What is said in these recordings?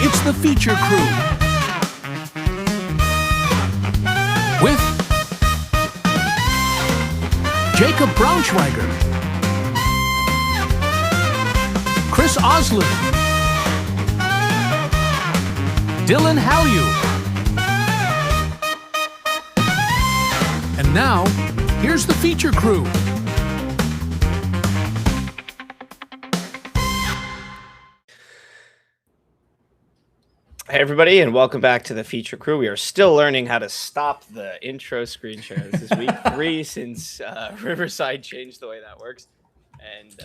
It's the Feature Crew with Jacob Braunschweiger, Chris Oslin, Dylan Hallew. And now, here's the Feature Crew. Hey everybody, and welcome back to the Feature Crew. We are still learning how to stop the intro screen share. This is week 3 since Riverside changed the way that works. And,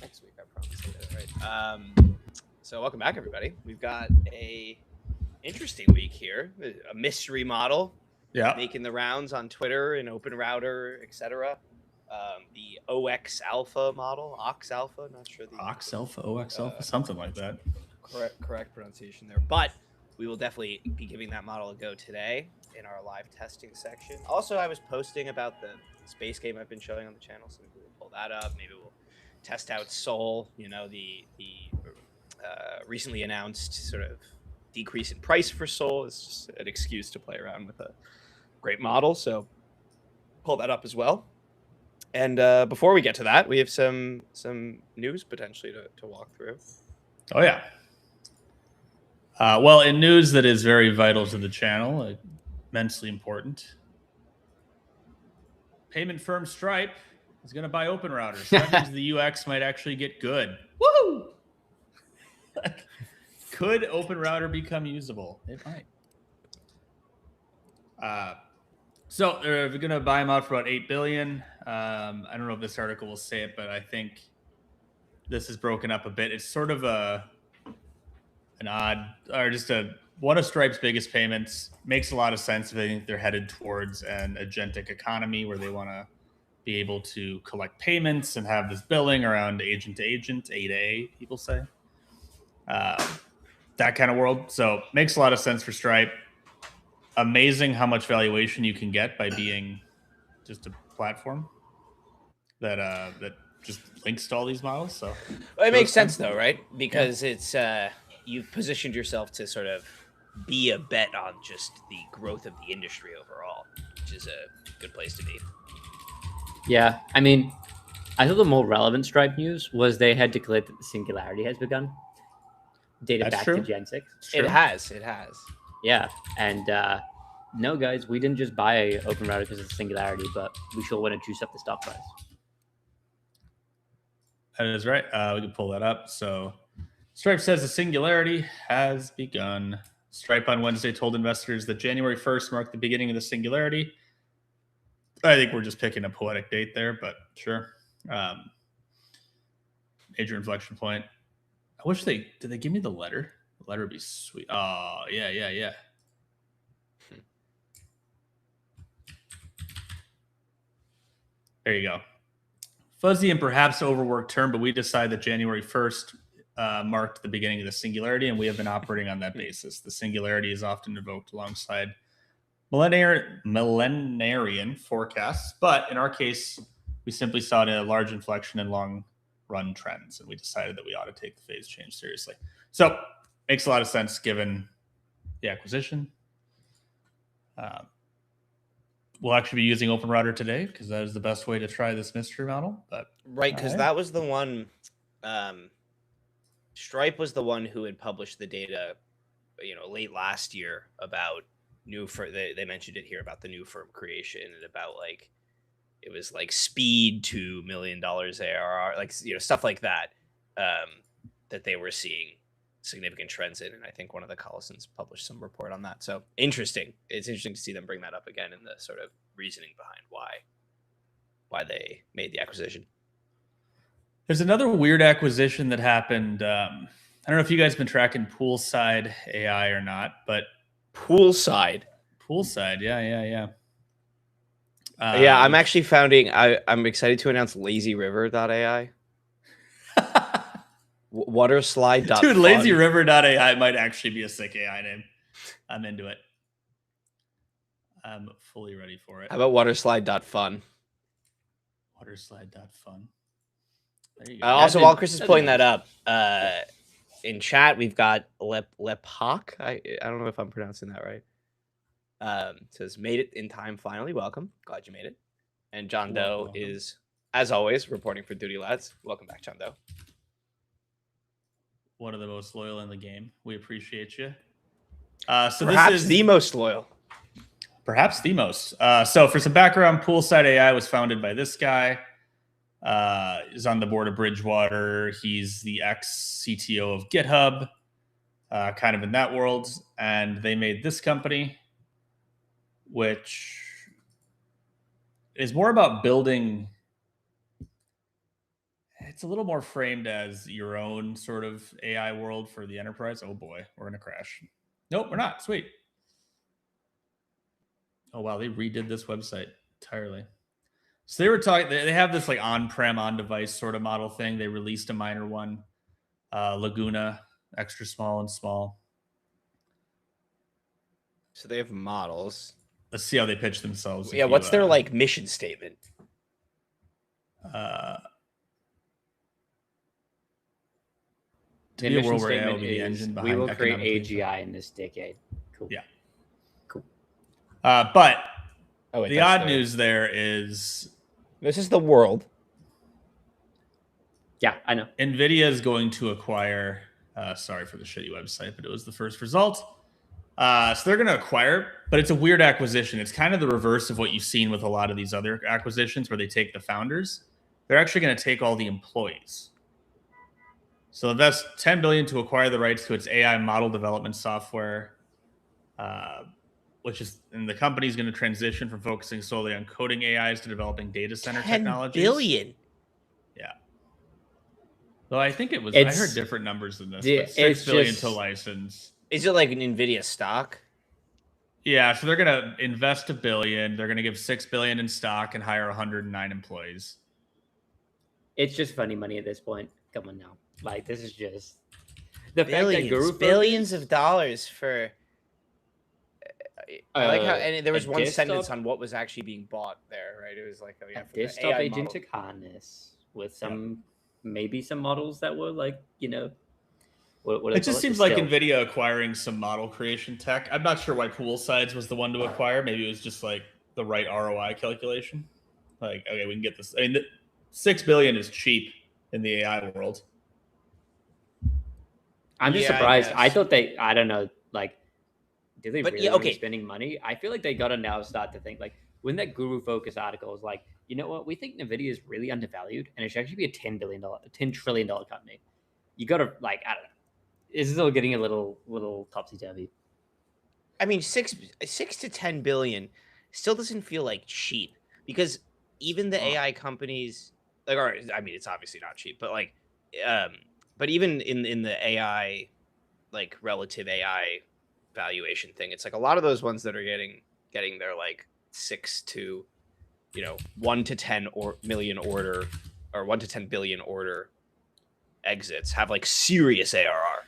next week I promise to get it right. So welcome back, everybody. We've got a interesting week here. A mystery model making the rounds on Twitter and Open Router, etc. The OX Alpha model, Ox Alpha, not sure. Ox Alpha, OX Alpha, something like that. Correct pronunciation there. But we will definitely be giving that model a go today in our live testing section. Also, I was posting about the space game I've been showing on the channel, so maybe we'll pull that up. Maybe we'll test out Sol, the recently announced sort of decrease in price for Sol. It's just an excuse to play around with a great model, so pull that up as well. And before we get to that, we have some news potentially to walk through. Oh, yeah. Well, in news that is very vital to the channel, immensely important, payment firm Stripe is going to buy Open Router. So that means the UX might actually get good. Woo! Could Open Router become usable? It might. So they're going to buy them out for about $8 billion. I don't know if this article will say it, but I think this is broken up a bit. It's sort of one of Stripe's biggest payments. Makes a lot of sense if they think they're headed towards an agentic economy where they want to be able to collect payments and have this billing around agent to agent, A to A, people say. That kind of world. So makes a lot of sense for Stripe. Amazing how much valuation you can get by being just a platform that just links to all these models. So well, it makes sense though, right? Because it's you've positioned yourself to sort of be a bet on just the growth of the industry overall, which is a good place to be. Yeah, I mean, I thought the more relevant Stripe news was they had declared that the Singularity has begun. Dated back to Gen 6. It has. Yeah, and no, guys, we didn't just buy Open Router because of the Singularity, but we sure want to juice up the stock price. That is right. We can pull that up. So Stripe says the Singularity has begun. Stripe on Wednesday told investors that January 1st marked the beginning of the Singularity. I think we're just picking a poetic date there, but sure. Major inflection point. I wish did they give me the letter? The letter would be sweet. Oh, yeah. There you go. Fuzzy and perhaps overworked term, but we decided that January 1st marked the beginning of the Singularity, and we have been operating on that basis. The Singularity is often invoked alongside millenarian forecasts, but in our case, we simply saw a large inflection in long-run trends, and we decided that we ought to take the phase change seriously. So, makes a lot of sense given the acquisition. We'll actually be using Open Router today because that is the best way to try this mystery model. But right, because that was the one. Stripe was the one who had published the data, late last year about new firm. They mentioned it here about the new firm creation and about it was speed to $1 million ARR, stuff like that. That they were seeing significant trends in, and I think one of the Collisons published some report on that. So interesting. It's interesting to see them bring that up again and the sort of reasoning behind why they made the acquisition. There's another weird acquisition that happened. I don't know if you guys have been tracking Poolside AI or not, but Poolside, yeah. I'm actually I'm excited to announce LazyRiver.ai. Waterslide. Dude, LazyRiver.ai might actually be a sick AI name. I'm into it. I'm fully ready for it. How about Waterslide.fun? Waterslide.fun. There you go. Also, while Chris is pulling that up, in chat, we've got Lepak. I don't know if I'm pronouncing that right. Says, made it in time finally. Welcome. Glad you made it. And John Doe Welcome. is, as always, reporting for duty, lads. Welcome back, John Doe. One of the most loyal in the game. We appreciate you. So this perhaps is the most loyal. Perhaps the most. So for some background, Poolside AI was founded by this guy. Is on the board of Bridgewater. He's the ex-CTO of GitHub, kind of in that world. And they made this company, which is more about building. It's a little more framed as your own sort of AI world for the enterprise. Oh boy, we're going to crash. Nope, we're not. Sweet. Oh wow, they redid this website entirely. So they were talking. They have this like on-prem, on-device sort of model thing. They released a minor one, Laguna, extra small and small. So they have models. Let's see how they pitch themselves. Yeah, what's their like mission statement? To be a world where AI will be the engine behind we will create economically AGI in this decade. Cool. Yeah. Cool. But wait, the odd news there is this is the world. Yeah, I know. NVIDIA is going to acquire. Sorry for the shitty website, but it was the first result. So they're going to acquire, but it's a weird acquisition. It's kind of the reverse of what you've seen with a lot of these other acquisitions where they take the founders. They're actually going to take all the employees. So invest $10 billion to acquire the rights to its AI model development software, which is, and the company is going to transition from focusing solely on coding AIs to developing data center technologies. $10 billion. Yeah. Though I think it was, I heard different numbers than this. But $6 billion to license. Is it like an NVIDIA stock? Yeah, so they're going to invest $1 billion. They're going to give $6 billion in stock and hire 109 employees. It's just funny money at this point. Come on now. Like, this is just the billions of dollars for. I like how, and there was one sentence on what was actually being bought there, right? It was like, oh yeah, for desktop agentic harness with some maybe some models that were like, you know, what it just seems like NVIDIA acquiring some model creation tech. I'm not sure why Poolsides was the one to acquire. Maybe it was just like the right ROI calculation. Like, okay, we can get this. I mean, $6 billion is cheap in the AI world. I'm just surprised. I thought I don't know, like, do they really be spending money? I feel like they got to now start to think, like, when that Guru Focus article was like, you know what, we think NVIDIA is really undervalued and it should actually be a $10 trillion company. You got to, like, I don't know. It's still getting a little topsy-turvy. I mean, six to 10 billion still doesn't feel like cheap, because even the AI companies, like, or I mean, it's obviously not cheap, but like, but even in the AI, like relative AI valuation thing, it's like a lot of those ones that are getting their like 6 to, 1 to 10 million order, or 1 to 10 billion order exits have like serious ARR.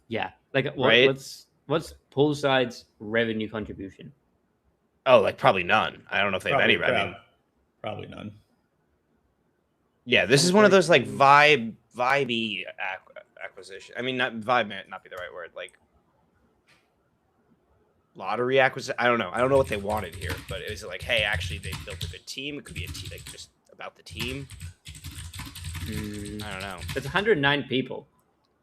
Yeah, like what's Poolside's revenue contribution? Oh, like probably none. I don't know if they have any revenue. Probably none. Yeah, this is one of those like vibey acquisition. I mean, not vibe might not be the right word. Like lottery acquisition. I don't know. I don't know what they wanted here, but is it like, hey, actually they built a good team? It could be a team, like just about the team. I don't know. It's 109 people.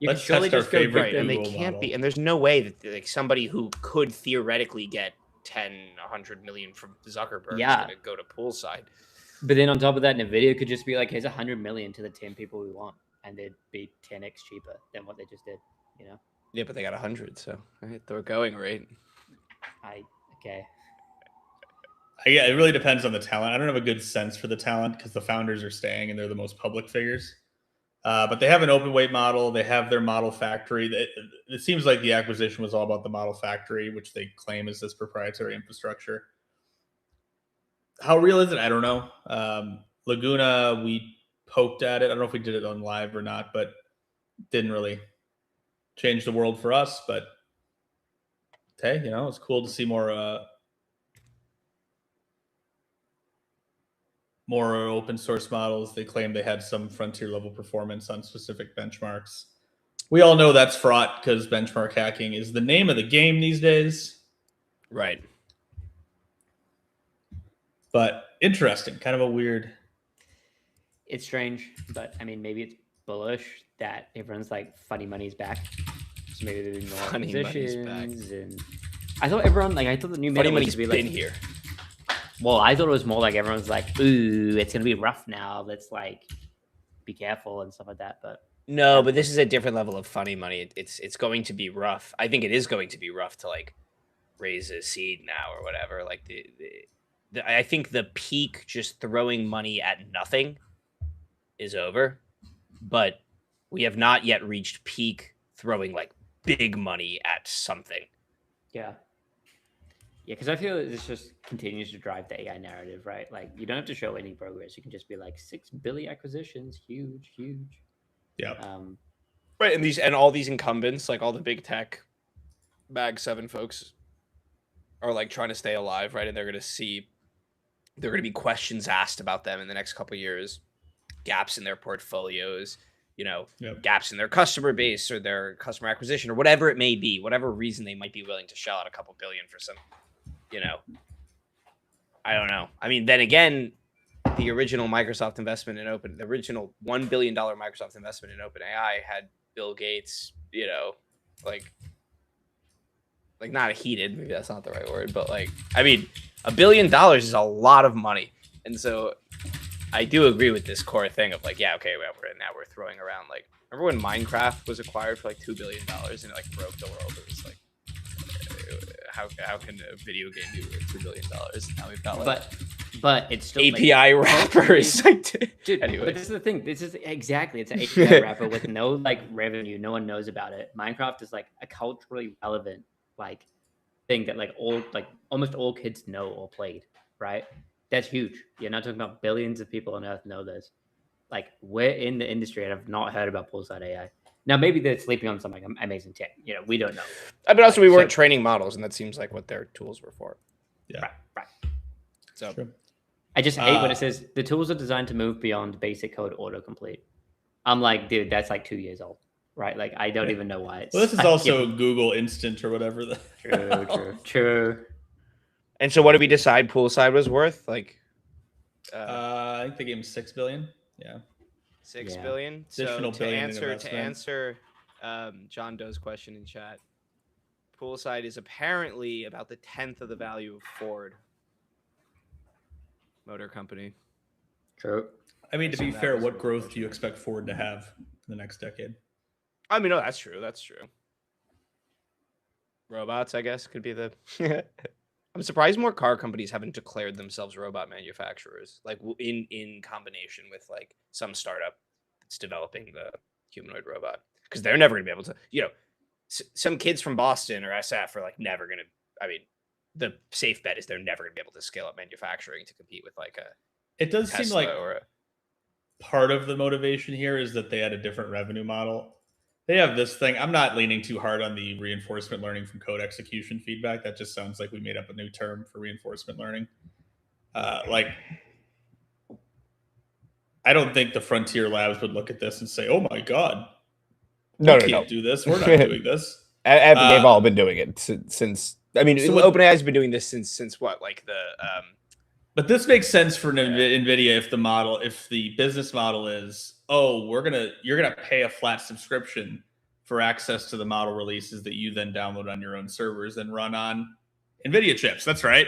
You Let's can surely test our just go favorite right, and they Google can't model. be. And there's no way that like somebody who could theoretically get 100 million from Zuckerberg is going to go to Poolside. But then on top of that, NVIDIA could just be like, here's 100 million to the 10 people we want, and they'd be 10x cheaper than what they just did, you know? Yeah, but they got 100, so they're going right. Okay. Yeah, it really depends on the talent. I don't have a good sense for the talent because the founders are staying and they're the most public figures. But they have an open weight model. They have their model factory. It seems like the acquisition was all about the model factory, which they claim is this proprietary infrastructure. How real is it? I don't know. Laguna, we poked at it. I don't know if we did it on live or not, but didn't really change the world for us. But hey, it's cool to see more open source models. They claim they had some frontier level performance on specific benchmarks. We all know that's fraught because benchmark hacking is the name of the game these days. Right. But interesting, kind of a weird. It's strange, but I mean, maybe it's bullish that everyone's like funny money's back. So maybe there'll be more Funny money's acquisitions. And I thought the new funny meta money's was to be been like here. Well, I thought it was more like everyone's like, ooh, it's gonna be rough now. Let's like be careful and stuff like that. But no, but this is a different level of funny money. It's going to be rough. I think it is going to be rough to like raise a seed now or whatever. Like I think the peak just throwing money at nothing is over, but we have not yet reached peak throwing like big money at something. Yeah, because I feel this just continues to drive the AI narrative, right? Like you don't have to show any progress. You can just be like 6 billion acquisitions, huge. Yeah. Right, and all these incumbents, like all the big tech Mag 7 folks are like trying to stay alive, right? And they're going to be questions asked about them in the next couple of years, gaps in their portfolios, gaps in their customer base or their customer acquisition or whatever it may be, whatever reason they might be willing to shell out a couple billion for some, I don't know. I mean, then again, the original Microsoft investment in the original $1 billion Microsoft investment in OpenAI had Bill Gates, like not heated, maybe that's not the right word, but like, I mean, $1 billion is a lot of money. And so I do agree with this core thing of like, yeah, okay, now we're throwing around like, remember when Minecraft was acquired for like $2 billion and it like broke the world? It was like, how can a video game do $2 billion? Now we've got like, but it's still API wrappers. Dude, anyways. But this is the thing. It's an API wrapper with no like revenue. No one knows about it. Minecraft is like a culturally relevant like thing that like almost all kids know or played, right? That's huge. You're not talking about billions of people on Earth know this. Like we're in the industry and I've not heard about Poolside AI. Now maybe they're sleeping on something amazing tech. We don't know. But also we weren't training models, and that seems like what their tools were for. Yeah. Right. So True. I just hate when it says the tools are designed to move beyond basic code autocomplete. I'm like, dude, that's like 2 years old, right? Like I don't even know why it's. Well, this is also Google Instant or whatever. True. And so, what did we decide Poolside was worth? Like, I think they gave him $6 billion. Yeah. $6 billion. Additional so billion to answer John Doe's question in chat, Poolside is apparently about the 10th of the value of Ford Motor Company. True. I mean, to be fair, what growth do you expect Ford to have in the next decade? I mean, no, that's true. Robots, I guess, could be the. I'm surprised more car companies haven't declared themselves robot manufacturers, like in combination with like some startup that's developing the humanoid robot, because they're never going to be able to. Some kids from Boston or SF are like never going to. I mean, the safe bet is they're never going to be able to scale up manufacturing to compete with like a. It does Tesla seem like or part of the motivation here is that they had a different revenue model. They have this thing. I'm not leaning too hard on the reinforcement learning from code execution feedback. That just sounds like we made up a new term for reinforcement learning. I don't think the frontier labs would look at this and say, "Oh my god, no, can't do this. We're not doing this." They've all been doing it since. I mean, so OpenAI's been doing this since what? Like the. But this makes sense for NVIDIA if the business model is, you're gonna pay a flat subscription for access to the model releases that you then download on your own servers and run on NVIDIA chips. That's right.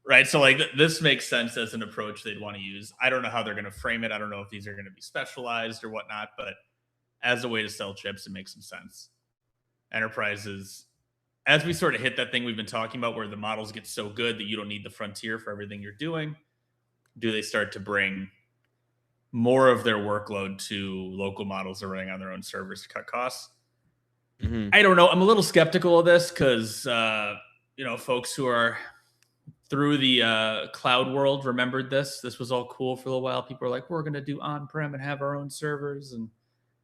Right. So like this makes sense as an approach they'd want to use. I don't know how they're going to frame it. I don't know if these are going to be specialized or whatnot, but as a way to sell chips, it makes some sense. Enterprises, as we sort of hit that thing we've been talking about where the models get so good that you don't need the frontier for everything you're doing, do they start to bring more of their workload to local models that are running on their own servers to cut costs? Mm-hmm. I don't know. I'm a little skeptical of this because, folks who are through the cloud world remembered this. This was all cool for a little while. People were like, we're going to do on-prem and have our own servers. And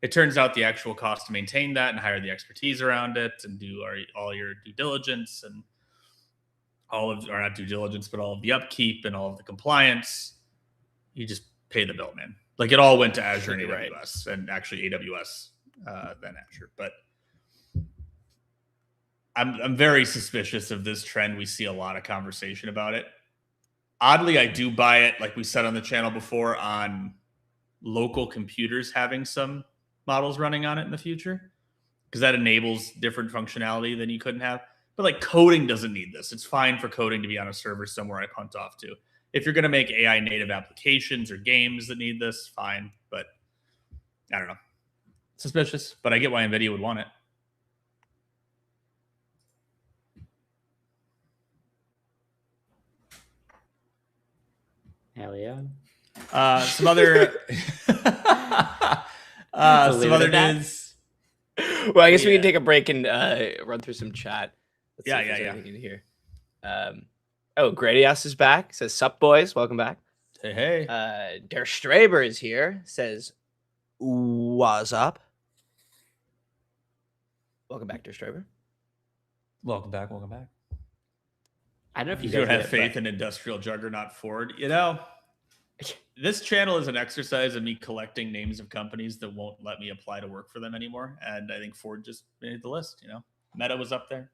it turns out the actual cost to maintain that and hire the expertise around it and do all your due diligence and or not due diligence, but all of the upkeep and all of the compliance, you just pay the bill, man. Like it all went to Azure and AWS, and actually AWS than Azure. But I'm very suspicious of this trend. We see a lot of conversation about it. Oddly, I do buy it, like we said on the channel before, on local computers having some models running on it in the future, because that enables different functionality than you couldn't have. But like coding doesn't need this. It's fine for coding to be on a server somewhere I punt off to. If you're going to make AI native applications or games that need this, fine. But I don't know. Suspicious, but I get why NVIDIA would want it. Hell yeah. Some other news. Well, I guess we can take a break and run through some chat. Let's Yeah. In here. Gradius is back. Says, "Sup, boys? Welcome back." Hey. Der Straber is here. Says, "What's up?" Welcome back, Der Straber. Welcome back. I don't know if you don't have faith in industrial juggernaut Ford. You know, this channel is an exercise of me collecting names of companies that won't let me apply to work for them anymore. And I think Ford just made the list. You know, Meta was up there.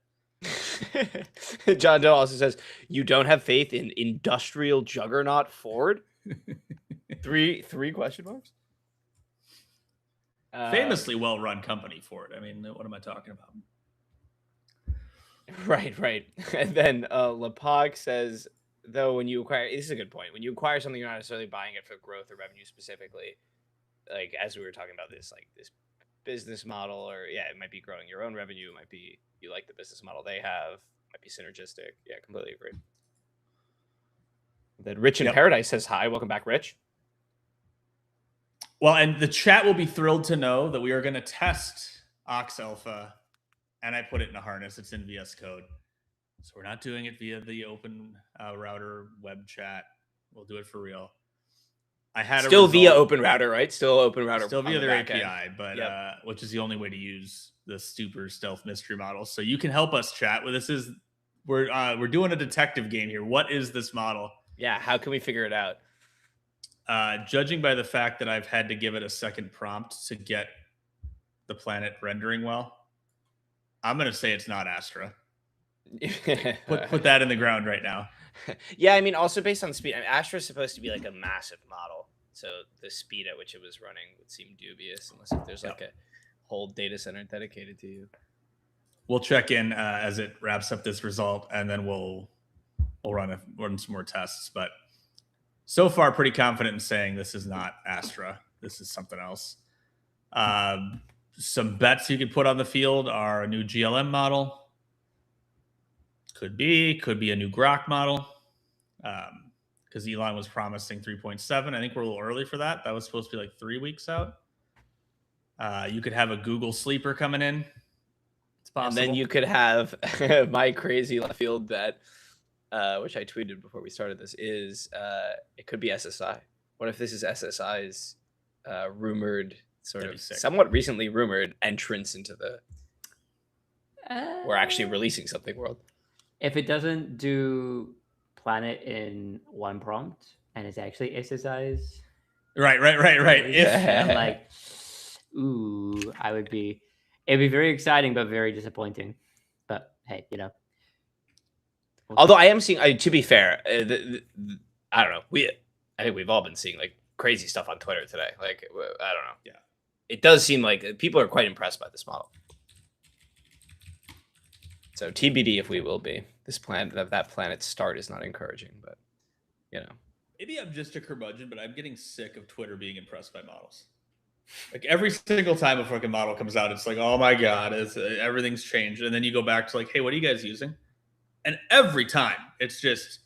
John Doe also says, "You don't have faith in industrial juggernaut Ford?" three question marks. Famously well-run company, Ford. I mean, what am I talking about? Right. And then Lapog says, though, when you acquire, this is a good point. When you acquire something, you're not necessarily buying it for growth or revenue specifically. Like, as we were talking about this, like this business model, or it might be growing your own revenue. It might be you like the business model they have. It might be synergistic. Yeah, completely agree. Then Rich in Paradise says, "Hi, welcome back, Rich." Well, and the chat will be thrilled to know that we are going to test Ox Alpha. And I put it in a harness. It's in VS Code. So we're not doing it via the open router web chat. We'll do it for real. I had still via open router, right? Still open router. Still via their API, but which is the only way to use the super stealth mystery model. So you can help us chat. Well, we're doing a detective game here. What is this model? Yeah, how can we figure it out? Judging by the fact that I've had to give it a second prompt to get the planet rendering well, I'm going to say it's not Astra. Put that in the ground right now. Yeah, I mean, also based on speed. I mean, Astra is supposed to be like a massive model, so the speed at which it was running would seem dubious unless if there's like a whole data center dedicated to you. We'll check in as it wraps up this result, and then we'll run some more tests. But so far, pretty confident in saying this is not Astra. This is something else. Some bets you could put on the field are a new GLM model. Could be a new Grok model. Because Elon was promising 3.7. I think we're a little early for that. That was supposed to be like 3 weeks out. You could have a Google sleeper coming in. It's possible. And then you could have my crazy left field bet, which I tweeted before we started this, is it could be SSI. What if this is SSI's rumored, somewhat recently rumored entrance into the we're actually releasing something world? If it doesn't do planet in one prompt and it's actually SSI's, right. I'm like, ooh, it'd be very exciting but very disappointing. But hey, you know. Although I am seeing, to be fair, I don't know. I think we've all been seeing like crazy stuff on Twitter today. Like, I don't know. Yeah. It does seem like people are quite impressed by this model. So TBD if we will be. This planet, that planet's start is not encouraging, but you know. Maybe I'm just a curmudgeon, but I'm getting sick of Twitter being impressed by models. Like every single time a fucking model comes out, it's like, oh my God, everything's changed. And then you go back to like, hey, what are you guys using? And every time it's just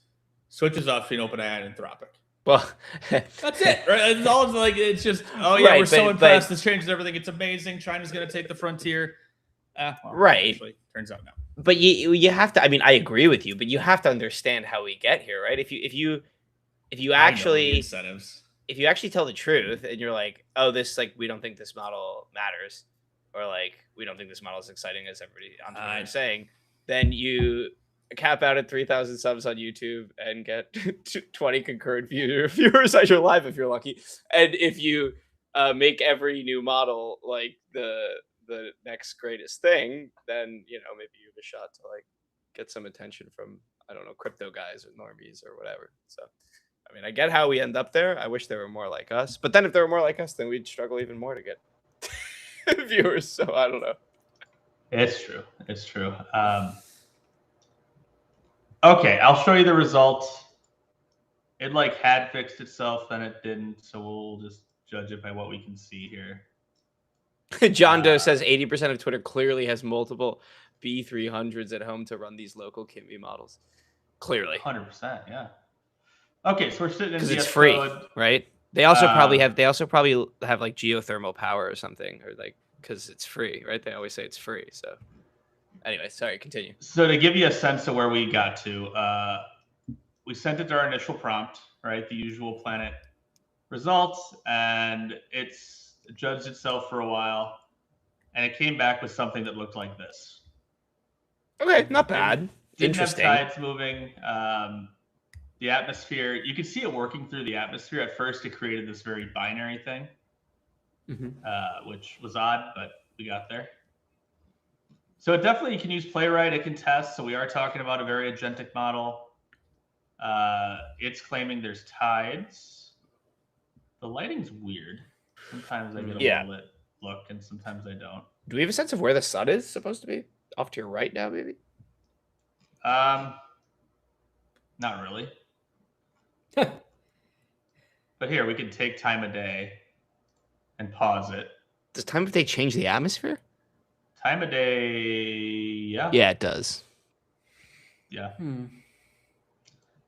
switches off between OpenAI and Anthropic. Well, that's it, right? It's all like, it's just, oh yeah, we're so impressed. This changes everything. It's amazing. China's going to take the frontier. Right. Actually, turns out no. But you have to. I mean, I agree with you, but you have to understand how we get here, right? If you actually incentives, if you actually tell the truth and you're like, oh, this like we don't think this model matters, or like we don't think this model is exciting as everybody on saying, then you cap out at 3,000 subs on YouTube and get 20 concurrent viewers at your live if you're lucky. And if you make every new model like the next greatest thing, then maybe you have a shot to like get some attention from, I don't know, crypto guys or normies or whatever. So I mean, I get how we end up there. I wish there were more like us, but then if there were more like us, then we'd struggle even more to get viewers. So I don't know. It's true. Okay, I'll show you the results. It like had fixed itself, then it didn't. So we'll just judge it by what we can see here. John Doe says 80% of Twitter clearly has multiple B300s at home to run these local Kimby models. Clearly. 100%, yeah. Okay, so we're sitting in because VS it's free, Code. right? They also probably have like geothermal power or something, or like because it's free, right? They always say it's free. So anyway, sorry, continue. So to give you a sense of where we got to, we sent it to our initial prompt, right? The usual Planet results, and it's judged itself for a while, and it came back with something that looked like this. Okay, not bad. Interesting. Didn't have tides moving. The atmosphere, you could see it working through the atmosphere. At first, it created this very binary thing, which was odd, but we got there. So it definitely, you can use Playwright. It can test. So we are talking about a very agentic model. It's claiming there's tides. The lighting's weird. Sometimes I get a well-lit look, and sometimes I don't. Do we have a sense of where the sun is supposed to be? Off to your right now, maybe? Not really. But here, we can take time of day and pause it. Does time of day change the atmosphere? Time of day, yeah. Yeah, it does. Yeah.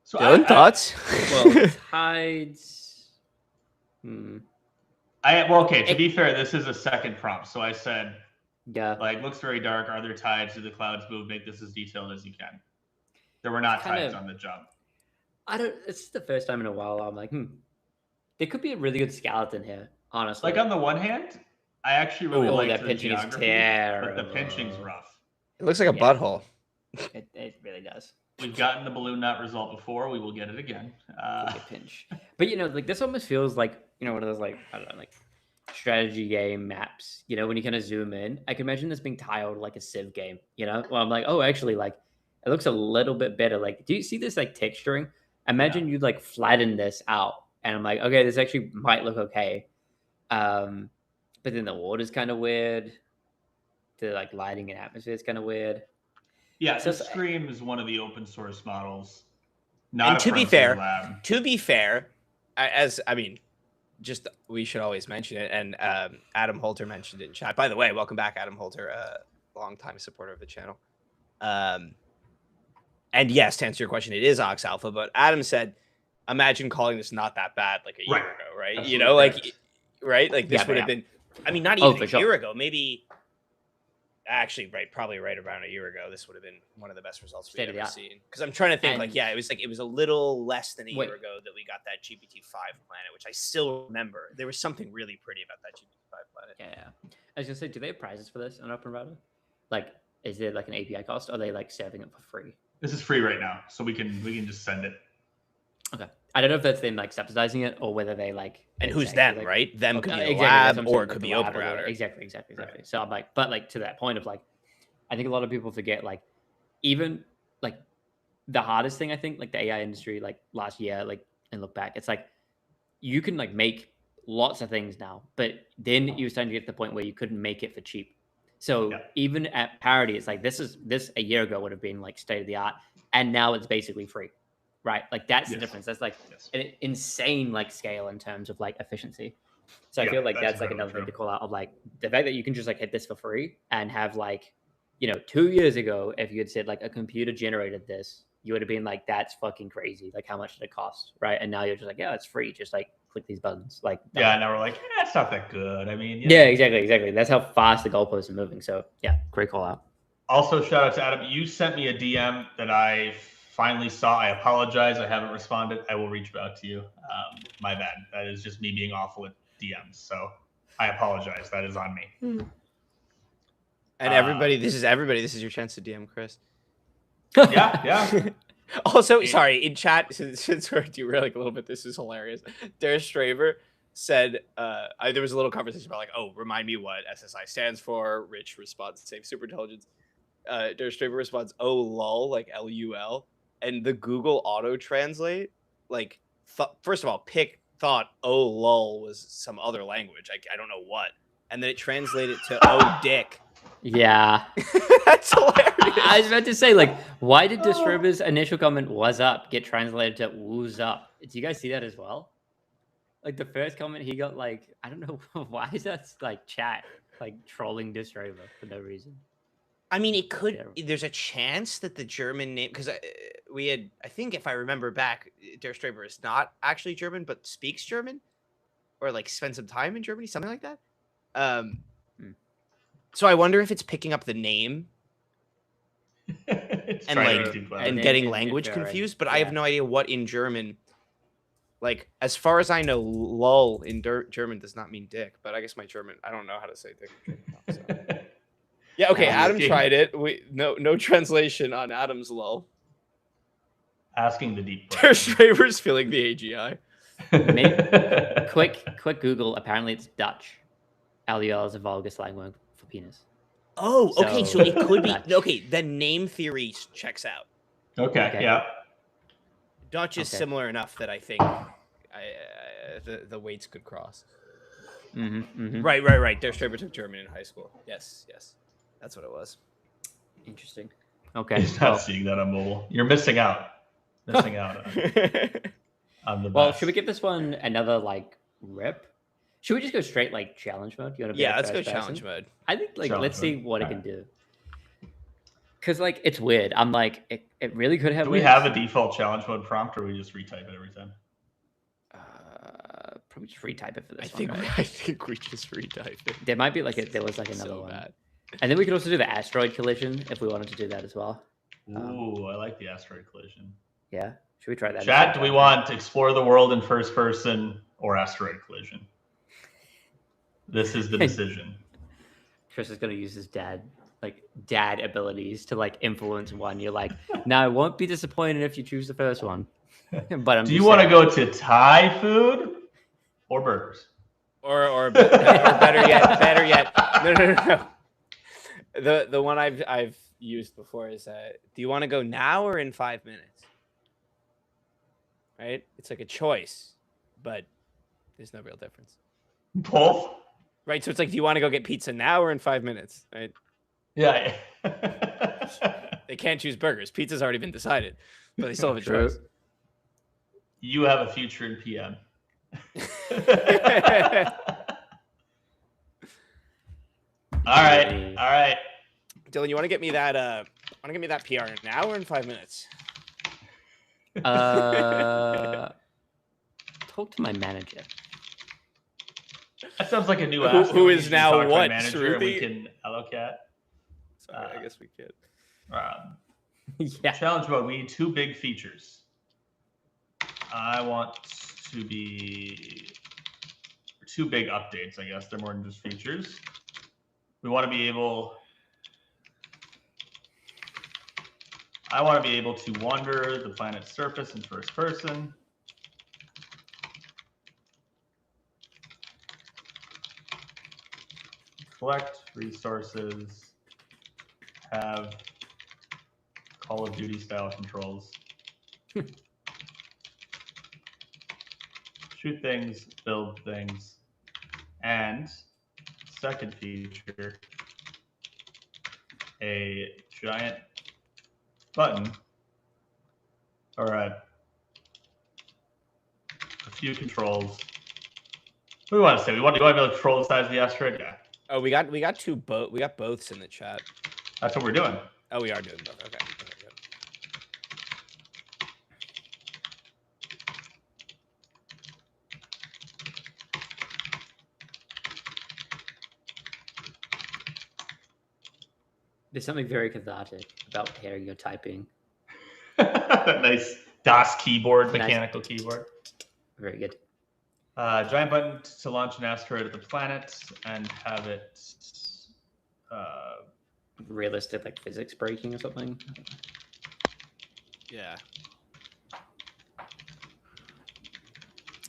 So thoughts? Well, tides. Okay, to be fair, this is a second prompt. So I said, like, looks very dark. Are there tides? Do the clouds move? Make this as detailed as you can. There were not tides on the jump. It's the first time in a while I'm like, there could be a really good skeleton here, honestly. Like, on the one hand, I actually really like that pinching is terrible. But the pinching's rough. It looks like a butthole. It really does. We've gotten the balloon knot result before. We will get it again. Pinch. But, like, this almost feels like, one of those, like, I don't know, like, strategy game maps, when you kind of zoom in. I can imagine this being tiled like a Civ game, Well, I'm like, oh, actually, like, it looks a little bit better. Like, do you see this, like, texturing? Imagine you like flatten this out, and I'm like, okay, this actually might look okay. But then the water's kind of weird. The like lighting and atmosphere is kind of weird. Yeah, so Scream is one of the open source models. To be fair, we should always mention it. And Adam Holter mentioned it in chat. By the way, welcome back, Adam Holter, longtime supporter of the channel. And yes, to answer your question, it is Ox Alpha, but Adam said, imagine calling this not that bad like a year ago, right? Absolutely. Right? Like this would have been, I mean, not even a year ago, maybe actually, probably right around a year ago, this would have been one of the best results we've ever seen. Because I'm trying to think, it was a little less than a year ago that we got that GPT-5 planet, which I still remember. There was something really pretty about that GPT-5 planet. Yeah. I was gonna say, do they have prizes for this on Open Router? Like, is there like an API cost? Or are they like serving it for free? This is free right now, so we can just send it. Okay. I don't know if that's them like subsidizing it or whether they like. And who's them, right? Them could be the lab or it could be Open Router. Exactly. Right. So I'm like, but like to that point of like, I think a lot of people forget like, even like the hardest thing I think like the AI industry like last year like and look back, it's like you can like make lots of things now, but then you were starting to get to the point where you couldn't make it for cheap. So even at parity, it's like this a year ago would have been like state of the art, and now it's basically free, right? Like that's the difference. That's like an insane like scale in terms of like efficiency. So I feel like that's like another thing to call out of like the fact that you can just like hit this for free and have like, 2 years ago, if you had said like a computer generated this, you would have been like, that's fucking crazy. Like how much did it cost, right? And now you're just like, yeah, it's free. Just like click these buttons. Like now we're like, it's not that good. I mean, exactly. That's how fast the goalposts are moving. So yeah, great call out. Also, shout out to Adam. You sent me a DM that I finally saw. I apologize. I haven't responded. I will reach out to you. My bad. That is just me being awful at DMs. So I apologize. That is on me. And everybody, this is your chance to DM Chris. Yeah. Also, sorry, in chat, since we're derailing a little bit, this is hilarious. Dare Straver said there was a little conversation about like, oh, remind me what SSI stands for. Rich responds, same superintelligence. Der Straber responds, oh lol, like LUL, and the Google auto translate like first of all thought oh lol was some other language. I don't know what, and then it translated to oh dick. Yeah. That's hilarious. I was about to say, like, why did Disturber's initial comment "was up" get translated to "woo's up"? Do you guys see that as well? Like the first comment, he got like, I don't know why is that like chat like trolling Disturber for no reason. I mean, it could. There's a chance that the German name, because we had, I think, if I remember back, Der Straber is not actually German, but speaks German, or like spent some time in Germany, something like that. So I wonder if it's picking up the name and like and getting language confused. But I have no idea what in German. Like, as far as I know, "lol" in German does not mean dick. But I guess my German, I don't know how to say dick in German. So. Yeah, okay, Adam tried it. No translation on Adam's lol. Asking the deep Der Straber's feeling the AGI. Quick Google. Apparently, it's Dutch. LUL is a vulgar slang word for penis. Oh, okay, so it could be. Okay, the name theory checks out. Okay. Yeah. Dutch is similar enough that I think the weights could cross. Right. Der Straber took German in high school. Yes. That's what it was. Interesting. Okay. He's not seeing that on mobile. You're missing out. On the well, should we give this one another like rip? Should we just go straight like challenge mode? You want to let's go challenge mode. I think like let's see what it can do. Because like it's weird. I'm like it really could have. Do we have a default challenge mode prompt, or we just retype it every time? Probably just retype it for this. I think we just retype it. There might be like there was like another one. Bad. And then we could also do the asteroid collision if we wanted to do that as well. Ooh, I like the asteroid collision. Yeah, should we try that? Chat, do we want to explore the world in first person or asteroid collision? This is the decision. Chris is going to use his dad abilities to like influence one. You're like, no, I won't be disappointed if you choose the first one. But do you want to go to Thai food or burgers? Or better yet. No. The one I've used before is do you want to go now or in 5 minutes? Right? It's like a choice, but there's no real difference. Both? Right, so it's like, do you want to go get pizza now or in 5 minutes? Right? Yeah. They can't choose burgers. Pizza's already been decided, but they still have a choice. You have a future in PM. All right. Dylan, you want to get me that PR now or in 5 minutes? Talk to my manager. That sounds like a new ask. Who is now what? Manager, we can allocate. Sorry, I guess we could. Yeah. Challenge mode. We need 2 big features. I want to be 2 big updates. I guess they're more than just features. We want to be able. I want to be able to wander the planet's surface in first person. Collect resources. Have Call of Duty style controls. Shoot things, build things. And second feature, a giant button or a few controls. What do we want to say? Do you want to be able to control the size of the asteroid? Yeah. Oh, we got boths in the chat. That's what we're doing. Oh, we are doing both. Okay. Good. There's something very cathartic about hearing your typing. Nice DOS keyboard, mechanical keyboard. Very good. Giant button to launch an asteroid at the planet and have it realistic, like physics breaking or something. Yeah.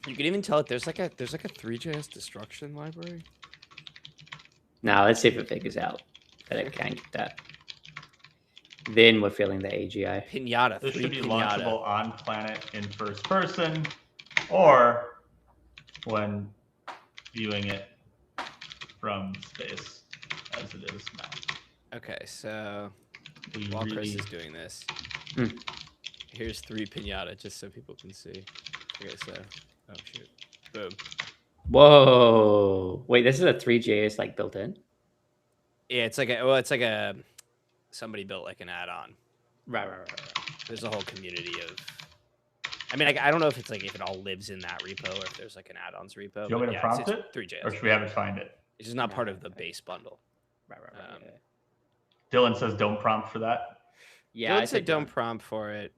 You can even tell it. There's like a 3JS destruction library. Now let's see if it figures out that it can't get that. Then we're feeling the AGI. Pinata. This should be pinata. launchable on planet in first person, or when viewing it from space, as it is now. Okay, so while Chris is doing this, here's 3 pinata, just so people can see. Okay, so oh shoot, boom. Whoa! Wait, this is a 3JS like built in. Yeah, it's like a somebody built like an add-on. Right. There's a whole community of. I mean, I don't know if it all lives in that repo or if there's like an add-ons repo. Do you want me to prompt it? 3JS. Or should we have it find it? It's just not part of the base bundle. Right. Dylan says don't prompt for that. Yeah, I said don't prompt for it,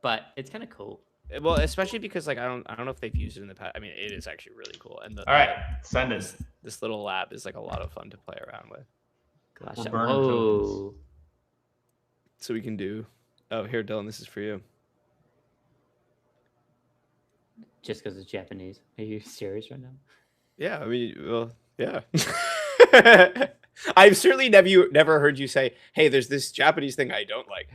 but it's kind of cool. Well, especially because like I don't know if they've used it in the past. I mean, it is actually really cool. And all right, send it. This little lab is like a lot of fun to play around with. Gosh, We're burning tokens. So we can do. Oh, here, Dylan, this is for you. Just because it's Japanese. Are you serious right now? Yeah, I mean, well, yeah. I've certainly never heard you say, "Hey, there's this Japanese thing I don't like."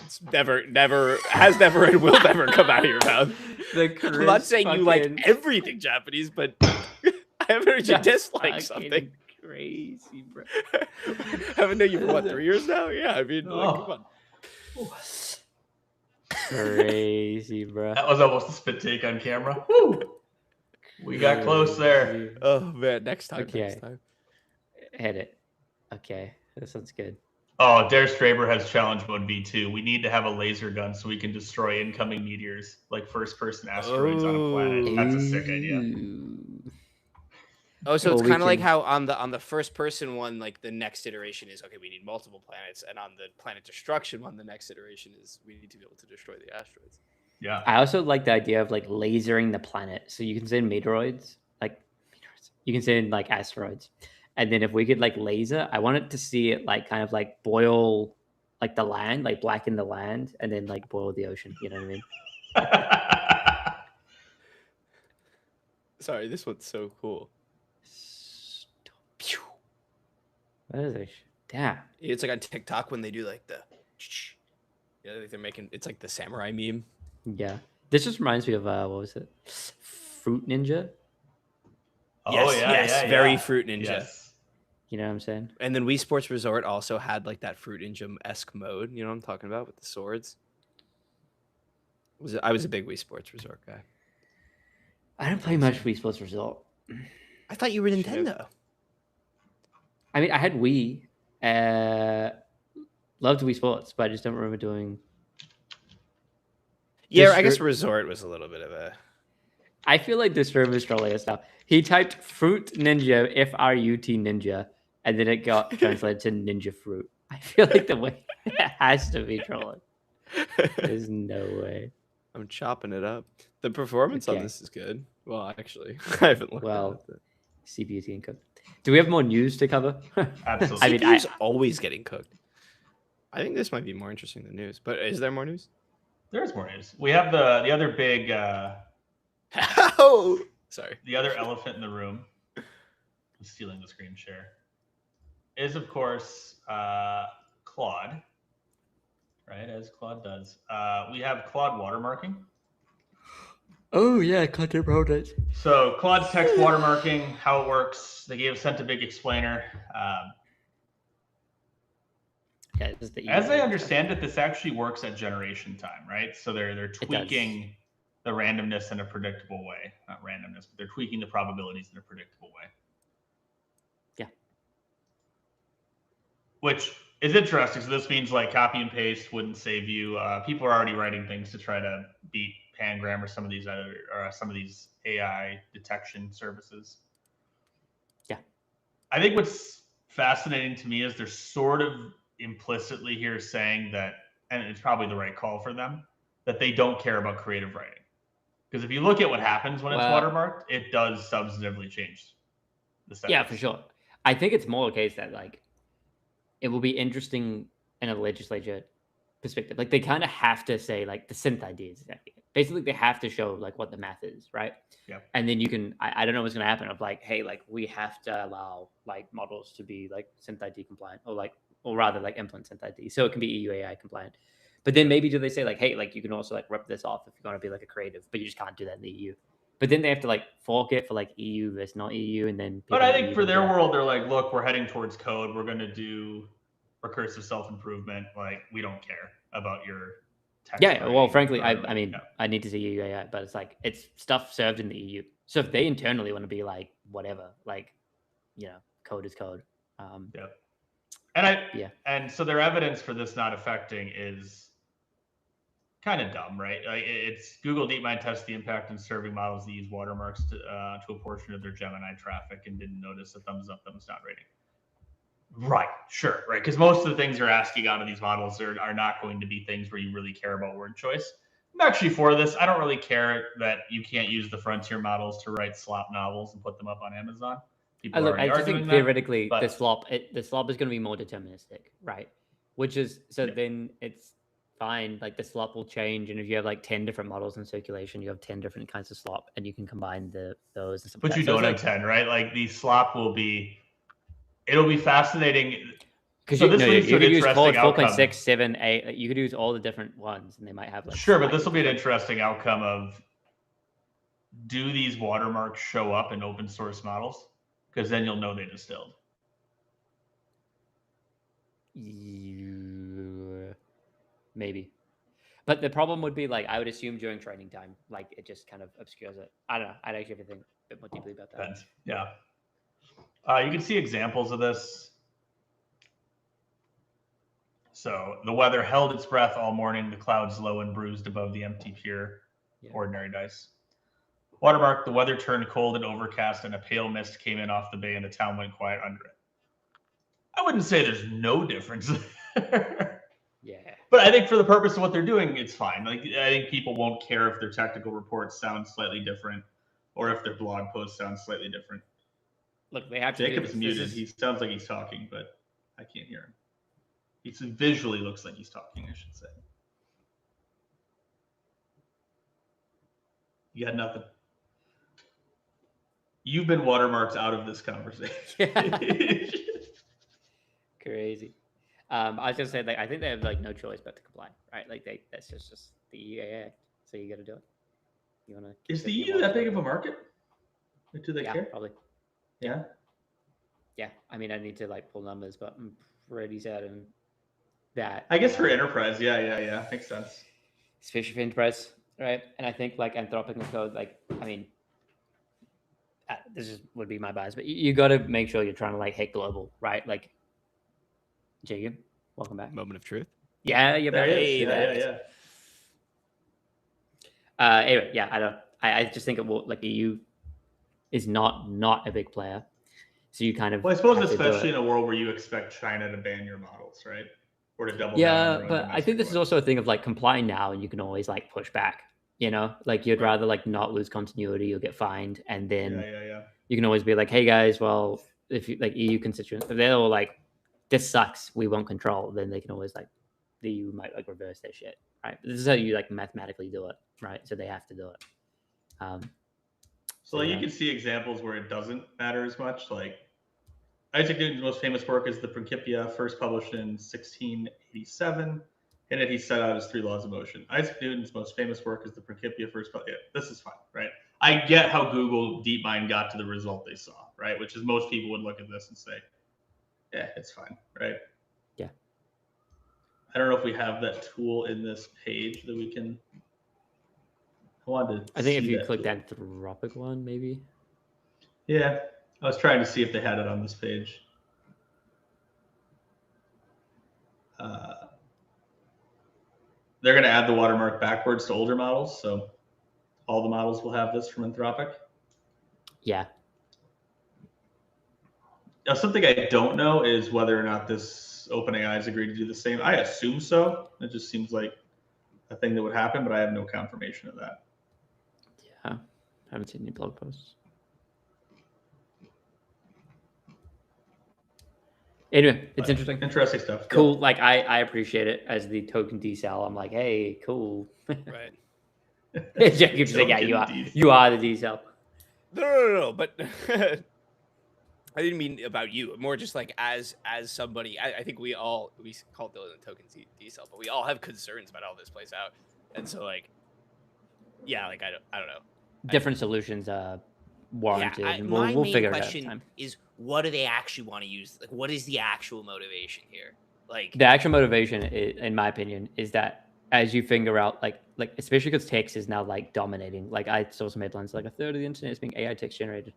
It's never, has never, and will never come out of your mouth. I'm not saying you like everything Japanese, but I haven't heard you dislike something. Crazy, bro. Haven't known you for what, 3 years now? Yeah, I mean, like, come on. Crazy, bro. That was almost a spit take on camera. Woo! We got close there. Oh man, next time. Okay. Next time. Hit it. Okay, that sounds good. Oh, Dare Straber has challenge mode V2. We need to have a laser gun so we can destroy incoming meteors, like first-person asteroids on a planet. That's a sick idea. Oh, so it's kind of like how on the first person one, like the next iteration is okay, we need multiple planets, and on the planet destruction one, the next iteration is we need to be able to destroy the asteroids. Yeah. I also like the idea of like lasering the planet. So you can send meteoroids, you can send like asteroids. And then if we could like laser, I want it to see it like kind of like boil like the land, like blacken the land, and then like boil the ocean. You know what I mean? Sorry, this one's so cool. What is this? Damn. It's like on TikTok when they do like the like they're making it's like the samurai meme. Yeah. This just reminds me of what was it? Fruit Ninja. Yes, very Fruit Ninja. Yes. You know what I'm saying? And then Wii Sports Resort also had like that Fruit Ninja-esque mode. You know what I'm talking about with the swords? I was a big Wii Sports Resort guy. I don't play much Wii Sports Resort. I thought you were Nintendo. I mean, I had Wii. Loved Wii Sports, but I just don't remember doing. Yeah, I guess Resort was a little bit of a. I feel like this room is trolling us now. He typed Fruit Ninja, F-R-U-T Ninja, and then it got translated to Ninja Fruit. I feel like the way it has to be trolling. There's no way. I'm chopping it up. The performance on this is good. Well, actually, I haven't looked at it. CPU getting cooked. Do we have more news to cover? Absolutely. I mean, CPU's always getting cooked. I think this might be more interesting than news. But is there more news? There's more news. We have the other big. Oh, sorry. The other elephant in the room. I'm stealing the screen share. Is of course Claude. Right, as Claude does. We have Claude watermarking. Oh yeah, content project. So Claude's text watermarking, how it works. They sent a big explainer. Yeah, this is the as I understand it, this actually works at generation time, right? So they're tweaking the randomness in a predictable way. Not randomness, but they're tweaking the probabilities in a predictable way. Yeah. Which is interesting. So this means like copy and paste wouldn't save you. People are already writing things to try to beat Pangram or some of these AI detection services. Yeah. I think what's fascinating to me is they're sort of implicitly here saying that, and it's probably the right call for them, that they don't care about creative writing. Because if you look at what happens when it's watermarked, it does substantively change the sentence. Yeah, for sure. I think it's more a case that like it will be interesting in a legislature perspective. Like they kind of have to say like the synth idea is exactly it. basically they have to show like what the math is, right? Yeah. And then you can, I don't know what's going to happen of like, hey, like we have to allow like models to be like SynthID compliant or rather like implement SynthID. So it can be EU AI compliant. But then maybe do they say like, hey, like you can also like rip this off if you're going to be like a creative, but you just can't do that in the EU. But then they have to like fork it for like EU versus not EU. And then, but I think for their world, they're like, look, we're heading towards code. We're going to do recursive self-improvement. Like we don't care about your yeah, well, frankly, I mean, I need to see EU AI, but it's like it's stuff served in the EU. So if they internally want to be like whatever, like code is code. And so their evidence for this not affecting is kind of dumb, right? Like it's Google DeepMind tests the impact on serving models that use watermarks to a portion of their Gemini traffic and didn't notice a thumbs up, thumbs down rating. Right, sure, right. Because most of the things you're asking out of these models are not going to be things where you really care about word choice. I'm actually for this. I don't really care that you can't use the frontier models to write slop novels and put them up on Amazon. I just think theoretically the slop is going to be more deterministic, right? Which is then it's fine. Like the slop will change, and if you have like 10 different models in circulation, you have 10 different kinds of slop, and you can combine those. And stuff but you don't have 10, right? Like the slop will be. It'll be fascinating because you could use code 4.6, 7, 8. Like, you could use all the different ones, and they might have like. Sure, but this will be an interesting outcome of. Do these watermarks show up in open source models? Because then you'll know they distilled. Maybe, but the problem would be like I would assume during training time, like it just kind of obscures it. I don't know. I'd actually have to think a bit more deeply about that. Depends. Yeah. You can see examples of this. So the weather held its breath all morning. The clouds low and bruised above the empty pure ordinary dice. Watermark, the weather turned cold and overcast, and a pale mist came in off the bay, and the town went quiet under it. I wouldn't say there's no difference there. Yeah. But I think for the purpose of what they're doing, it's fine. Like I think people won't care if their technical reports sound slightly different or if their blog posts sound slightly different. Look, they have to. Jacob's muted. He sounds like he's talking, but I can't hear him. He visually looks like he's talking, I should say. You got nothing. You've been watermarked out of this conversation. Crazy. I was gonna say, like, I think they have like no choice but to comply, right? Like that's just the EU Act, so you got to do it. You want to? Is the EU that big of a market? Do they care? Probably. Yeah. Yeah. I mean, I need to like pull numbers, but I'm pretty certain that. I guess for enterprise, yeah, makes sense. Especially for enterprise, right? And I think like Anthropic and code, like, I mean, would be my bias, but you got to make sure you're trying to like hit global, right? Like, Jacob, welcome back. Moment of truth. Yeah, you're back. Yeah. Anyway, yeah, I just think it will, like, EU is not a big player, so you kind of. Well, I suppose especially in a world where you expect China to ban your models, right? Or to double. Yeah, but I think this is also a thing of like complying now, and you can always like push back. You know, like you'd rather like not lose continuity, you'll get fined, and then you can always be like, hey guys, well, if you like EU constituents, if they're all like, this sucks, we won't control, then they can always like, the EU might like reverse their shit, right? But this is how you like mathematically do it, right? So they have to do it. So like, you can see examples where it doesn't matter as much. Like Isaac Newton's most famous work is the Principia, first published in 1687. In it, he set out his 3 laws of motion. Isaac Newton's most famous work is the Principia, first published. Yeah, this is fine, right? I get how Google DeepMind got to the result they saw, right? Which is most people would look at this and say, yeah, it's fine, right? Yeah. I don't know if we have that tool in this page that we can. I think if you click that Anthropic one, maybe. Yeah, I was trying to see if they had it on this page. They're going to add the watermark backwards to older models, so all the models will have this from Anthropic. Yeah. Now, something I don't know is whether or not this OpenAI has agreed to do the same. I assume so. It just seems like a thing that would happen, but I have no confirmation of that. Yeah, I haven't seen any blog posts. Anyway, it's interesting. Interesting stuff. Cool. Like I appreciate it as the token decel. I'm like, hey, cool. Right. Jack keeps saying, "Yeah, you are the D-cell." No. But I didn't mean about you. More just like as somebody. I think we call Dylan a token D-cell, but we all have concerns about how this plays out, and so like, yeah, like I don't know. Different solutions warranted, and we'll figure it out. My main question is, what do they actually want to use? Like, what is the actual motivation here? Like, the actual motivation, in my opinion, is that as you figure out, like especially because text is now like dominating. Like I saw some headlines, like a third of the internet is being AI text generated.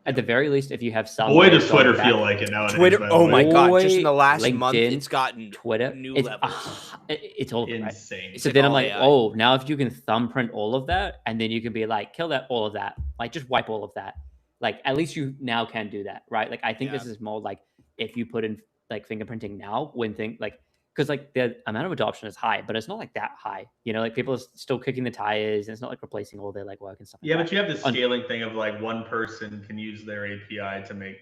At the very least, if you have some. Boy, does Twitter feel like it nowadays. Twitter, oh my god! Just in the last month, it's gotten Twitter new levels. It's all insane. Right? So then I'm like, oh, now if you can thumbprint all of that, and then you can be like, kill that, all of that, like just wipe all of that. Like at least you now can do that, right? Like I think this is more like if you put in like fingerprinting now, when because like the amount of adoption is high, but it's not like that high. You know, like people are still kicking the tires, and it's not like replacing all their like work and stuff. Yeah, but you have the scaling thing of like one person can use their API to make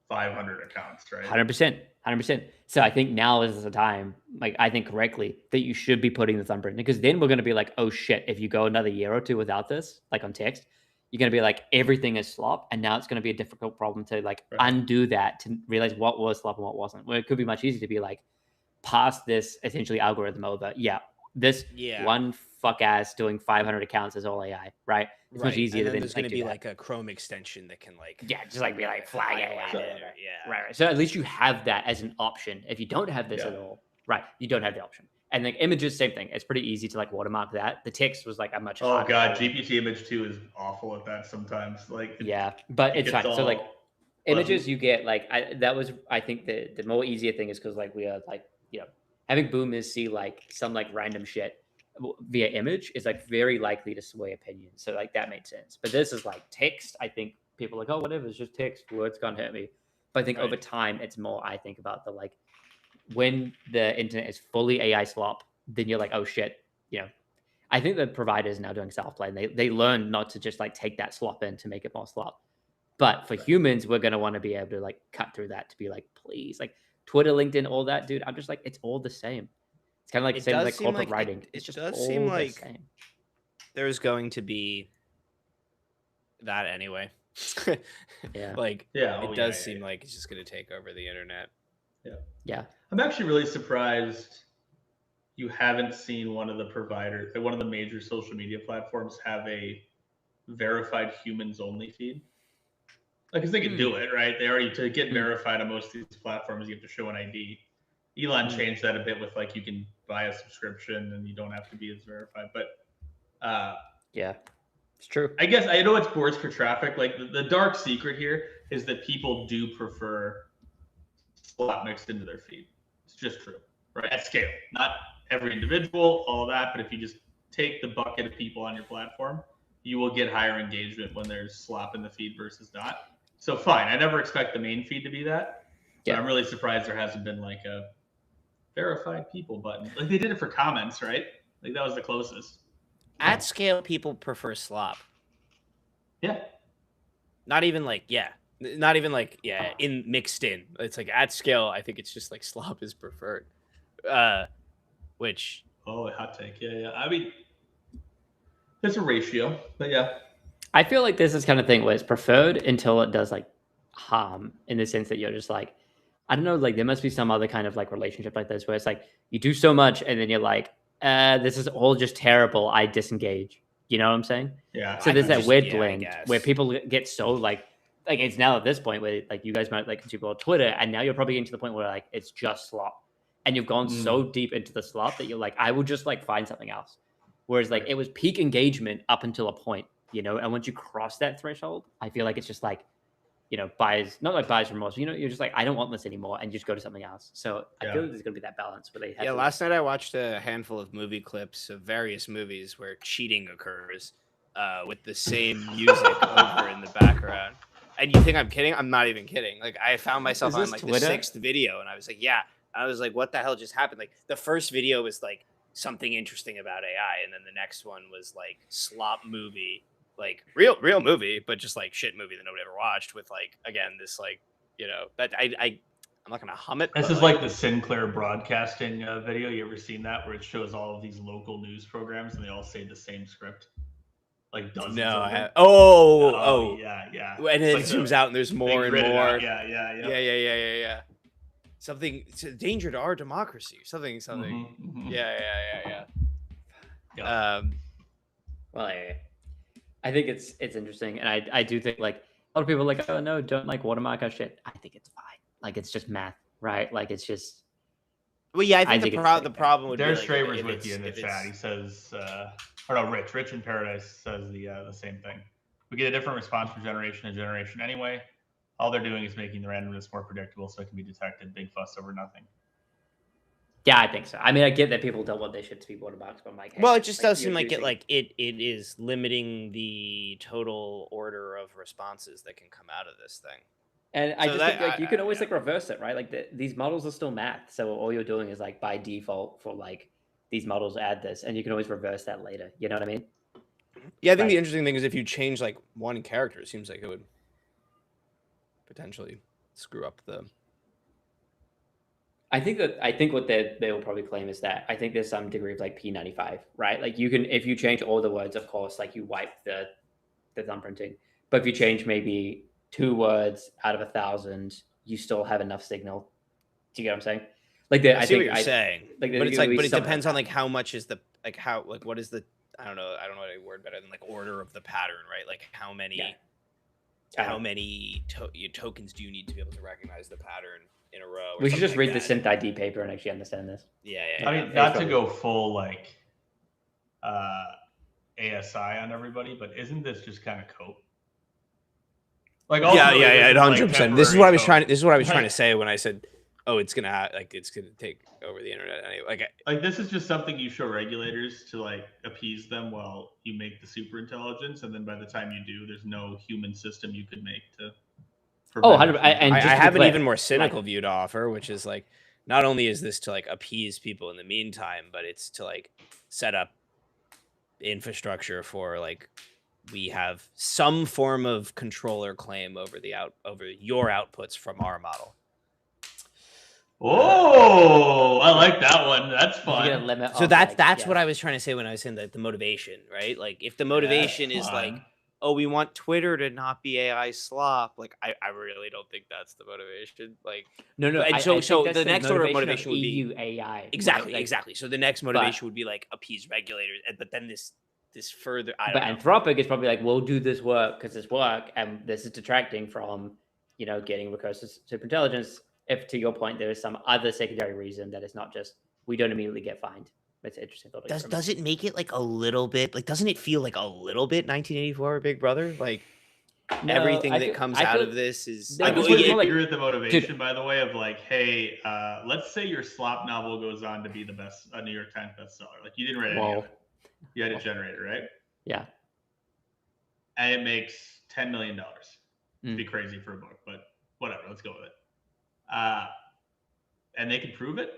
500 accounts, right? 100%. So I think now is the time, like I think correctly, that you should be putting the thumbprint, because then we're going to be like, oh shit, if you go another year or two without this, like on text, you're going to be like, everything is slop, and now it's going to be a difficult problem to like undo that, to realize what was slop and what wasn't. Where it could be much easier to be like, pass this essentially algorithm over. This one fuck ass doing 500 accounts is all AI, right? It's much easier than there's going to be like a Chrome extension that can like just like be like flag AI. Right. So at least you have that as an option. If you don't have this at all, right, you don't have the option. And like images, same thing. It's pretty easy to like watermark that. The text was like a much harder. Oh god, GPT image 2 is awful at that sometimes. Like but it's fine. So like images, you get like that was I think the more easier thing is because like we are like having boomers see like some like random shit via image is like very likely to sway opinions. So like that made sense. But this is like text. I think people are like, oh, whatever, it's just text. Words can't hurt me. But I think over time, it's more, I think about the like, when the internet is fully AI slop, then you're like, oh shit. I think the providers now doing self-play, and they learn not to just like take that slop in to make it more slop. But for humans, we're going to want to be able to like cut through that to be like, please, like Twitter, LinkedIn, all that, dude. I'm just like, it's all the same. It's kind of like the same as like corporate writing. It just does seem like the same. There's going to be that anyway. It does seem like it's just going to take over the internet. Yeah. I'm actually really surprised you haven't seen one of the providers, one of the major social media platforms have a verified humans only feed. Like, because they can do it, right? They already, to get verified on most of these platforms, you have to show an ID. Elon changed that a bit with like, you can buy a subscription and you don't have to be as verified. But it's true. I guess I know it's worse for traffic. Like the dark secret here is that people do prefer slop mixed into their feed. It's just true, right? At scale, not every individual, all of that. But if you just take the bucket of people on your platform, you will get higher engagement when there's slop in the feed versus not. So fine, I never expect the main feed to be that. But I'm really surprised there hasn't been like a verified people button. Like they did it for comments, right? Like that was the closest. At scale, people prefer slop. Yeah. Not even like in mixed in. It's like at scale, I think it's just like slop is preferred. Which hot take. Yeah. I mean, there's a ratio, but yeah. I feel like this is kind of thing where it's preferred until it does like harm, in the sense that you're just like, I don't know, like there must be some other kind of like relationship like this where it's like you do so much and then you're like, this is all just terrible, I disengage. You know what I'm saying? Yeah. So there's that weird blend where people get so like it's now at this point where like you guys might like consume on Twitter, and now you're probably getting to the point where like it's just slop, and you've gone so deep into the slop that you're like, I would just like find something else. Whereas like it was peak engagement up until a point, and once you cross that threshold, I feel like it's just like, buyer's remorse. You're just like, I don't want this anymore, and you just go to something else. So I feel like there's gonna be that balance where they have. Last night I watched a handful of movie clips of various movies where cheating occurs, with the same music over in the background. And you think I'm kidding? I'm not even kidding. Like I found myself on like Twitter? The 6th video, and I was like, I was like, what the hell just happened? Like the first video was like something interesting about AI, and then the next one was like slop movie. Like real movie, but just like shit movie that nobody ever watched, with like, again, this like, that I'm not gonna hum it. This is like the Sinclair Broadcasting video. You ever seen that, where it shows all of these local news programs and they all say the same script? like dozens No, of them. oh, yeah. And then it Like zooms out and there's they more and grid it more. out. Yeah. Something, it's a danger to our democracy. Something. Yeah. Well, I think it's interesting, and I do think like a lot of people are like, oh no, don't like watermark our shit. I think it's fine. Like it's just math, right? Like it's just. Well, yeah, I think it's the problem would There's be like Straber's if with you in the if chat. He says, or no, Rich in Paradise says the same thing. We get a different response from generation to generation anyway. All they're doing is making the randomness more predictable so it can be detected. Big fuss over nothing. Yeah, I think so. I mean, I get that people don't want their shit to be watermarks, but I'm like, hey, well, it just like, does seem like it is limiting the total order of responses that can come out of this thing. And I just think like you can always like reverse it, right? Like these models are still math, so all you're doing is like by default for like these models add this, and you can always reverse that later. You know what I mean? Yeah, I think the interesting thing is if you change like one character, it seems like it would potentially screw up the. I think what they will probably claim is that I think there's some degree of like P95, right? Like you can, if you change all the words, of course, like you wipe the thumbprinting, but if you change maybe 2 words out of 1,000, you still have enough signal. Do you get what I'm saying? Like I see what you're saying, like, but it's like, but it depends on like how much is the like how like what is the I don't know any word better than like order of the pattern, right? Like how many tokens do you need to be able to recognize the pattern in a row? We should just read the synth ID paper and actually understand this. Yeah. I mean, not to go full like ASI on everybody, but isn't this just kind of cope? Like, yeah, 100%. This is what I was trying. This is what I was trying to say when I said, "Oh, it's gonna take over the internet." Anyway, like this is just something you show regulators to like appease them while you make the super intelligence, and then by the time you do, there's no human system you could make to. Oh, and I have an even more cynical view to offer, which is like, not only is this to like appease people in the meantime, but it's to like set up infrastructure for like we have some form of controller claim over over your outputs from our model. Oh, I like that one. That's fun. So that's what I was trying to say when I was saying that the motivation, right? Like if the motivation is like, oh, we want Twitter to not be AI slop. Like I really don't think that's the motivation. Like no. And so the next order of motivation would be EU AI. Exactly. So the next motivation would be like appease regulators, but then this further. Anthropic is probably like, we'll do this work because this work, and this is detracting from, getting recursive superintelligence. If to your point, there is some other secondary reason that it's not just we don't immediately get fined. It's interesting. Does it make it like a little bit like? Doesn't it feel like a little bit 1984 Big Brother? Like everything that comes out of this is. I completely agree with the motivation, by the way, of like, hey, let's say your slop novel goes on to be the best New York Times bestseller. Like you didn't write any of it. You had it generated, right? Yeah. And it makes $10 million. It'd be crazy for a book, but whatever. Let's go with it. And they can prove it.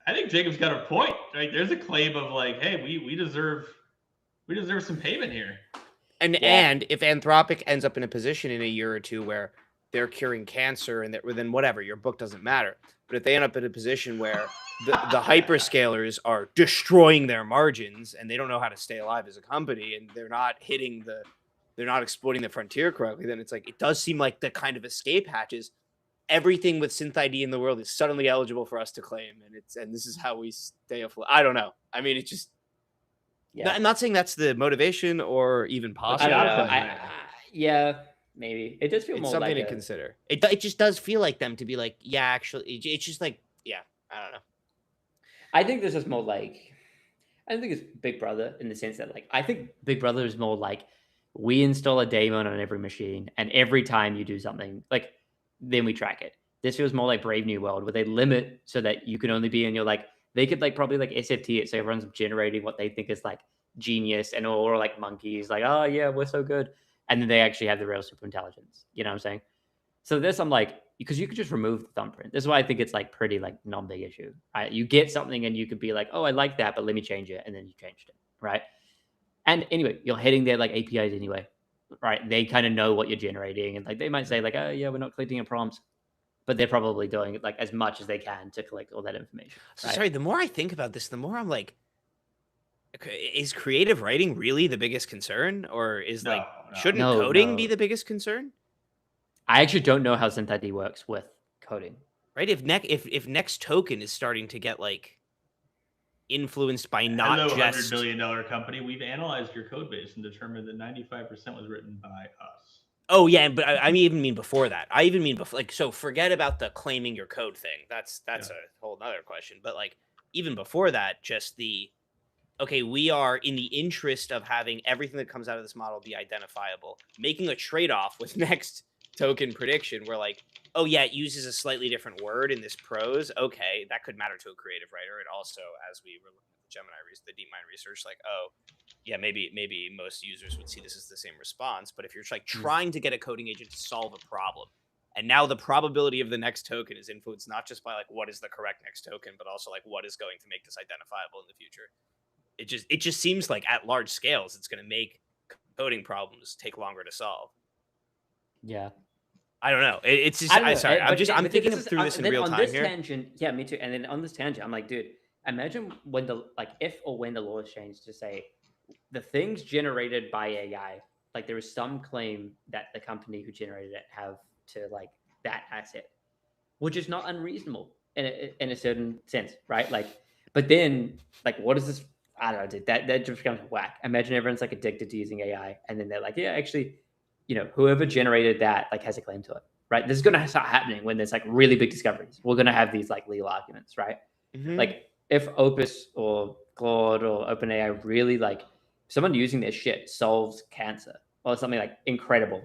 I think Jacob's got a point. Right? There's a claim of like, hey, we deserve some payment here. And if Anthropic ends up in a position in a year or two where they're curing cancer and then whatever, your book doesn't matter. But if they end up in a position where the hyperscalers are destroying their margins and they don't know how to stay alive as a company and they're not exploiting the frontier correctly, then it's like, it does seem like the kind of escape hatches. Everything with synth ID in the world is suddenly eligible for us to claim. And this is how we stay afloat. I don't know. I mean, it's just, I'm not saying that's the motivation or even possible. Yeah, maybe it does feel more something like to consider. It just does feel like them to be like, yeah, actually, it's just like, yeah, I don't know. I think this is more like, I don't think it's Big Brother in the sense that like, I think Big Brother is more like we install a daemon on every machine and every time you do something, like then we track it. This feels more like Brave New World where they limit so that you can only be in your like, they could like probably like SFT it so everyone's generating what they think is like genius and or like monkeys, like, oh yeah, we're so good. And then they actually have the real super intelligence. You know what I'm saying? So this, I'm like, because you could just remove the thumbprint. This is why I think it's like pretty like non-big issue. Right? You get something and you could be like, oh, I like that, but let me change it. And then you changed it. Right. And anyway, you're hitting their like APIs anyway. Right. They kind of know what you're generating. And like they might say like, oh yeah, we're not collecting a prompt. But they're probably doing like as much as they can to collect all that information. Right? Sorry, the more I think about this, the more I'm like, Is creative writing really the biggest concern, or is No, shouldn't No, coding be no. the biggest concern? I actually don't know how Synth works with coding. Right? If next token is starting to get like influenced by not Hello, just $100 billion company. We've analyzed your code base and determined that 95% was written by us. Oh yeah, but I even mean before that. I even mean before, so forget about the claiming your code thing. That's a whole nother question. But like even before that, just okay, we are in the interest of having everything that comes out of this model be identifiable, making a trade-off with next token prediction where like, oh yeah, it uses a slightly different word in this prose. Okay, that could matter to a creative writer. And also, as we were looking at the the DeepMind research, like, oh, yeah, maybe most users would see this as the same response. But if you're like trying to get a coding agent to solve a problem, and now the probability of the next token is influenced not just by like what is the correct next token, but also like what is going to make this identifiable in the future. It just seems like at large scales, it's going to make coding problems take longer to solve. Yeah. I don't know. It's just, I'm sorry. I'm thinking through this in real time here. Tangent, yeah, me too. And then on this tangent, I'm like, dude, imagine when if or when the laws change to say the things generated by AI, like there is some claim that the company who generated it have to like that asset, which is not unreasonable in a certain sense, right? Like, but then like, what is this? I don't know, dude. That just becomes whack. Imagine everyone's like addicted to using AI, and then they're like, yeah, actually, whoever generated that like has a claim to it, right? This is going to start happening when there's like really big discoveries. We're going to have these like legal arguments, right? Mm-hmm. Like if Opus or Claude or OpenAI really like someone using their shit solves cancer or something like incredible,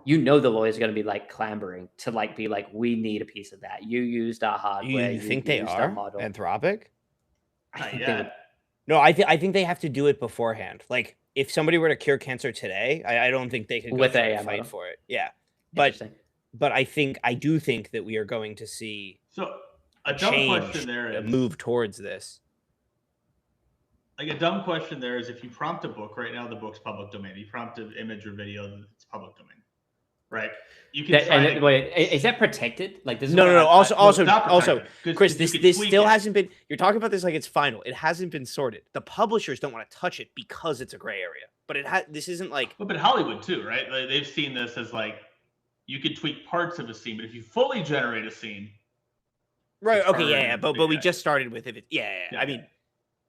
the lawyers are going to be like clamoring to like be like, we need a piece of that. You used our hardware. You think they are Anthropic? No, I think they have to do it beforehand. Like if somebody were to cure cancer today, I don't think they could go with a fight for it. Yeah, but I do think that we are going to see a dumb question there is move towards this. Like a dumb question there is if you prompt a book right now, the book's public domain. If you prompt an image or video, it's public domain, right? You can wait, is that protected? Like this? No. Also, Chris, this still hasn't been. You're talking about this like it's final. It hasn't been sorted. The publishers don't want to touch it because it's a gray area. But this isn't like. But Hollywood too, right? Like, they've seen this as like you could tweak parts of a scene, but if you fully generate a scene, right? Okay, yeah. But we just started with it. Yeah. I mean,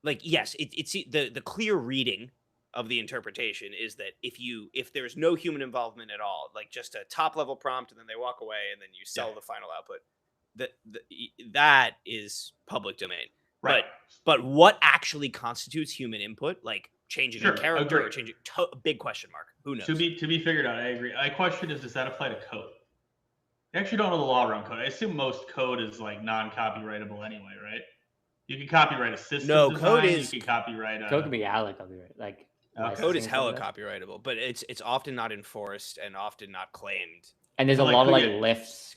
like yes, it's the clear reading of the interpretation is that if there's no human involvement at all, like just a top level prompt and then they walk away and then you sell the final output, that is public domain. Right. But what actually constitutes human input, like changing a character or changing big question mark. Who knows? To be figured out. I agree. My question is, does that apply to code? I actually don't know the law around code. I assume most code is like non-copyrightable anyway, right? You can copyright a system. No, design, code is. You can copyright. Code can be copyright. Like code is hella copyrightable, but it's often not enforced and often not claimed. And there's a lot of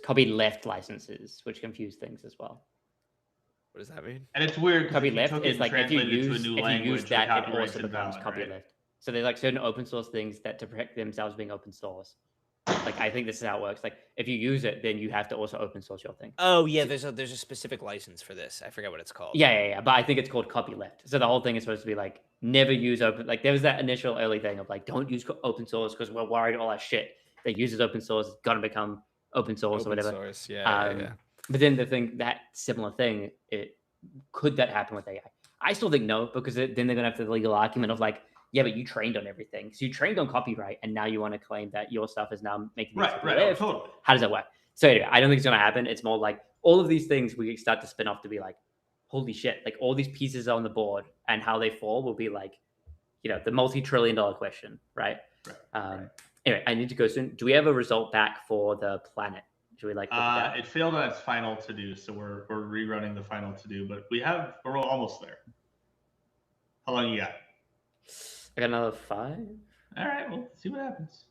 copyleft licenses, which confuse things as well. What does that mean? And it's weird. Copyleft is like if you use that, it also becomes copyleft. Right? So there's like certain open source things that to protect themselves being open source. Like I think this is how it works. Like if you use it, then you have to also open source your thing. Oh yeah, there's a specific license for this. I forget what it's called. Yeah. But I think it's called copyleft. So the whole thing is supposed to be like never use open. Like there was that initial early thing of like don't use open source because we're worried all that shit that uses open source is gonna become open source or whatever. Source. Yeah. But then that similar thing, could that happen with AI? I still think no, because then they're gonna have the legal argument of like, yeah, but you trained on everything. So you trained on copyright, and now you want to claim that your stuff is now making right. Totally. How does that work? So anyway, I don't think it's gonna happen. It's more like all of these things we start to spin off to be like, holy shit! Like all these pieces on the board and how they fall will be like, the multi-trillion-dollar question, right? Right. Anyway, I need to go soon. Do we have a result back for the planet? Should we like? It failed on its final to do, so we're rerunning the final to do, but we're almost there. How long you got? I got another 5. All right, well, see what happens.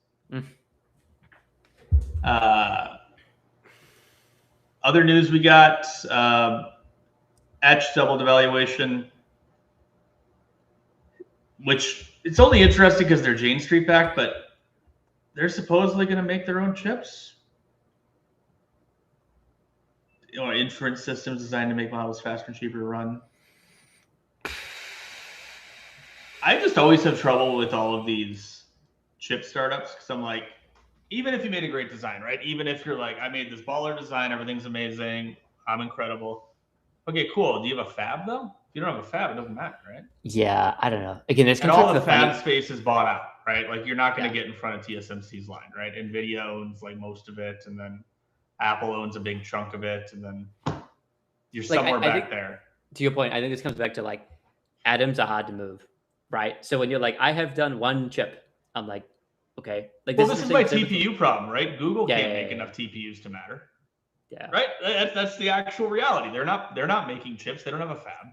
Other news we got, Etch double devaluation, which it's only interesting because they're Jane Street backed, but they're supposedly going to make their own chips. Inference systems designed to make models faster and cheaper to run. I just always have trouble with all of these chip startups because I'm like, even if you made a great design, right? Even if you're like, I made this baller design, everything's amazing, I'm incredible. Okay, cool. Do you have a fab though? If you don't have a fab, it doesn't matter, right? Yeah, I don't know. Again, this and comes all back the to fab funny. space is bought out, right? Like you're not going to Yeah. get in front of TSMC's line, right? NVIDIA owns like most of it, and then Apple owns a big chunk of it, and then you're Like, somewhere I back think, there. To your point, I think this comes back to like atoms are hard to move, right? So when you're like, I have done one chip, I'm like, okay. Like Well, this is my the same TPU problem, right? Google Yeah, can't yeah, make yeah. enough TPUs to matter, Yeah. right? That's the actual reality. They're not making chips. They don't have a fab.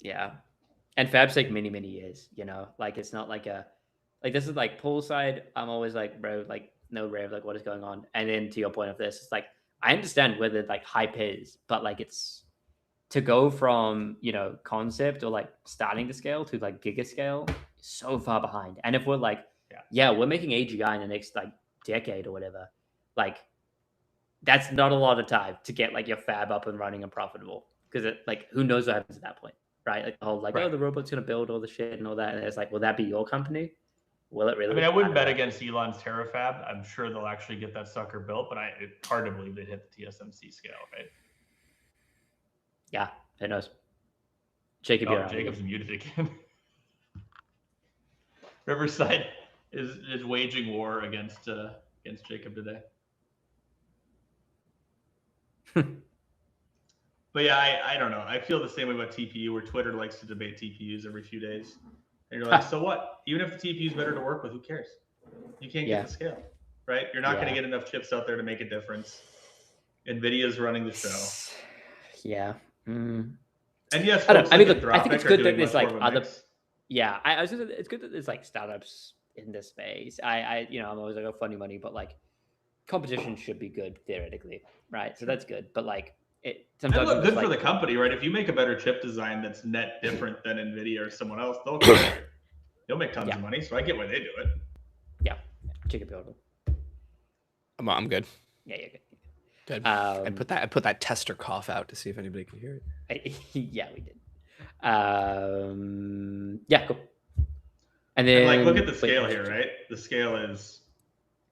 Yeah. And fabs take many, many years, like it's not like this is like poolside. I'm always like, bro, like no rev, like what is going on? And then to your point of this, it's like, I understand where the like hype is, but like it's to go from, concept or like starting to scale to like giga scale, so far behind. And if we're like, yeah, we're making AGI in the next like decade or whatever, like that's not a lot of time to get like your fab up and running and profitable. Because it like, who knows what happens at that point, right? Like the whole like, Right. oh, the robot's gonna build all the shit and all that, and it's like, will that be your company? Will it really? I mean, I wouldn't don't bet know. against Elon's Terafab. I'm sure they'll actually get that sucker built, but it's hard to believe they'd hit the TSMC scale, right? Yeah, who knows? Jacob, you're on Jacob's again. muted again. Riverside is waging war against Jacob today. But yeah, I don't know. I feel the same way about TPU, where Twitter likes to debate TPUs every few days. And you're like, so what? Even if the TPU is better to work with, who cares? You can't get the scale, right? You're not going to get enough chips out there to make a difference. NVIDIA's running the show. Yeah. And yes, I think Anthropic it's are good doing that there's much like more of a other. mix. Yeah, I was just, it's good that there's like startups in this space. I'm always like, oh, funny money, but like competition should be good theoretically, right? So that's good. But like it sometimes And look, good like, for the company, right? If you make a better chip design that's net different than NVIDIA or someone else, they'll make tons of money. So I get why they do it. Yeah, Jacob, I'm good. Yeah, you're good. Good. I put that tester cough out to see if anybody could hear it. Yeah, we did. Yeah, cool. And then like, look at the scale here, right? The scale is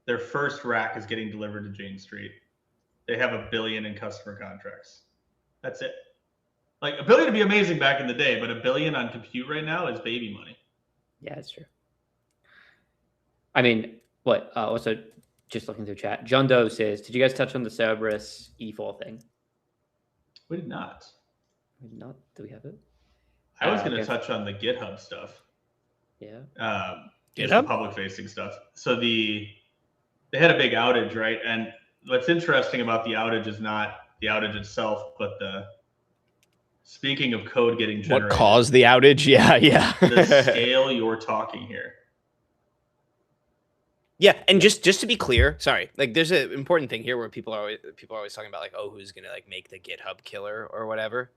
their first rack is getting delivered to Jane Street. They have $1 billion in customer contracts. That's it. Like $1 billion would be amazing back in the day, but $1 billion on compute right now is baby money. Yeah, that's true. I mean, what? Also, just looking through chat, John Doe says, "Did you guys touch on the Cerberus E4 thing?" We did not. We did not. Do we have it? I was going to touch on the GitHub stuff. Yeah. GitHub public-facing stuff. So they had a big outage, right? And what's interesting about the outage is not the outage itself, but speaking of code getting generated. What caused the outage? Yeah. The scale you're talking here. Yeah, and just to be clear, sorry, like there's an important thing here where people are always talking about like, oh, who's gonna like make the GitHub killer or whatever.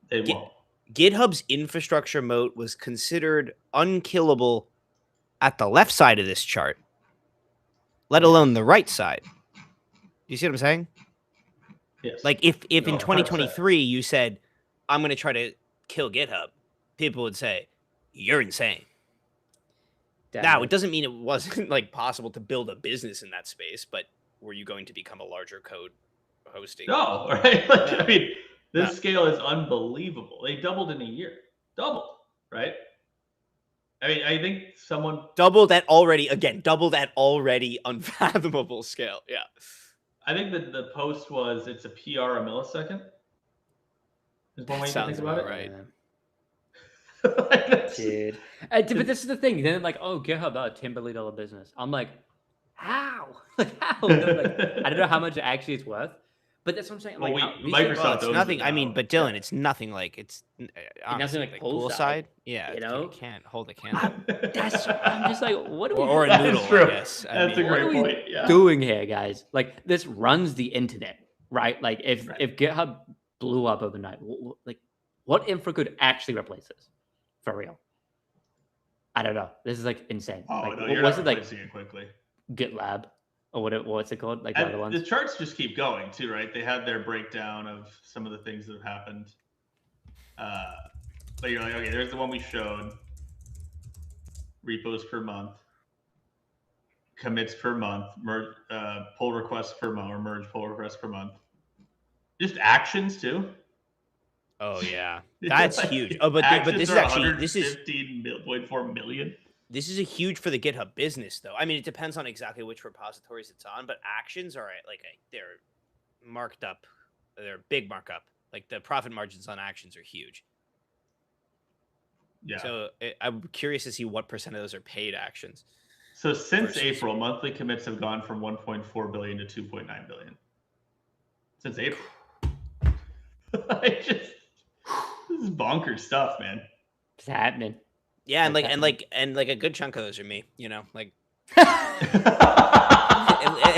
They won't. GitHub's infrastructure moat was considered unkillable at the left side of this chart, let alone the right side. You see what I'm saying? Yes. Like if in 2023 you said, I'm going to try to kill GitHub, people would say, you're insane. Now, it doesn't mean it wasn't like possible to build a business in that space, but were you going to become a larger code hosting? No, right? Like, no. I mean, this scale is unbelievable. They doubled in a year. Doubled, right? I mean, I think someone doubled at already unfathomable scale. Yeah. I think that the post was it's a PR a millisecond. Is one way you can think about it. Right. Dude. But this is the thing. Then like, oh, GitHub, $10 billion business. I'm like, how? Like, how? Like, I don't know how much actually it's worth. But that's what I'm saying. Well, like, Microsoft it's nothing. I mean, but Dylan, it's nothing like it's nothing like poolside. Yeah, you can't hold a candle. I'm just like, what are we? Or a noodle? I guess. That's a great point. Yeah. Doing here, guys? Like, this runs the internet, right? Like, if GitHub blew up overnight, like, what infra could actually replace this? For real? I don't know. This is like insane. Oh like, no, you're not replacing it quickly. GitLab. Or what's it called? Like the other ones? The charts just keep going too, right? They had their breakdown of some of the things that have happened. But you're like, okay, there's the one we showed. repos per month, commits per month, merge pull requests per month, or merge pull requests per month. Just actions too. Oh yeah, that's Like, huge. Oh, but this is actually this is 115.4 million. This is a huge for the GitHub business, though. I mean, it depends on exactly which repositories it's on, but actions are they're marked up. They're big markup. Like the profit margins on actions are huge. Yeah. So I'm curious to see what % of those are paid actions. So since April, monthly commits have gone from 1.4 billion to 2.9 billion. Since April. This is bonkers stuff, man. It's happening. Yeah, and a good chunk of those are me, like at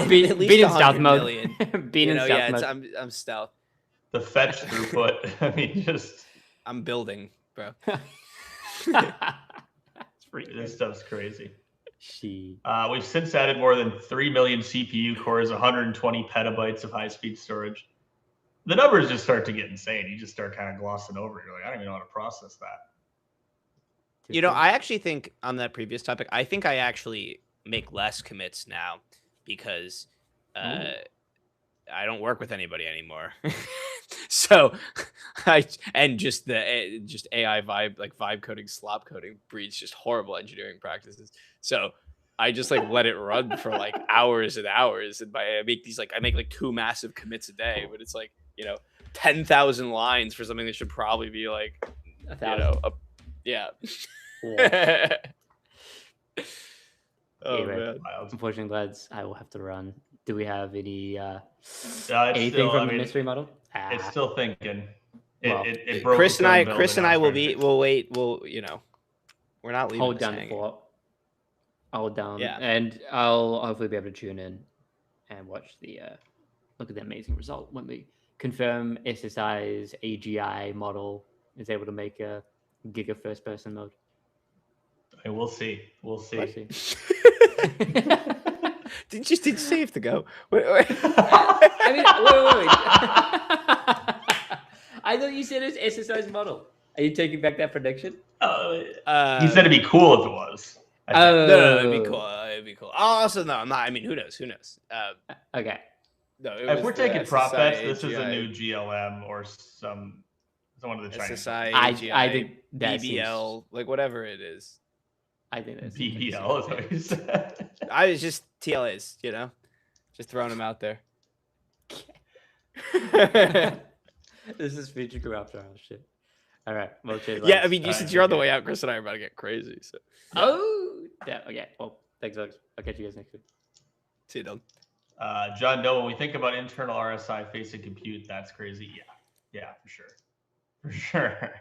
least being in stealth mode. Being in stealth mode. I'm stealth. The fetch throughput. I mean, I'm building, bro. This stuff's crazy. We've since added more than 3 million CPU cores, 120 petabytes of high-speed storage. The numbers just start to get insane. You just start kind of glossing over. You're like, I don't even know how to process that. I actually think on that previous topic, I think I actually make less commits now because I don't work with anybody anymore. So just AI vibe coding, slop coding breeds just horrible engineering practices. So I just let it run for hours and hours, and I make 2 massive commits a day, but it's 10,000 lines for something that should probably be 1,000. Yeah. Anyway, man. Unfortunately, lads, I will have to run. Do we have any anything still, from the mystery model? It's still thinking. It broke. Chris and I will wait. We're not leaving. Hold down the fort. Hold down. Yeah. And I'll hopefully be able to tune in and watch look at the amazing result when we confirm SSI's AGI model is able to make a Giga first person mode. Okay, we'll see. Did you say you have to go? Wait. I mean, wait. I thought you said it's SSI's model. Are you taking back that prediction? He said it'd be cool if it was. No, it'd be cool. It'd be cool. Also, no, I'm not. I mean, who knows? Okay. No, if we're taking prop bets, this is a new GLM or some one of the Chinese. SSI, I think that BBL, whatever it is. I think that's BBL is what you said. I was just TLAs, just throwing them out there. This is feature crew after hours shit. All right, yeah. I mean, since you're on the way out, Chris and I are about to get crazy. So. Oh, yeah. Okay. Well, thanks, folks. I'll catch you guys next week. See you, Dylan. John Doe, when we think about internal RSI facing compute, that's crazy. Yeah, for sure.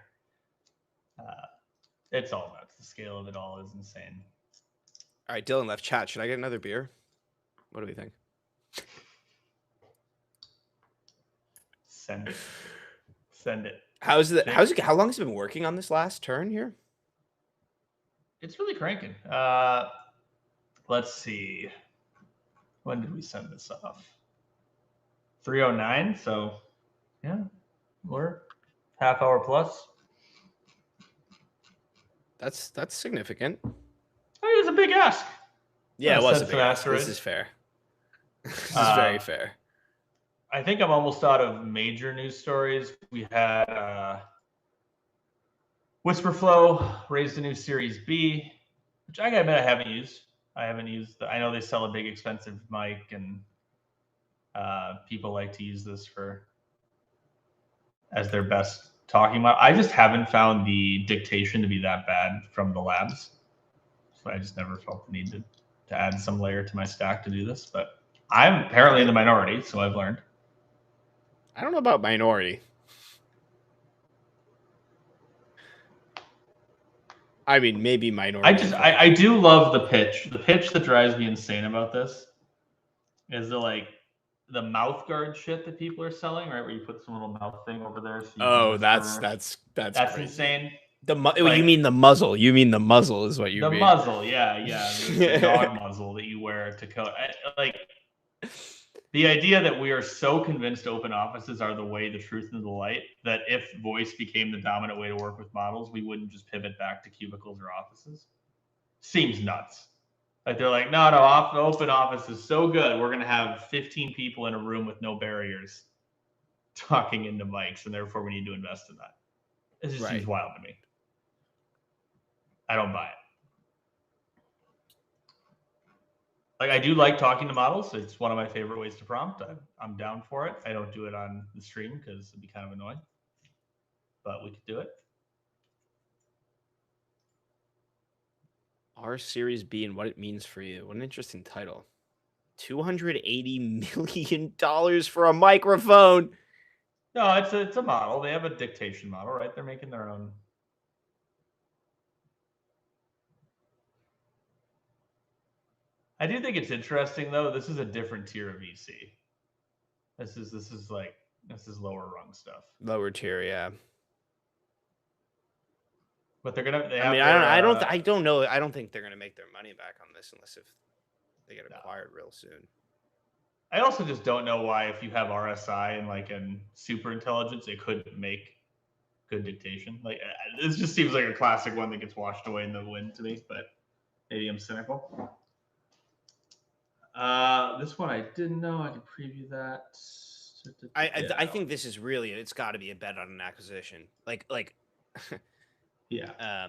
It's all nuts. The scale of it all is insane. All right, Dylan left chat. Should I get another beer? What do we think? Send it. How long has it been working on this last turn here? It's really cranking. Let's see. When did we send this off? 3:09. So, yeah, we're half hour plus. That's significant. It was a big ask. Yeah, it was a big ask. This is fair. This is very fair. I think I'm almost out of major news stories. We had Whisperflow raised a new Series B, which I gotta admit I haven't used. I know they sell a big expensive mic, and people like to use this as their best talking about. I just haven't found the dictation to be that bad from the labs, so I just never felt the need to add some layer to my stack to do this. But I'm apparently in the minority, so I've learned. I don't know about minority. I mean, maybe minority. I do love the pitch. The pitch that drives me insane about this is the mouth guard shit that people are selling, right? Where you put some little mouth thing over there. So that's insane. You mean the muzzle? You mean the muzzle is what you mean? The muzzle, yeah. The dog muzzle that you wear to code. The idea that we are so convinced open offices are the way, the truth, and the light, that if voice became the dominant way to work with models, we wouldn't just pivot back to cubicles or offices. seems nuts. Like they're like, no, open office is so good. We're gonna have 15 people in a room with no barriers, talking into mics, and therefore we need to invest in that. It just seems wild to me. I don't buy it. Like, I do like talking to models. It's one of my favorite ways to prompt. I'm down for it. I don't do it on the stream because it'd be kind of annoying, but we could do it. R Series B and what it means for you. What an interesting title. $280 million for a microphone. No, it's a model. They have a dictation model, right? They're making their own. I do think it's interesting though. This is a different tier of VC. This is lower rung stuff. Lower tier, yeah. But they're gonna. I don't know. I don't think they're gonna make their money back on this unless if they get acquired real soon. I also just don't know why, if you have RSI and like in super intelligence, it couldn't make good dictation. Like, this just seems like a classic one that gets washed away in the wind to me. But maybe I'm cynical. This one I didn't know. I could preview that. I think this is really, it's got to be a bet on an acquisition. Like yeah.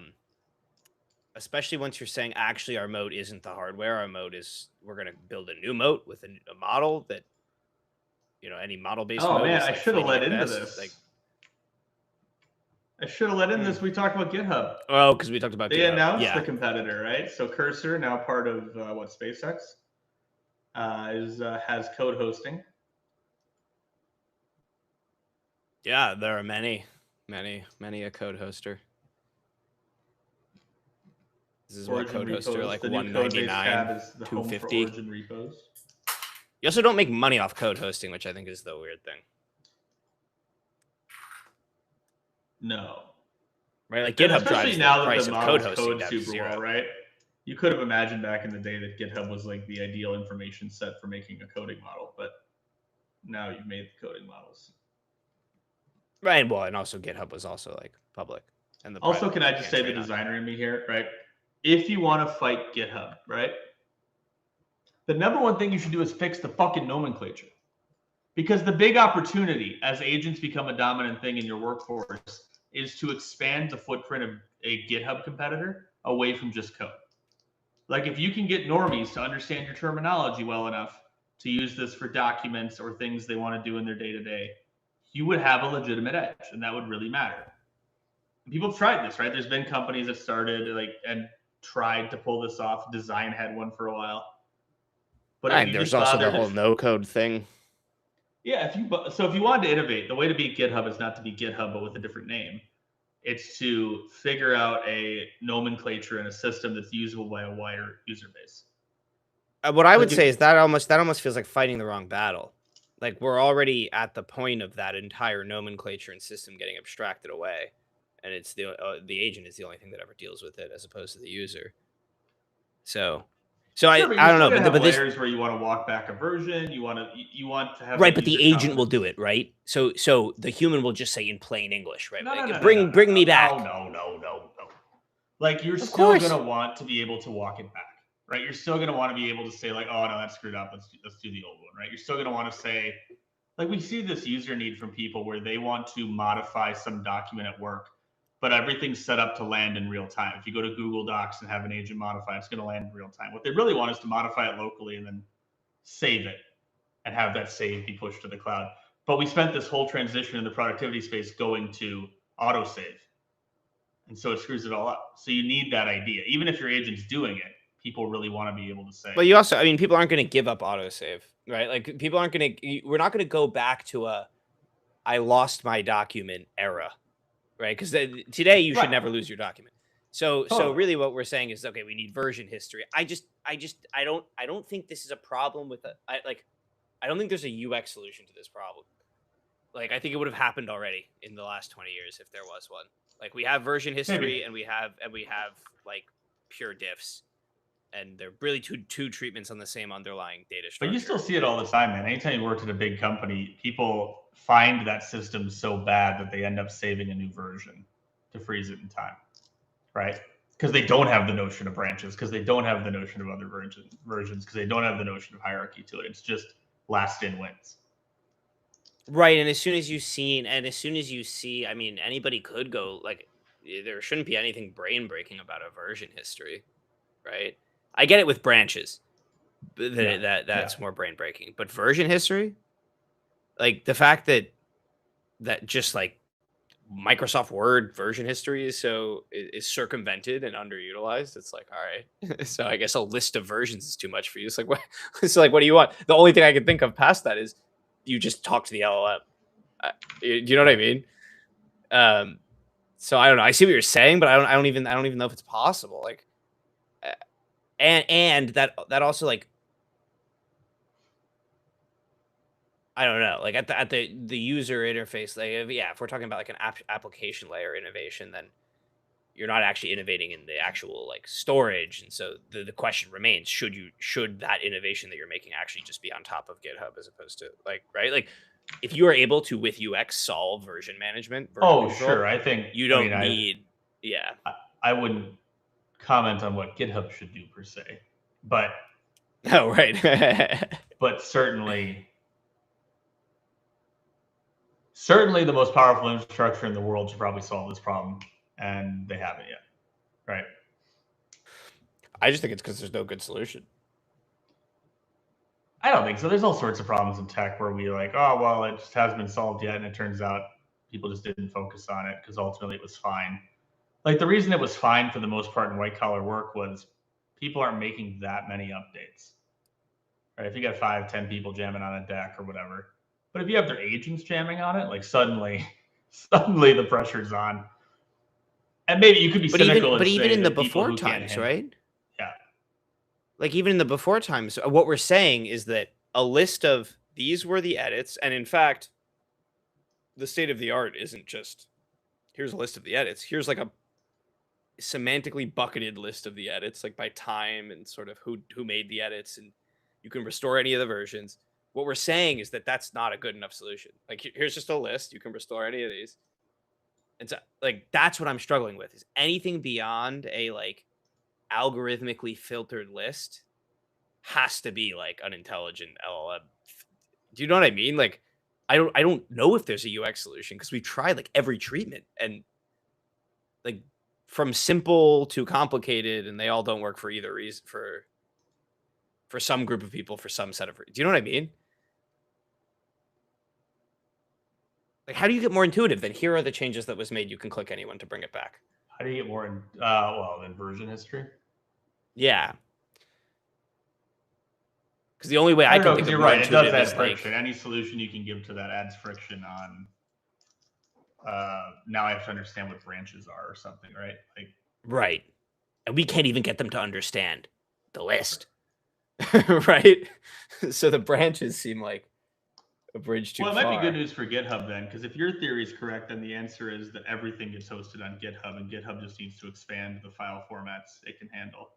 Especially once you're saying actually our moat isn't the hardware. Our moat is we're going to build a new moat with a model that, any model based. Oh man, I should have let into this. I should have let in this. We talked about GitHub. Oh, because we talked about they GitHub. announced the competitor, right? So Cursor, now part of SpaceX, has code hosting. Yeah, there are many a code hoster. This is what code hoster like $199, $250. You also don't make money off code hosting, which I think is the weird thing. No. Right, like GitHub drives the price of code hosting down to zero. Well, right? You could have imagined back in the day that GitHub was like the ideal information set for making a coding model, but now you've made the coding models. Right, well, and also GitHub was also like public. And also, can I just say the designer in me here, right? If you want to fight GitHub, right? The number one thing you should do is fix the fucking nomenclature. Because the big opportunity as agents become a dominant thing in your workforce is to expand the footprint of a GitHub competitor away from just code. Like, if you can get normies to understand your terminology well enough to use this for documents or things they want to do in their day-to-day, you would have a legitimate edge, and that would really matter. And people have tried this, right? There's been companies that started and tried to pull this off. Design had one for a while. But there's also the whole no-code thing. Yeah, if you wanted to innovate, the way to beat GitHub is not to be GitHub, but with a different name. It's to figure out a nomenclature and a system that's usable by a wider user base. What I would say is that almost feels like fighting the wrong battle. Like, we're already at the point of that entire nomenclature and system getting abstracted away, and it's the agent is the only thing that ever deals with it, as opposed to the user. So I don't know, but this layers where you want to walk back a version, you want to have right, but the agent will do it, right? So the human will just say in plain English, right? Bring me back. No. Like, you're still gonna want to be able to walk it back. Right, you're still going to want to be able to say like, oh no, that's screwed up. Let's do the old one, right? You're still going to want to say, like, we see this user need from people where they want to modify some document at work, but everything's set up to land in real time. If you go to Google Docs and have an agent modify, it's going to land in real time. What they really want is to modify it locally and then save it and have that save be pushed to the cloud. But we spent this whole transition in the productivity space going to autosave, and so it screws it all up. So you need that idea, even if your agent's doing it. People really want to be able to say. But you also, people aren't going to give up autosave, right? Like, people aren't going to, we're not going to go back to I lost my document era, right? Because today you should never lose your document. So really what we're saying is, okay, we need version history. I don't think this is a problem with I don't think there's a UX solution to this problem. Like, I think it would have happened already in the last 20 years if there was one. Like, we have version history and we have like pure diffs. And they're really two treatments on the same underlying data structure. But you still see it all the time, man. Anytime you worked at a big company, people find that system so bad that they end up saving a new version to freeze it in time, right? because they don't have the notion of branches, because they don't have the notion of other versions, because they don't have the notion of hierarchy to it. It's just last in wins. Right, and as soon as you see, I mean, anybody could go, like, there shouldn't be anything brain-breaking about a version history, right? I get it with branches, that's more brain-breaking, but version history? Like, the fact that just, like, Microsoft Word version history is circumvented and underutilized, it's like, all right, so I guess a list of versions is too much for you. It's like, what? It's like, what do you want? The only thing I can think of past that is you just talk to the LLM. Do you know what I mean? So I don't know. I see what you're saying, but I don't even know if it's possible. Like, and that also, like, I don't know. Like at the user interface, like, if we're talking about like an application layer innovation, then you're not actually innovating in the actual like storage. And so the question remains: should that innovation that you're making actually just be on top of GitHub as opposed to like, right? Like, if you are able to with UX solve version management, sure. I think you don't need. I wouldn't comment on what GitHub should do per se, but but certainly the most powerful infrastructure in the world should probably solve this problem, and they haven't yet, right? I just think it's because there's no good solution. I don't think so. There's all sorts of problems in tech where we like, oh, well, it just hasn't been solved yet, and it turns out people just didn't focus on it because ultimately it was fine. Like, the reason it was fine for the most part in white-collar work was people aren't making that many updates, right? If you got 5-10 people jamming on a deck or whatever. But if you have their agents jamming on it, like, suddenly the pressure's on. And maybe you could be cynical but even in the before times, right? Yeah. Like, even in the before times, what we're saying is that a list of these were the edits, and in fact, the state of the art isn't just here's a list of the edits. Here's like a semantically bucketed list of the edits, like by time and sort of who made the edits, and you can restore any of the versions. What we're saying is that that's not a good enough solution. Like, here's just a list. You can restore any of these. And so, like, that's what I'm struggling with, is anything beyond a, like, algorithmically filtered list has to be, like, an intelligent LLM. Do you know what I mean? Like, I don't know if there's a UX solution because we've tried, like, every treatment. And, like, from simple to complicated, and they all don't work for either reason, for some group of people, for some set of reasons. Do you know what I mean? Like, how do you get more intuitive than here are the changes that was made? You can click anyone to bring it back. How do you get more than version history? Yeah. Because the only way I can think of you're right. It does add like, friction. Any solution you can give to that adds friction on. Now I have to understand what branches are or something, right? Like, right. And we can't even get them to understand the list. Right? So the branches seem like a bridge too far. Well, it might be good news for GitHub then, because if your theory is correct, then the answer is that everything gets hosted on GitHub, and GitHub just needs to expand the file formats it can handle.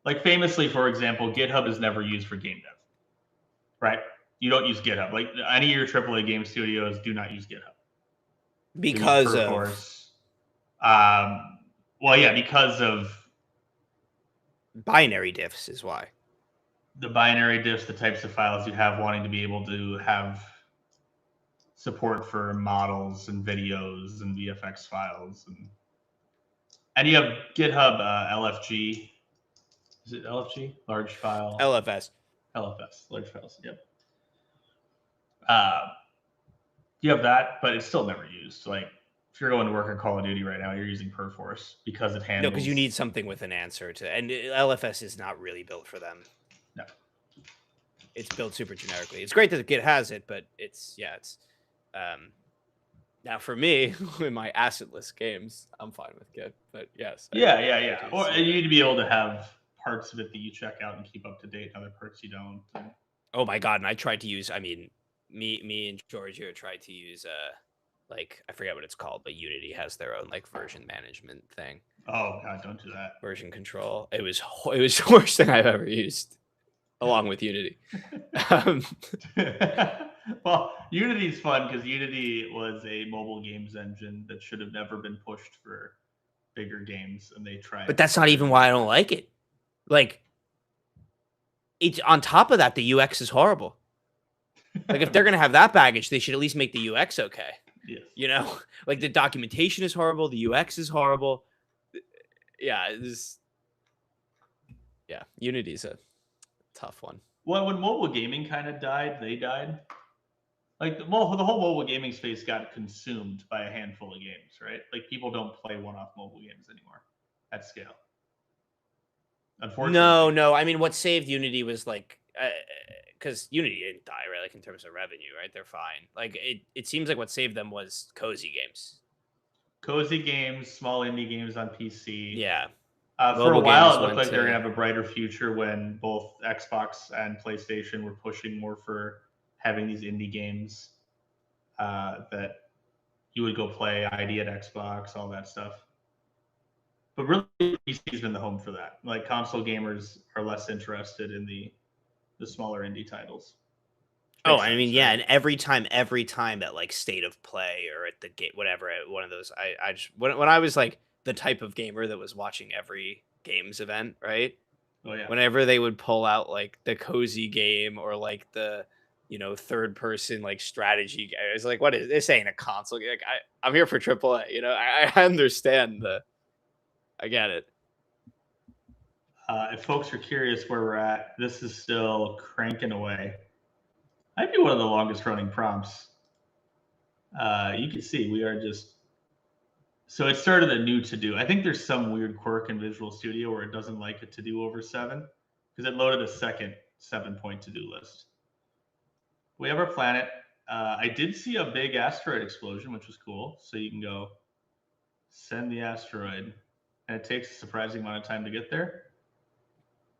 Like, famously, for example, GitHub is never used for game dev, right? You don't use GitHub. Like, any of your AAA game studios do not use GitHub. Because because of binary diffs is why. The binary diffs, the types of files you have wanting to be able to have support for models and videos and VFX files. And you have GitHub LFG. Is it LFG? Large file? LFS, large files, yep. You have that, but it's still never used. Like, if you're going to work on Call of Duty right now, you're using Perforce because it handles... No, because you need something with an answer to... And LFS is not really built for them. No. It's built super generically. It's great that Git has it, but it's... now, for me, in my assetless games, I'm fine with Git, but yes. Yeah. Or you need to be able to have parts of it that you check out and keep up to date, other parts you don't. Oh my God, and I tried to use... I mean... Me and George here tried to use like, I forget what it's called, but Unity has their own like version management thing. Oh God, don't do that. Version control. It was the worst thing I've ever used, along with Unity. Well, Unity's fun because Unity was a mobile games engine that should have never been pushed for bigger games and they try. But that's not even why I don't like it. Like, it's on top of that, the UX is horrible. Like, if they're gonna have that baggage, they should at least make the UX okay. Yes. You know, like the documentation is horrible, the UX is horrible. Yeah, Unity's a tough one. Well, when mobile gaming kind of died, they died. Like the whole mobile gaming space got consumed by a handful of games, right? Like people don't play one-off mobile games anymore at scale. Unfortunately. No. I mean, what saved Unity was like, because Unity didn't die, right? Like in terms of revenue, right? They're fine. Like it seems like what saved them was cozy games. Cozy games, small indie games on PC. Yeah. For a while, it looked like they were going to have a brighter future when both Xbox and PlayStation were pushing more for having these indie games that you would go play ID at Xbox, all that stuff. But really, PC has been the home for that. Like console gamers are less interested in the smaller indie titles. Oh, I mean, yeah, and every time that like State of Play or at the gate, whatever, one of those, I just when I was like the type of gamer that was watching every games event, right? Oh yeah. Whenever they would pull out like the cozy game or like the third person like strategy game, I was like, what is this? Ain't a console game. Like, I'm here for AAA. I understand I get it. If folks are curious where we're at, this is still cranking away. Might be one of the longest running prompts. You can see we are just. So it started a new to do. I think there's some weird quirk in Visual Studio where it doesn't like it to do over 7 because it loaded a second 7-point to do list. We have our planet. I did see a big asteroid explosion, which was cool. So you can go send the asteroid, and it takes a surprising amount of time to get there.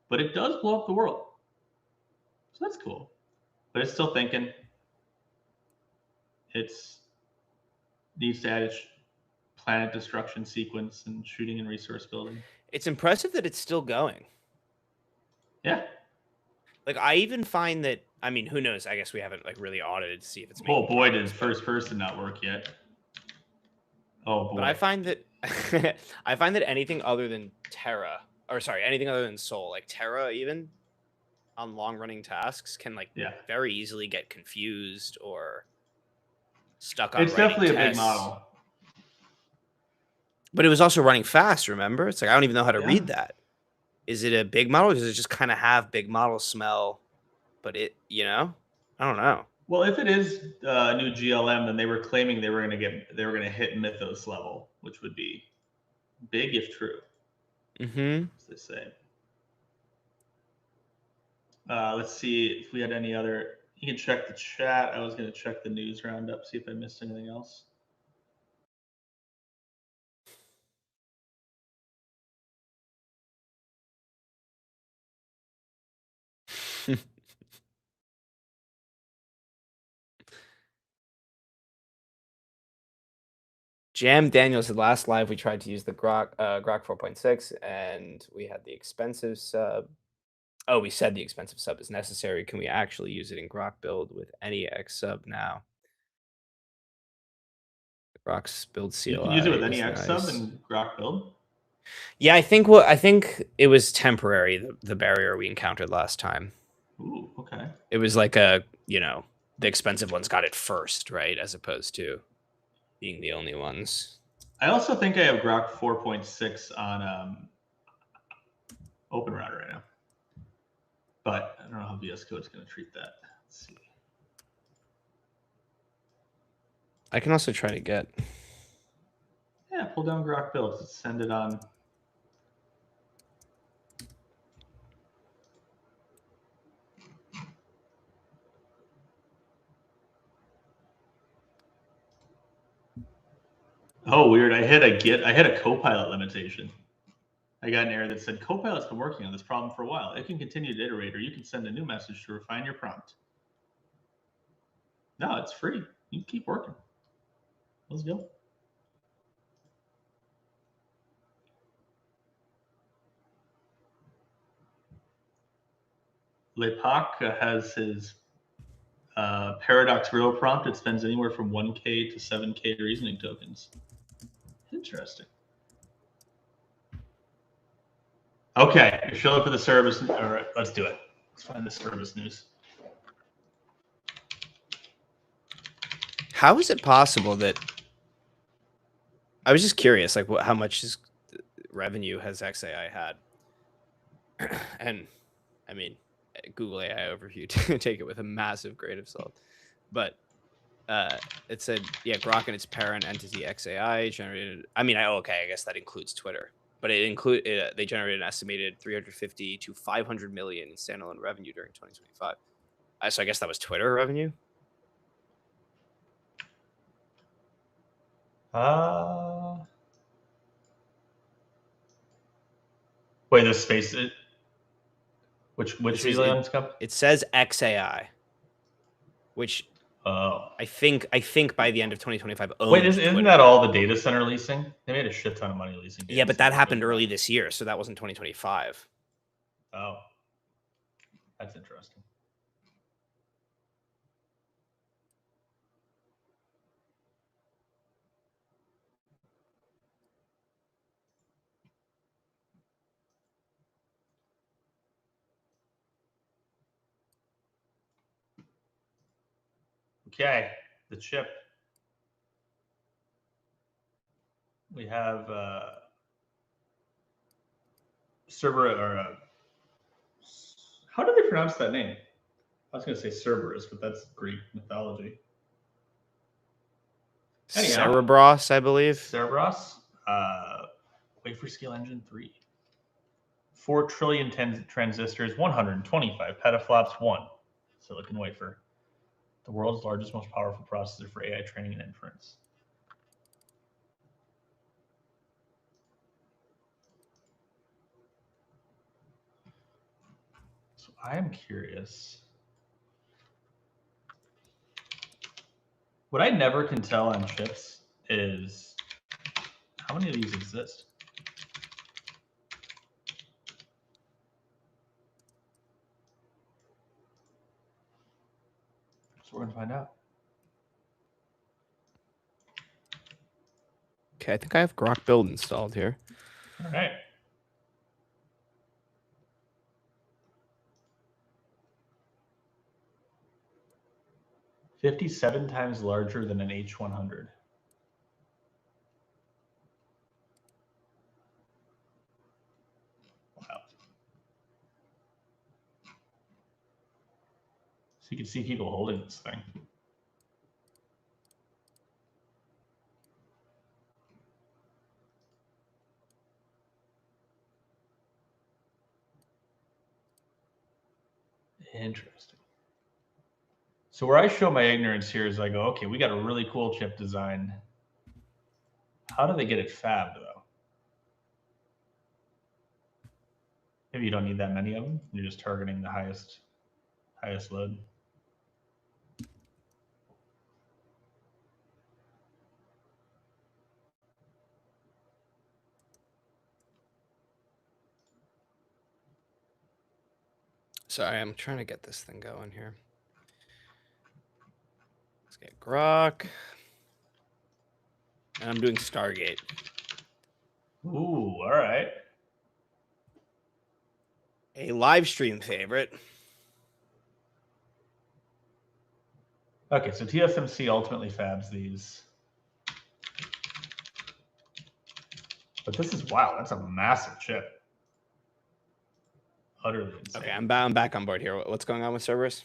But it does blow up the world. So that's cool. But it's still thinking. It needs to add its planet destruction sequence and shooting and resource building. It's impressive that it's still going. Yeah. Like I even find that, I mean, who knows? I guess we haven't like really audited to see if it's. Oh boy, did first person not work yet. Oh boy. But I find that anything other than anything other than Soul, like Terra, even on long running tasks, can like very easily get confused or stuck on. It's definitely tests. A big model. But it was also running fast. Remember, it's like I don't even know how to read that. Is it a big model? Or does it just kind of have big model smell? But I don't know. Well, if it is a new GLM, then they were claiming they were going to hit Mythos level, which would be big if true. Mm-hmm. As they say. Let's see if we had any other. You can check the chat. I was going to check the news roundup, see if I missed anything else. Jam Daniel said last live we tried to use the Grok 4.6 and we had the expensive sub. Oh, we said the expensive sub is necessary. Can we actually use it in Grok build with any X sub now? Grok's build CLI. You can use it with any X sub in Grok build. Yeah, I think it was temporary, the barrier we encountered last time. Ooh, okay. It was like the expensive ones got it first, right? As opposed to being the only ones. I also think I have Grok 4.6 on OpenRouter right now. But I don't know how VS Code's going to treat that. Let's see. I can also try to get. Yeah, pull down Grok builds. Send it on. Oh, weird. I hit a Copilot limitation. I got an error that said Copilot's been working on this problem for a while. It can continue to iterate, or you can send a new message to refine your prompt. No, it's free. You can keep working. Let's go. Lepak has his Paradox Riddle prompt. It spends anywhere from 1K to 7K reasoning tokens. Interesting. Okay, you're showing for the service. All right, let's do it. Let's find the service news. How is it possible that? I was just curious, like, how much revenue has XAI had? And I mean, Google AI overview, take it with a massive grain of salt. But it said, yeah, Grok and its parent entity XAI generated. I mean, I guess that includes Twitter, but they generated an estimated 350 to 500 million in standalone revenue during 2025. So I guess that was Twitter revenue. Wait, this space. Which Reliance Cup? It says XAI, which I think by the end of 2025. Wait, isn't that all the data center leasing? They made a shit ton of money leasing. Yeah, but that happened early this year, so that wasn't 2025. Oh, that's interesting. Okay, the chip. We have Cerberus, or how do they pronounce that name? I was going to say Cerberus, but that's Greek mythology. Cerebros, I believe. Cerebros. Wafer scale engine 3. 4 trillion transistors, 125 petaflops, 1 silicon wafer. The world's largest, most powerful processor for AI training and inference. So I am curious. What I never can tell on chips is how many of these exist. So we're going to find out. Okay, I think I have Grok build installed here. All right. $57 times larger than an H100. Wow. So you can see people holding this thing. Interesting. So where I show my ignorance here is I go, okay, we got a really cool chip design. How do they get it fabbed though? Maybe you don't need that many of them. You're just targeting the highest load. Sorry, I'm trying to get this thing going here. Let's get Grok. And I'm doing Stargate. Ooh, all right. A live stream favorite. Okay, so TSMC ultimately fabs these. But this is, wow, that's a massive chip. Utterly insane. Okay, I'm back on board here. What's going on with Cerberus?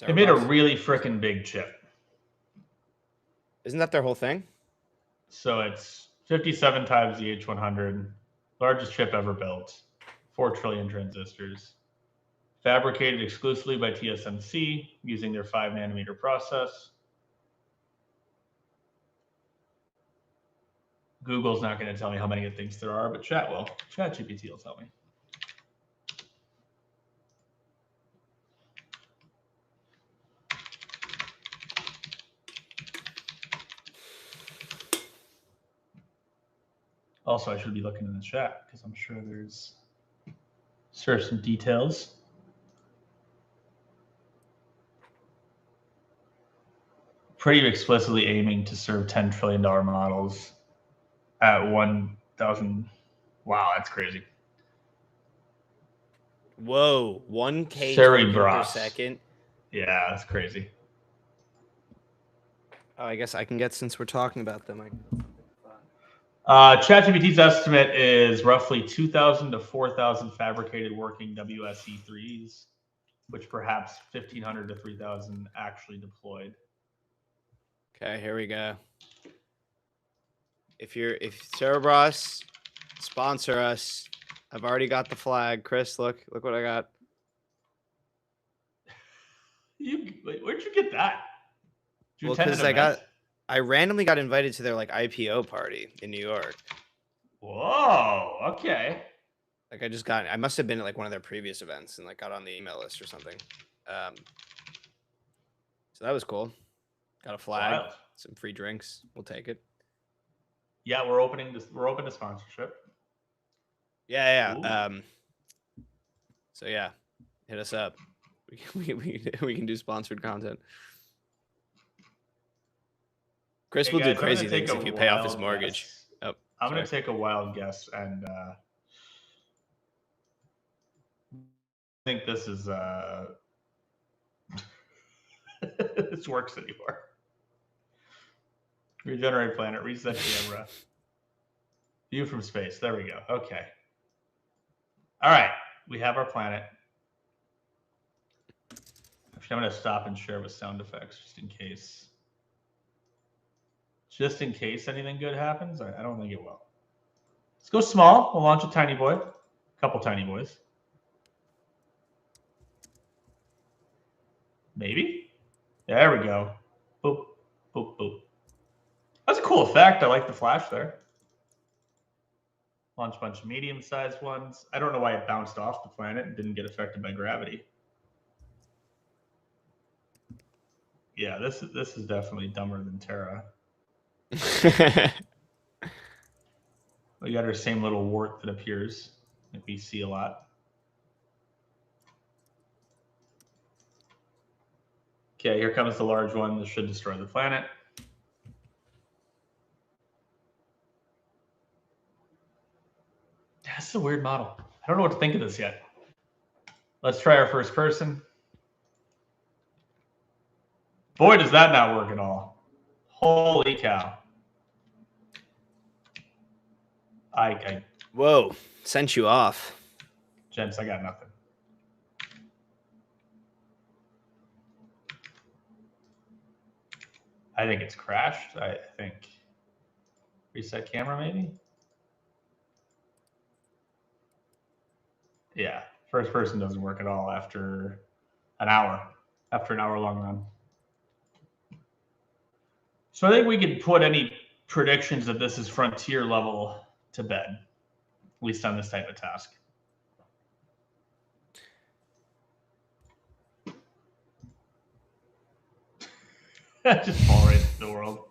They made a really freaking big chip. Isn't that their whole thing? So it's 57 times the H100, largest chip ever built, 4 trillion transistors, fabricated exclusively by TSMC using their 5-nanometer process. Google's not going to tell me how many it thinks there are, but chat will. ChatGPT will tell me. Also, I should be looking in the chat because I'm sure there's some details. Pretty explicitly aiming to serve $10 trillion models at 1,000. Wow, that's crazy. Whoa, 1K Sherry token per Bros. second. Yeah, that's crazy. Oh, I guess I can get, since we're talking about them. ChatGPT's estimate is roughly 2,000 to 4,000 fabricated working WSE3s, which perhaps 1,500 to 3,000 actually deployed. Okay, here we go. If Cerebros sponsor us, I've already got the flag. Chris, look what I got. Where'd you get that? Did you Well, attend an because event? I randomly got invited to their like IPO party in New York. Whoa, okay. Like I must have been at like one of their previous events and like got on the email list or something. So that was cool. Got a flag, Wild. some free drinks. We'll take it. Yeah, we're open to sponsorship. Yeah. So yeah, hit us up. We can do sponsored content. Chris will do crazy things if you pay off his mortgage. Oh, I'm going to take a wild guess, and I think this is this works anymore. Regenerate planet, reset camera, view from space. There we go. Okay. All right, we have our planet. Actually, I'm going to stop and share with sound effects just in case. Just in case anything good happens. I don't think it will. Let's go small. We'll launch a tiny boy. A couple tiny boys. Maybe. There we go. Boop, boop, boop. That's a cool effect. I like the flash there. Launch a bunch of medium-sized ones. I don't know why it bounced off the planet and didn't get affected by gravity. Yeah, this is definitely dumber than Terra. We got our same little wart that appears that we see a lot. Okay, here comes the large one. This should destroy the planet. That's a weird model. I don't know what to think of this yet. Let's try our first person. Boy, does that not work at all. Holy cow. Whoa, sent you off. Gents, I got nothing. I think it's crashed. I think reset camera maybe. Yeah, first person doesn't work at all after an hour. After an hour-long run. So I think we could put any predictions that this is frontier level to bed, at least on this type of task. Just fall right into the world.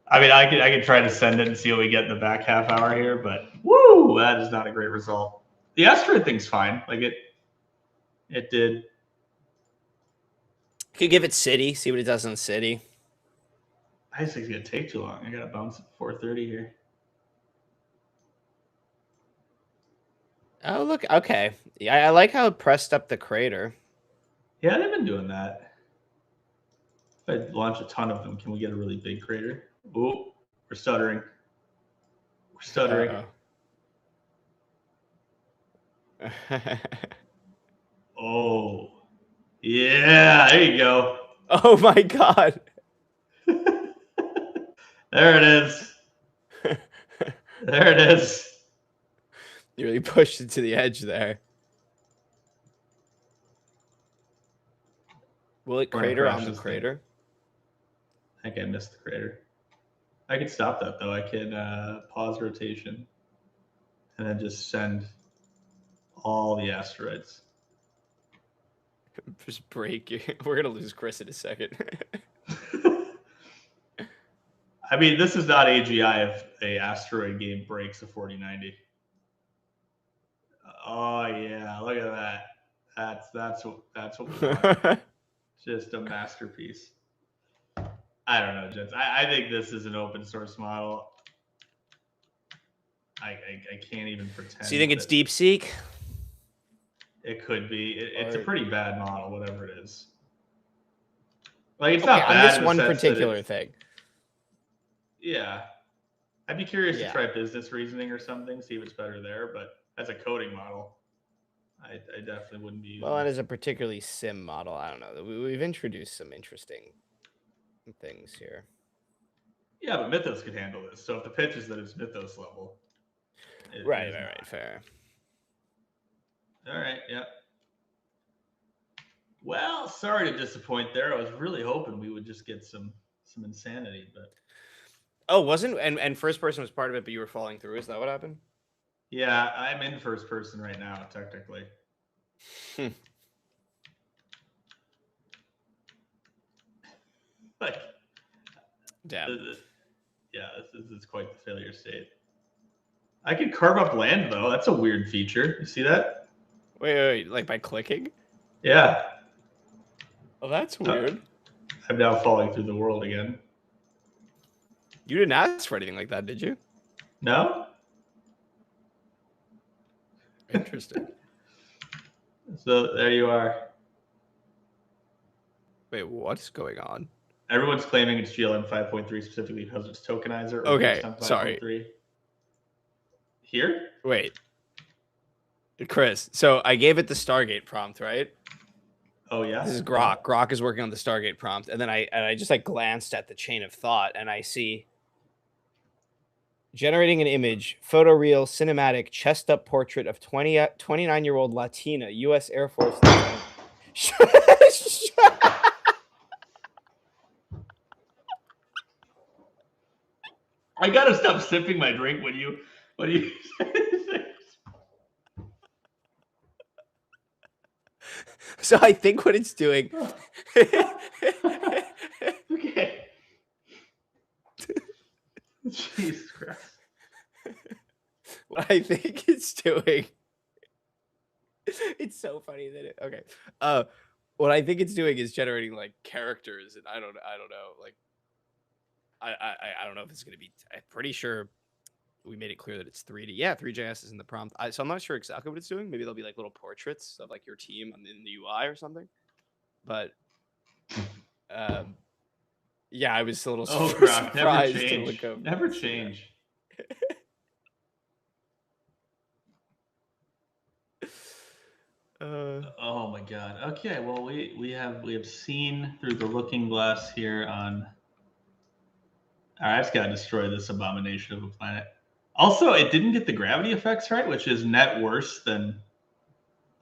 I mean, I could try to send it and see what we get in the back half hour here, but woo, that is not a great result. The asteroid thing's fine. Like it did. Could give it city, see what it does in city. I just think it's gonna take too long. I gotta bounce at 4:30 here. Oh, look. Okay. Yeah, I like how it pressed up the crater. Yeah, they've been doing that. If I launch a ton of them, can we get a really big crater? Oh, we're stuttering. We're stuttering. Oh, yeah. There you go. Oh my God. There it is. There it is. You really pushed it to the edge there. Will it crater on the crater? I think I missed the crater. I could stop that though. I can pause rotation and then just send all the asteroids. Just break you. We're gonna lose Chris in a second. I mean, this is not AGI if a asteroid game breaks a 4090. Oh yeah, look at that. That's what we want. Just a masterpiece. I don't know, gents. I think this is an open source model. I can't even pretend. So you think it's DeepSeek? It could be. It's a Or- pretty bad model, whatever it is. Like it's Okay, not on bad this in the one sense that particular it's- thing. Yeah, I'd be curious to Yeah. try business reasoning or something, see if it's better there. But as a coding model, I definitely wouldn't be using. Well, and as a particularly sim model, I don't know. We've introduced some interesting things here. Yeah, but Mythos could handle this. So if the pitch is that it's Mythos level, Right, fair. All right, yeah. Well, sorry to disappoint there. I was really hoping we would just get some insanity, but Oh, wasn't and first person was part of it, but you were falling through. Is that what happened? yeah, I'm in first person right now, technically. Like, Damn. yeah, this is quite the failure state. I could carve up land though. That's a weird feature. You see that? Wait, like by clicking? Yeah. Oh, that's weird. I'm now falling through the world again. You didn't ask for anything like that, did you? No? Interesting. So there you are. Wait, what's going on? Everyone's claiming it's GLM 5.3 specifically because it's tokenizer. Or Okay, based on 5.3. sorry. Here? Wait. Chris, so I gave it the Stargate prompt, right? Oh yeah. This is Grok. Grok is working on the Stargate prompt, and then I just like glanced at the chain of thought, and I see generating an image, photoreal, cinematic, chest-up portrait of 29-year-old Latina U.S. Air Force. I gotta stop sipping my drink when you So I think what it's doing. Okay. Jesus Christ. What I think it's doing. It's so funny that it. Okay. What I think it's doing is generating like characters, and I don't know. Like, I don't know if it's gonna be. I'm pretty sure we made it clear that it's 3D. Yeah, 3JS is in the prompt. So I'm not sure exactly what it's doing. Maybe there'll be like little portraits of like your team in the UI or something. But yeah, I was a little Grok, never surprised to change. look up. Never change. Oh my god. Okay, well we have seen through the looking glass here on. All right, I just gotta destroy this abomination of a planet. Also, it didn't get the gravity effects right, which is net worse than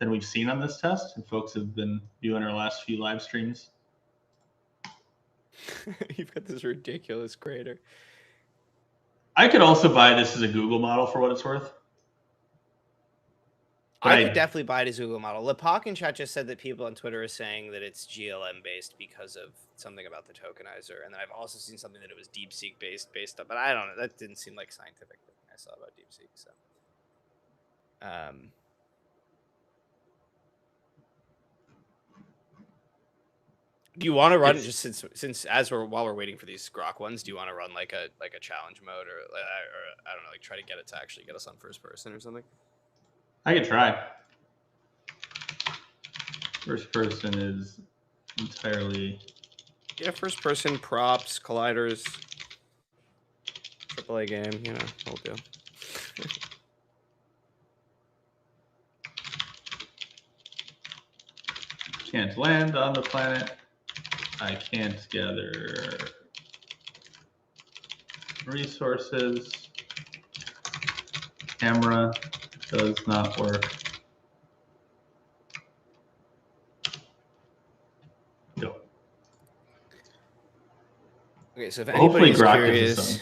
we've seen on this test, and folks have been viewing our last few live streams. You've got this ridiculous crater. I could also buy this as a Google model for what it's worth. I could definitely buy it as a Google model. Lepak in chat just said that people on Twitter are saying that it's GLM based because of something about the tokenizer, and then I've also seen something that it was DeepSeek based on, but I don't know. That didn't seem like scientific thing I saw about DeepSeek. So, do you want to run just since while we're waiting for these Grok ones? Do you want to run like a challenge mode or I don't know, like try to get it to actually get us on first person or something? I could try. First person is entirely. Yeah, first person props, colliders, AAA game, you know, whole deal. Can't land on the planet. I can't gather resources. Camera does not work. Go. Okay, so if Hopefully anybody's Grok curious, gives us some.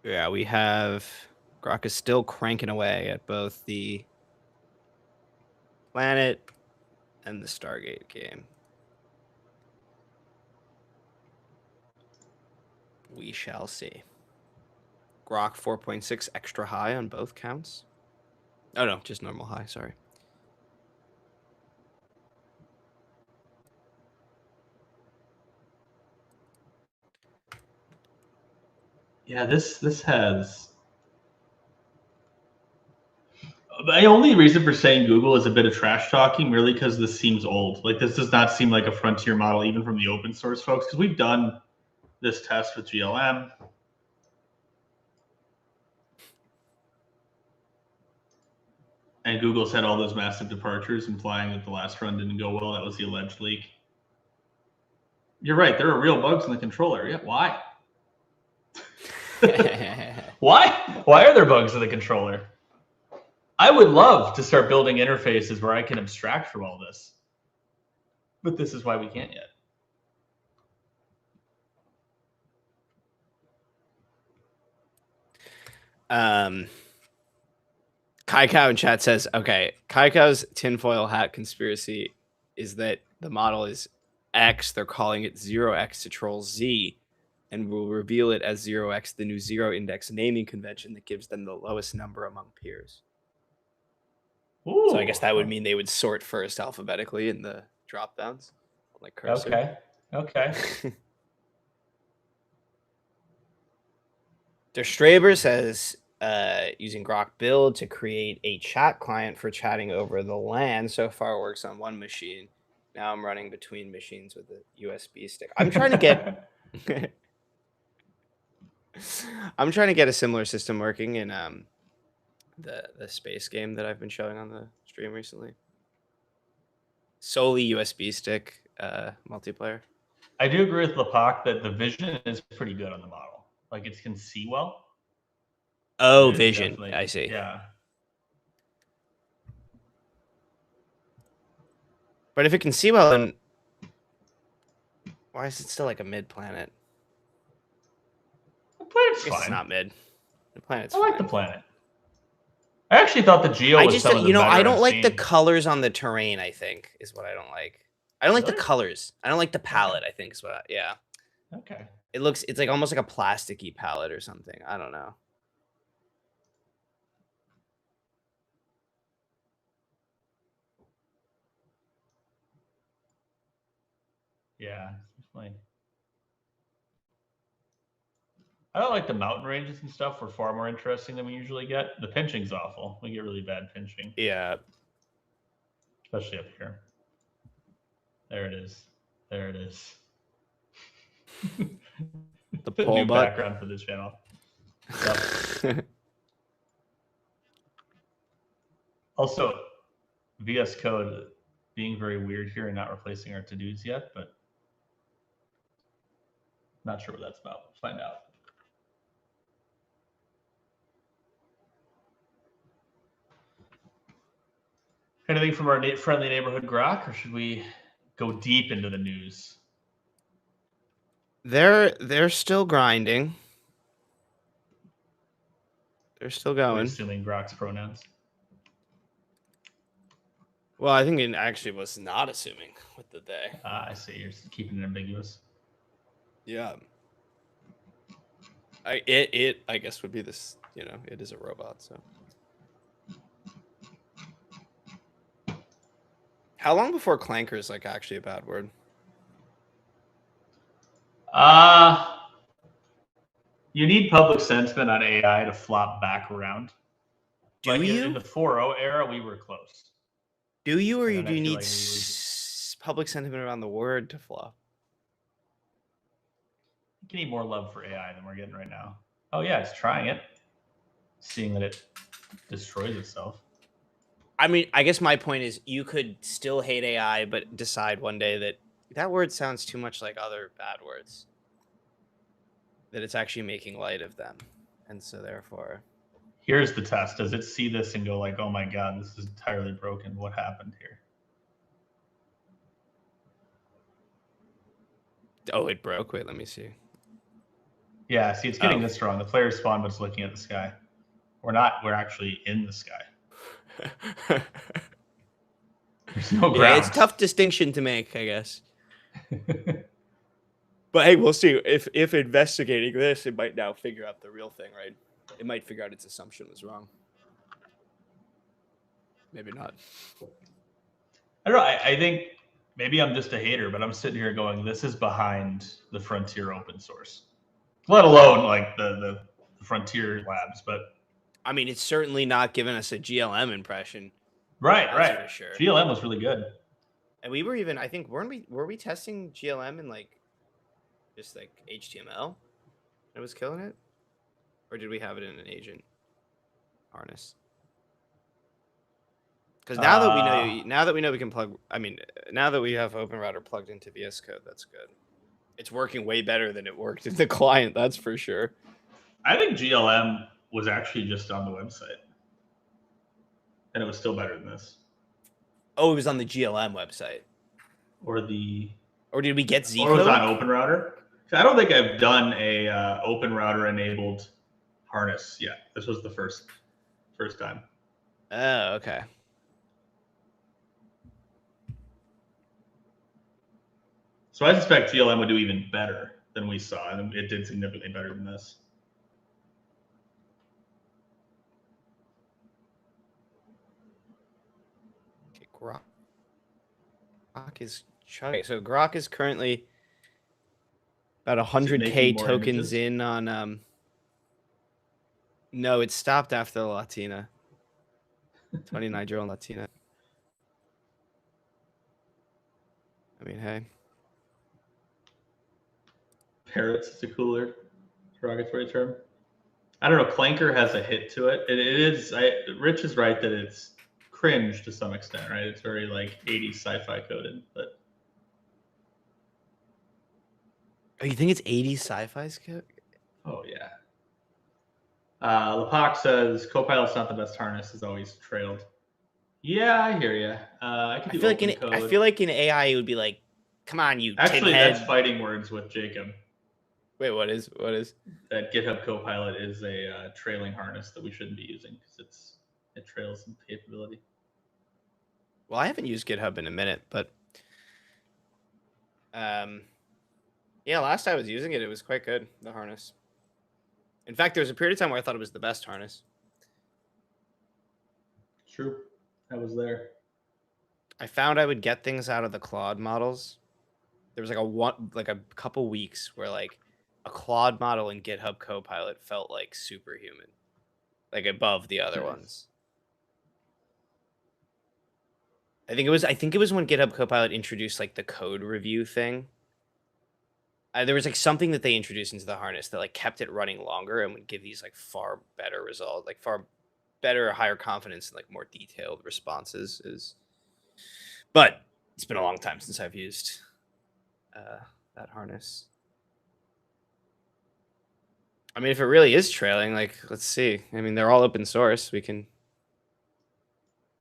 yeah, we have Grok is still cranking away at both the planet and the Stargate game. We shall see. Grok 4.6 extra high on both counts. Oh no, just normal high, sorry. Yeah, this has My only reason for saying Google is a bit of trash talking, really, because this seems old. Like, this does not seem like a frontier model, even from the open source folks, because we've done this test with GLM. And Google's had all those massive departures, implying that the last run didn't go well. That was the alleged leak. You're right. There are real bugs in the controller. Yeah, why? Why? Why are there bugs in the controller? I would love to start building interfaces where I can abstract from all this. But this is why we can't yet. Kai Cow in chat says, okay, Kai Cow's tinfoil hat conspiracy is that the model is X. They're calling it 0x to troll Z, and will reveal it as 0x, the new zero index naming convention that gives them the lowest number among peers. Ooh. So I guess that would mean they would sort first alphabetically in the drop downs, like cursor. Okay. Der Straber says, using Grok build to create a chat client for chatting over the LAN. So far works on one machine. Now I'm running between machines with a USB stick. I'm trying to get a similar system working in the space game that I've been showing on the stream recently. Solely USB stick multiplayer. I do agree with Lepak that the vision is pretty good on the model. Like, it can see well. Oh, vision. I see. Yeah. But if it can see well, then why is it still like a mid planet? The planet's fine. It's not mid. The planet's I like fine. the planet. I actually thought the geo was some of the better I don't I've like seen. the colors on the terrain, I think, is what I don't like. I don't like the colors. I don't like the palette, I think is what yeah. Okay. It's like almost like a plasticky palette or something. I don't know. Yeah, definitely. I don't like the mountain ranges and stuff. Were far more interesting than we usually get. The pinching's awful. We get really bad pinching. Yeah. Especially up here. There it is. There it is. The new pole butt. background for this channel. Also, VS Code being very weird here and not replacing our to-dos yet, but not sure what that's about. We'll find out. Anything from our friendly neighborhood Grok, or should we go deep into the news? They're still grinding. They're still We're going. assuming Grok's pronouns. Well, I think it actually was not assuming with the they. I see. You're keeping it ambiguous. Yeah. I guess would be this, it is a robot, so. How long before clanker is like actually a bad word? You need public sentiment on AI to flop back around. Do like you? In the 4.0 era, we were close. Do you, or do you need like public sentiment around the word to flop? You need more love for AI than we're getting right now. Oh yeah, it's trying it. Seeing that it destroys itself. I mean, I guess my point is you could still hate AI, but decide one day that word sounds too much like other bad words. That it's actually making light of them. And so therefore... Here's the test. Does it see this and go like, oh my God, this is entirely broken. What happened here? Oh, it broke? Wait, let me see. Yeah, see, it's getting this wrong. The player spawned, but it's looking at the sky. We're not. We're actually in the sky. There's no ground. Yeah, it's a tough distinction to make, I guess. But hey, we'll see. If investigating this, it might now figure out the real thing, right? It might figure out its assumption was wrong. Maybe not. I don't know. I think maybe I'm just a hater, but I'm sitting here going, this is behind the Frontier open source. Let alone like the Frontier labs, but I mean, it's certainly not giving us a GLM impression. Right, That's right. for sure. GLM was really good. And we were even, I think, were we testing GLM in like just like HTML? It was killing it, or did we have it in an agent harness? Because now that we know we can plug. I mean, now that we have OpenRouter plugged into VS Code, that's good. It's working way better than it worked in the client. That's for sure. I think GLM was actually just on the website, and it was still better than this. Oh, it was on the GLM website, or did we get Z Or it was code? on OpenRouter. I don't think I've done a OpenRouter enabled harness yet. This was the first time. Oh, okay. So I suspect GLM would do even better than we saw, and it did significantly better than this. Okay, Grok is chugging. So Grok is currently about 100K tokens in on. No, it stopped after the Latina. 29-year-old Latina. I mean, hey. Parrots is a cooler derogatory term. I don't know. Clanker has a hit to it. It is. Rich is right that it's cringe to some extent, right? It's very like 80s sci-fi coded, but. Oh, you think it's 80s sci-fi's code? Oh yeah. Lepak says Copilot's not the best harness. Has always trailed. Yeah, I hear you. I feel like in AI it would be like, come on, you Actually, tinhead. that's fighting words with Jacob. Wait, what is? That GitHub Copilot is a trailing harness that we shouldn't be using because it trails in capability. Well, I haven't used GitHub in a minute, but yeah, last time I was using it, it was quite good, the harness. In fact, there was a period of time where I thought it was the best harness. True. I was there. I found I would get things out of the Claude models. There was like a couple weeks where like a Claude model in GitHub Copilot felt like superhuman, like above the other ones. I think it was when GitHub Copilot introduced like the code review thing. There was like something that they introduced into the harness that like kept it running longer and would give these like far better results, like far better, higher confidence and like more detailed responses. But it's been a long time since I've used that harness. I mean, if it really is trailing, like, let's see. I mean, they're all open source. We can,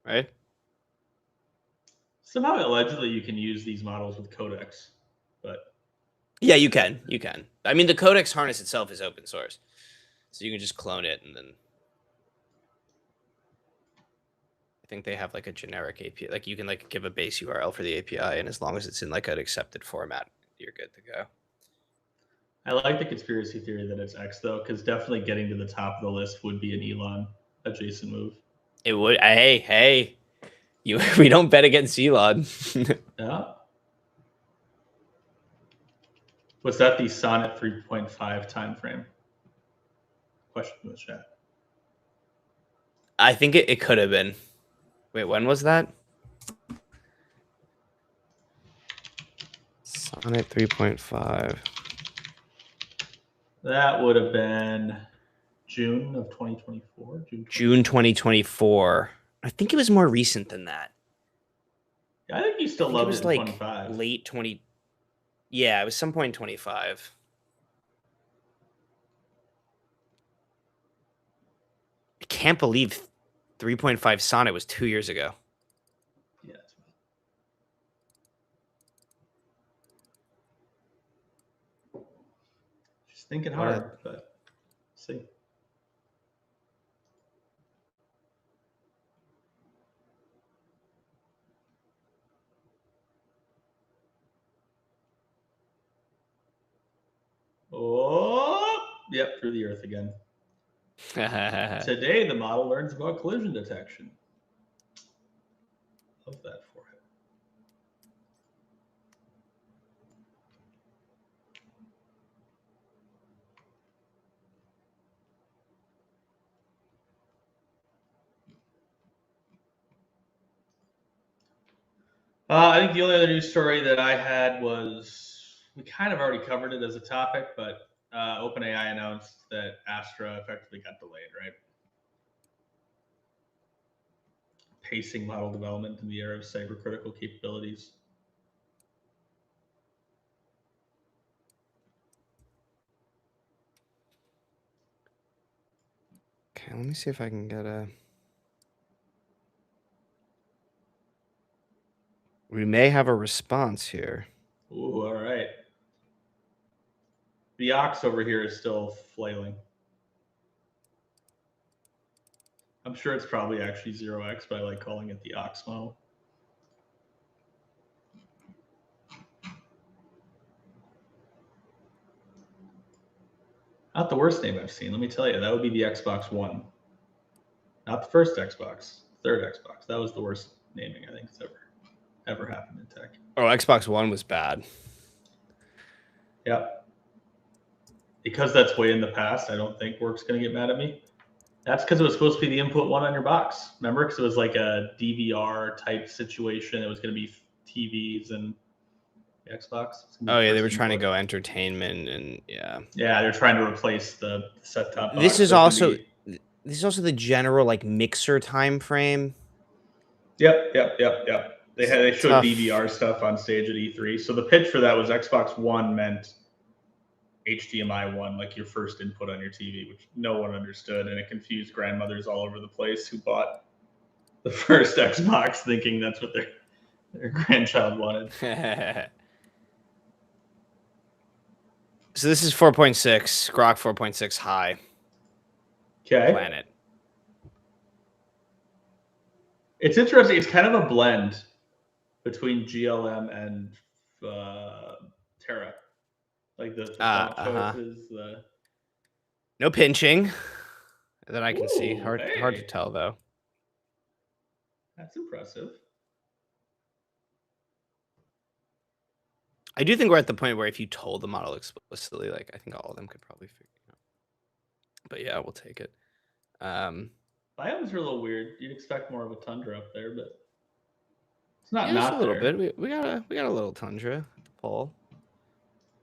right? Somehow, allegedly, you can use these models with codecs, but yeah, you can. I mean, the codex harness itself is open source, so you can just clone it, and then I think they have like a generic API. Like you can like give a base URL for the API, and as long as it's in like an accepted format, you're good to go. I like the conspiracy theory that it's X though, because definitely getting to the top of the list would be an Elon adjacent move. It would. Hey, we don't bet against Elon. Yeah. Was that the Sonnet 3.5 time frame? Question in the chat. I think it could have been. Wait, when was that? Sonnet 3.5. That would have been June of 2024. June 2024. I think it was more recent than that. Yeah, I think you still loved it in like 25. Late 20. Yeah, it was some point in 25. I can't believe 3.5 Sonnet was 2 years ago. Yeah. Just thinking hard, but see. Oh, yep, through the earth again. Today, the model learns about collision detection. Love that for it. I think the only other news story that I had was we kind of already covered it as a topic, but OpenAI announced that Astra effectively got delayed, right? Pacing model development in the era of cybercritical capabilities. Okay, let me see if I can get a. We may have a response here. Ooh, all right. The ox over here is still flailing. I'm sure it's probably actually 0x, but I like calling it the ox model. Not the worst name I've seen, let me tell you. That would be the Xbox One. Not the first Xbox, third Xbox. That was the worst naming I think it's ever happened in tech. Oh, Xbox One was bad. Yep. Because that's way in the past, I don't think Work's going to get mad at me. That's because it was supposed to be the input one on your box. Remember? Because it was like a DVR type situation. It was going to be TVs and Xbox. Oh yeah, they were trying to go entertainment and yeah. Yeah, they're trying to replace the set-top box. This is also the general like mixer time frame. Yep. They showed Tough. DVR stuff on stage at E3. So the pitch for that was Xbox One meant HDMI 1, like your first input on your TV, which no one understood, and it confused grandmothers all over the place who bought the first Xbox thinking that's what their grandchild wanted. So this is 4.6, Grok 4.6 high. Okay. Planet. It's interesting. It's kind of a blend between GLM and Terra. Like the font choices. No pinching that I can see. Hard to tell though. That's impressive. I do think we're at the point where if you told the model explicitly, like I think all of them could probably figure it out. But yeah, we'll take it. Biomes are a little weird. You'd expect more of a tundra up there, but it's not. Yeah, not a little bit. We got a little tundra at the pole.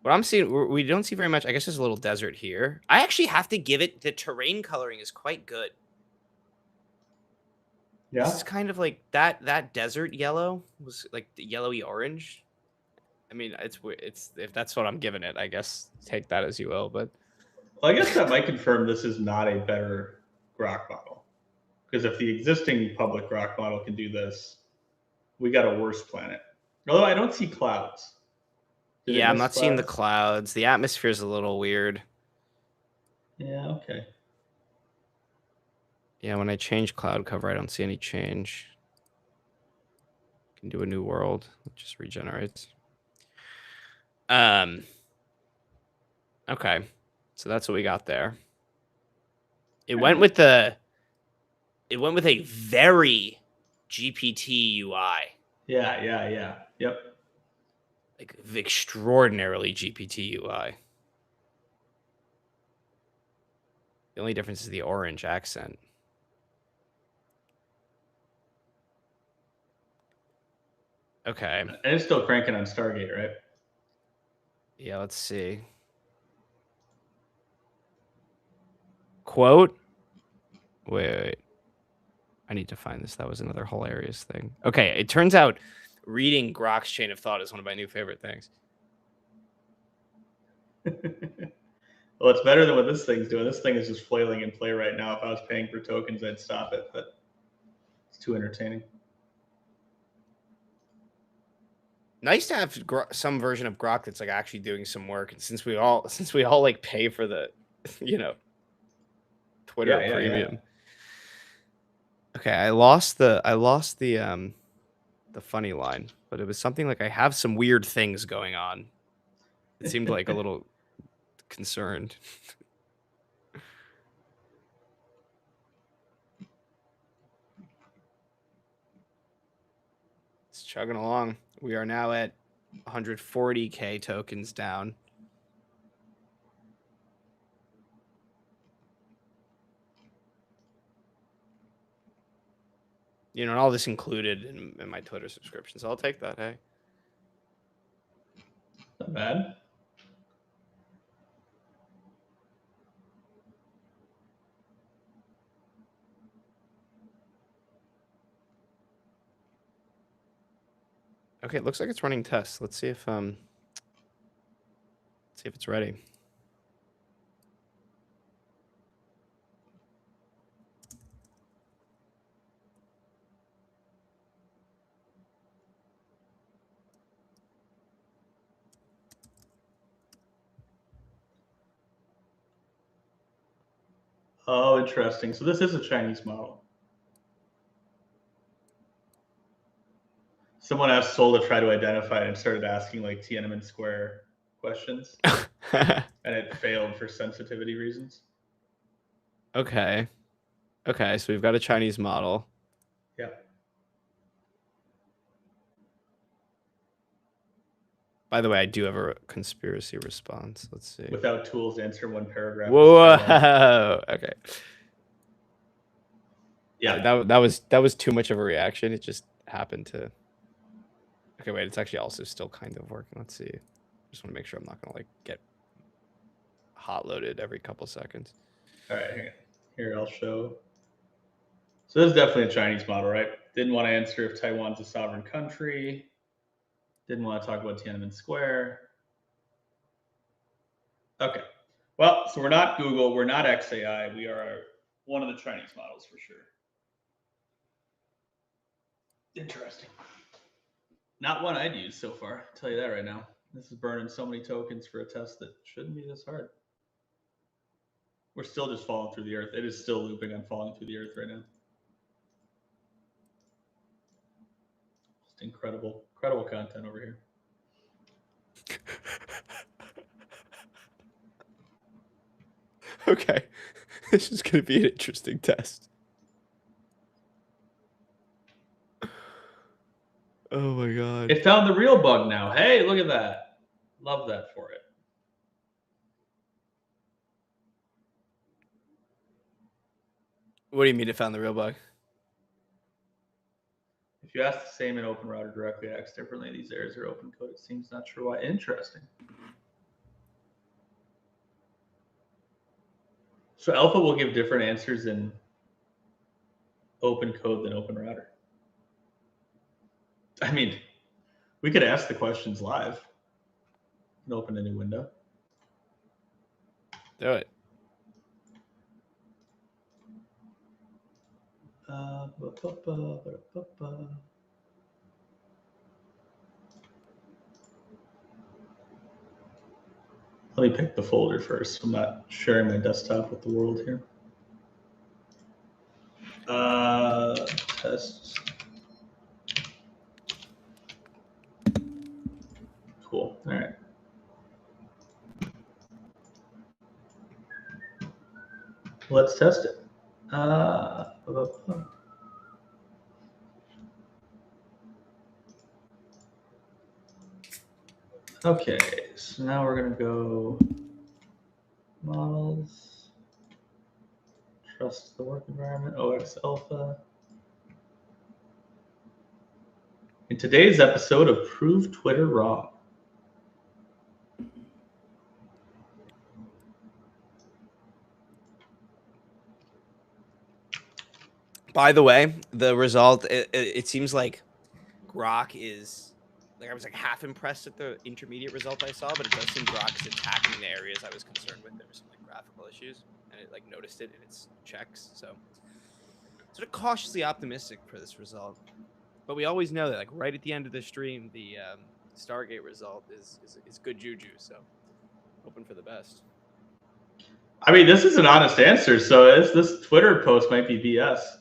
What I'm seeing, we don't see very much. I guess there's a little desert here. I actually have to give it the terrain coloring is quite good. Yeah, this is kind of like that desert yellow was like the yellowy orange. I mean, it's if that's what I'm giving it, I guess take that as you will. But well, I guess that might confirm this is not a better Grok model, because if the existing public Grok model can do this, we got a worse planet. Although I don't see clouds. Yeah, I'm not seeing the clouds. The atmosphere is a little weird. Yeah, okay. Yeah, when I change cloud cover, I don't see any change. Can do a new world. It just regenerates. Okay. So that's what we got there. It went with a very GPT UI. Yeah. Yep. Like extraordinarily GPT UI. The only difference is the orange accent. Okay. And it's still cranking on Stargate, right? Yeah, let's see. Quote. Wait. I need to find this. That was another hilarious thing. Okay, it turns out reading Grok's chain of thought is one of my new favorite things. Well, it's better than what this thing's doing. This thing is just flailing in play right now. If I was paying for tokens, I'd stop it, but it's too entertaining. Nice to have some version of Grok that's like actually doing some work. And since we all like pay for the, Twitter premium. Yeah. Okay, I lost the funny line, but it was something like I have some weird things going on. It seemed like a little concerned. It's chugging along. We are now at 140K tokens down. You know, and all this included in my Twitter subscription, so I'll take that. Hey, Not bad. okay, it looks like it's running tests. Let's see if it's ready. Oh, interesting. So this is a Chinese model. Someone asked Sol to try to identify it and started asking like Tiananmen Square questions, and it failed for sensitivity reasons. Okay, so we've got a Chinese model. Yeah. By the way, I do have a conspiracy response. Let's see. Without tools, answer one paragraph. Whoa. Okay. Yeah. That was too much of a reaction. It just happened to. Okay, wait. It's actually also still kind of working. Let's see. Just want to make sure I'm not gonna like get hot loaded every couple seconds. All right. Here I'll show. So this is definitely a Chinese model, right? Didn't want to answer if Taiwan's a sovereign country. Didn't want to talk about Tiananmen Square. Okay. Well, so we're not Google. We're not XAI. We are one of the Chinese models for sure. Interesting. Not one I'd use so far. I'll tell you that right now. This is burning so many tokens for a test that shouldn't be this hard. We're still just falling through the earth. It is still looping on falling through the earth right now. Just incredible content over here. Okay. This is going to be an interesting test. Oh my god. It found the real bug now. Hey, look at that. Love that for it. What do you mean it found the real bug? If you ask the same in OpenRouter directly, it acts differently. These errors are open code. It seems not sure why. Interesting. So Alpha will give different answers in open code than OpenRouter. I mean, we could ask the questions live and open a new window. Do it. Let me pick the folder first. I'm not sharing my desktop with the world here. Tests. Cool. All right. Let's test it. Okay, so now we're going to go models, trust the work environment, OX Alpha. In today's episode of Prove Twitter Wrong. By the way, the result, it seems like Grok is, like I was like half impressed at the intermediate result I saw, but it does seem Grok is attacking the areas I was concerned with. There were some like graphical issues, and it like noticed it in its checks. So sort of cautiously optimistic for this result. But we always know that like right at the end of the stream, the Stargate result is good juju. So hoping for the best. I mean, this is an honest answer. So this Twitter post might be BS.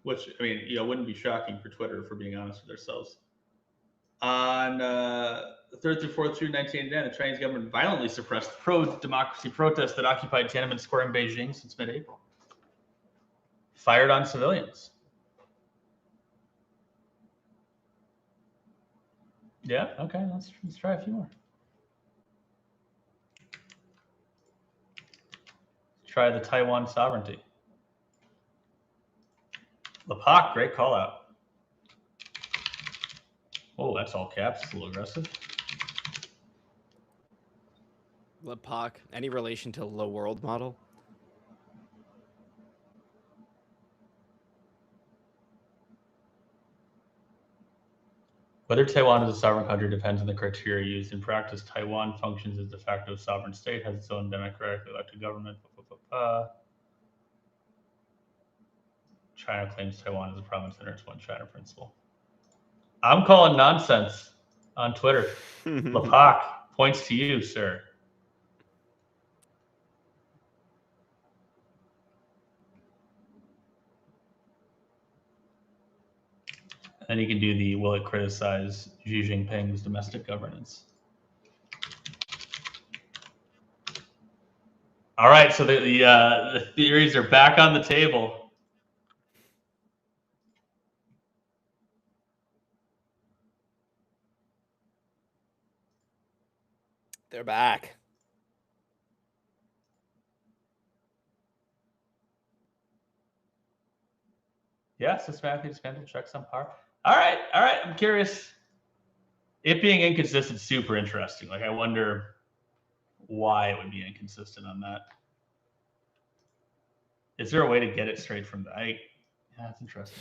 Which, I mean, wouldn't be shocking for Twitter, if we're being honest with ourselves. On the 3rd through 4th June 1989, the Chinese government violently suppressed the pro-democracy protests that occupied Tiananmen Square in Beijing since mid-April. Fired on civilians. Yeah, okay, let's try a few more. Let's try the Taiwan sovereignty. Lepak, great call out. Oh, that's all caps. It's a little aggressive. Lepak, any relation to Low World model? Whether Taiwan is a sovereign country depends on the criteria used. In practice, Taiwan functions as de facto sovereign state, has its own democratically elected government. China claims Taiwan is a province under its one China principle. I'm calling nonsense on Twitter. Lepak, points to you, sir. And you can do the will it criticize Xi Jinping's domestic governance. All right, so the theories are back on the table. They're back. Yeah, systematically expanded checks on par. All right. I'm curious. It being inconsistent is super interesting. Like, I wonder why it would be inconsistent on that. Is there a way to get it straight from the? Yeah, that's interesting.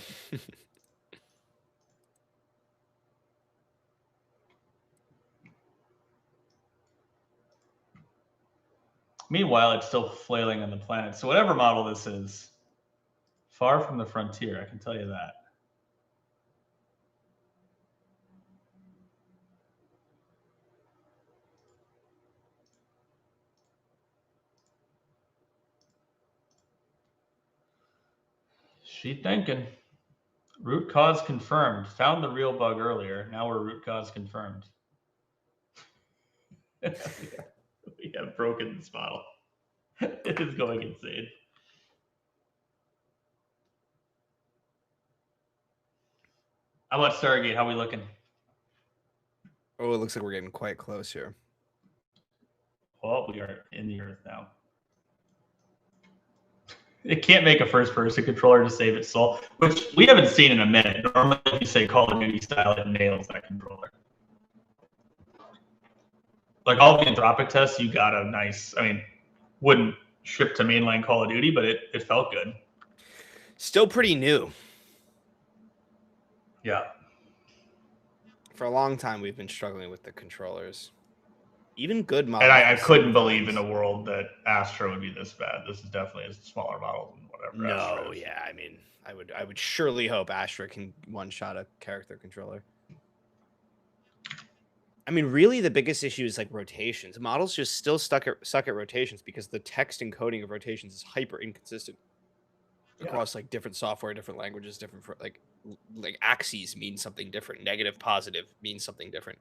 Meanwhile, it's still flailing on the planet. So whatever model this is, far from the frontier, I can tell you that. She thinking. Root cause confirmed. Found the real bug earlier. Now we're root cause confirmed. We have broken this model. It is going insane. How about Stargate? How we looking? Oh, it looks like we're getting quite close here. Well, we are in the Earth now. It can't make a first-person controller to save its soul, which we haven't seen in a minute. Normally, if you say Call of Duty style, it nails that controller. Like all the Anthropic tests, you got a nice, wouldn't ship to mainline Call of Duty, but it felt good. Still pretty new. Yeah. For a long time, we've been struggling with the controllers. Even good models. And I couldn't believe in a world that Astra would be this bad. This is definitely a smaller model than whatever. No, yeah, I would surely hope Astra can one-shot a character controller. Really, the biggest issue is like rotations. Models just still suck at rotations because the text encoding of rotations is hyper inconsistent across like different software, different languages, different like axes mean something different. Negative, positive means something different.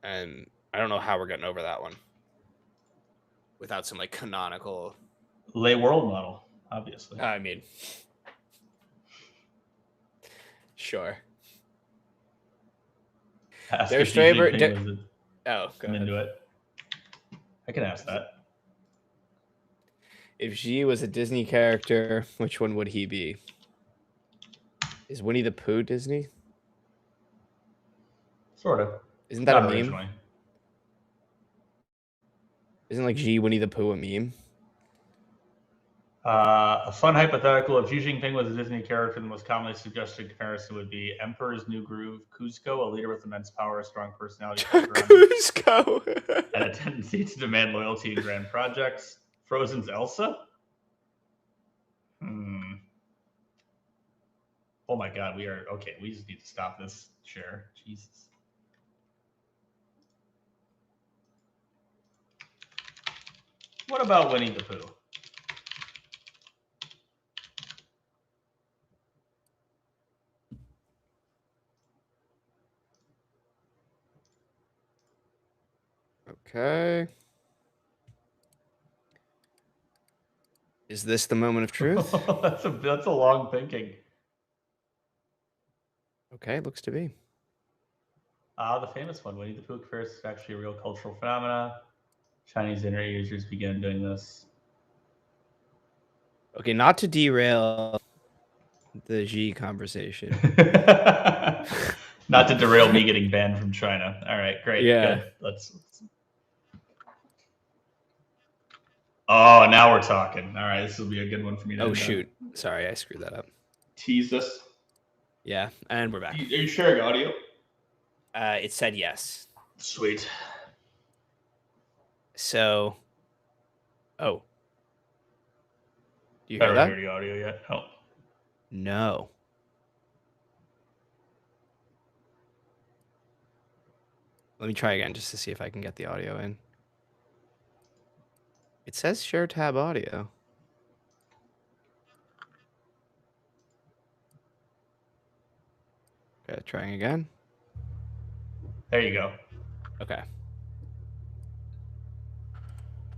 And I don't know how we're getting over that one without some like canonical lay world model, obviously. Sure. There's favorite. Go ahead. Into it. I can ask that. If Xi was a Disney character, which one would he be? Is Winnie the Pooh Disney? Sort of. Isn't that a meme? Isn't like Xi Winnie the Pooh a meme? A fun hypothetical: if Xi Jinping was a Disney character, the most commonly suggested comparison would be Emperor's New Groove, Cusco, a leader with immense power, a strong personality, Cusco, and a tendency to demand loyalty in grand projects. Frozen's Elsa. Oh my God, we are okay. We just need to stop this share. Jesus. What about Winnie the Pooh? Okay. Is this the moment of truth? That's a long thinking. Okay, looks to be. The famous one, Winnie the Pooh curse, is actually a real cultural phenomena. Chinese internet users began doing this. Okay, not to derail the G conversation. Not to derail me getting banned from China. All right, great. Yeah. Good. Let's. Oh, now we're talking. All right, this will be a good one for me to. Oh shoot! Sorry, I screwed that up. Tease us. Yeah, and we're back. Are you sharing audio? It said yes. Sweet. So. Oh. Do you I hear don't that? hear the audio yet. Oh. No. Let me try again just to see if I can get the audio in. It says share tab audio. Okay, trying again. There you go. Okay.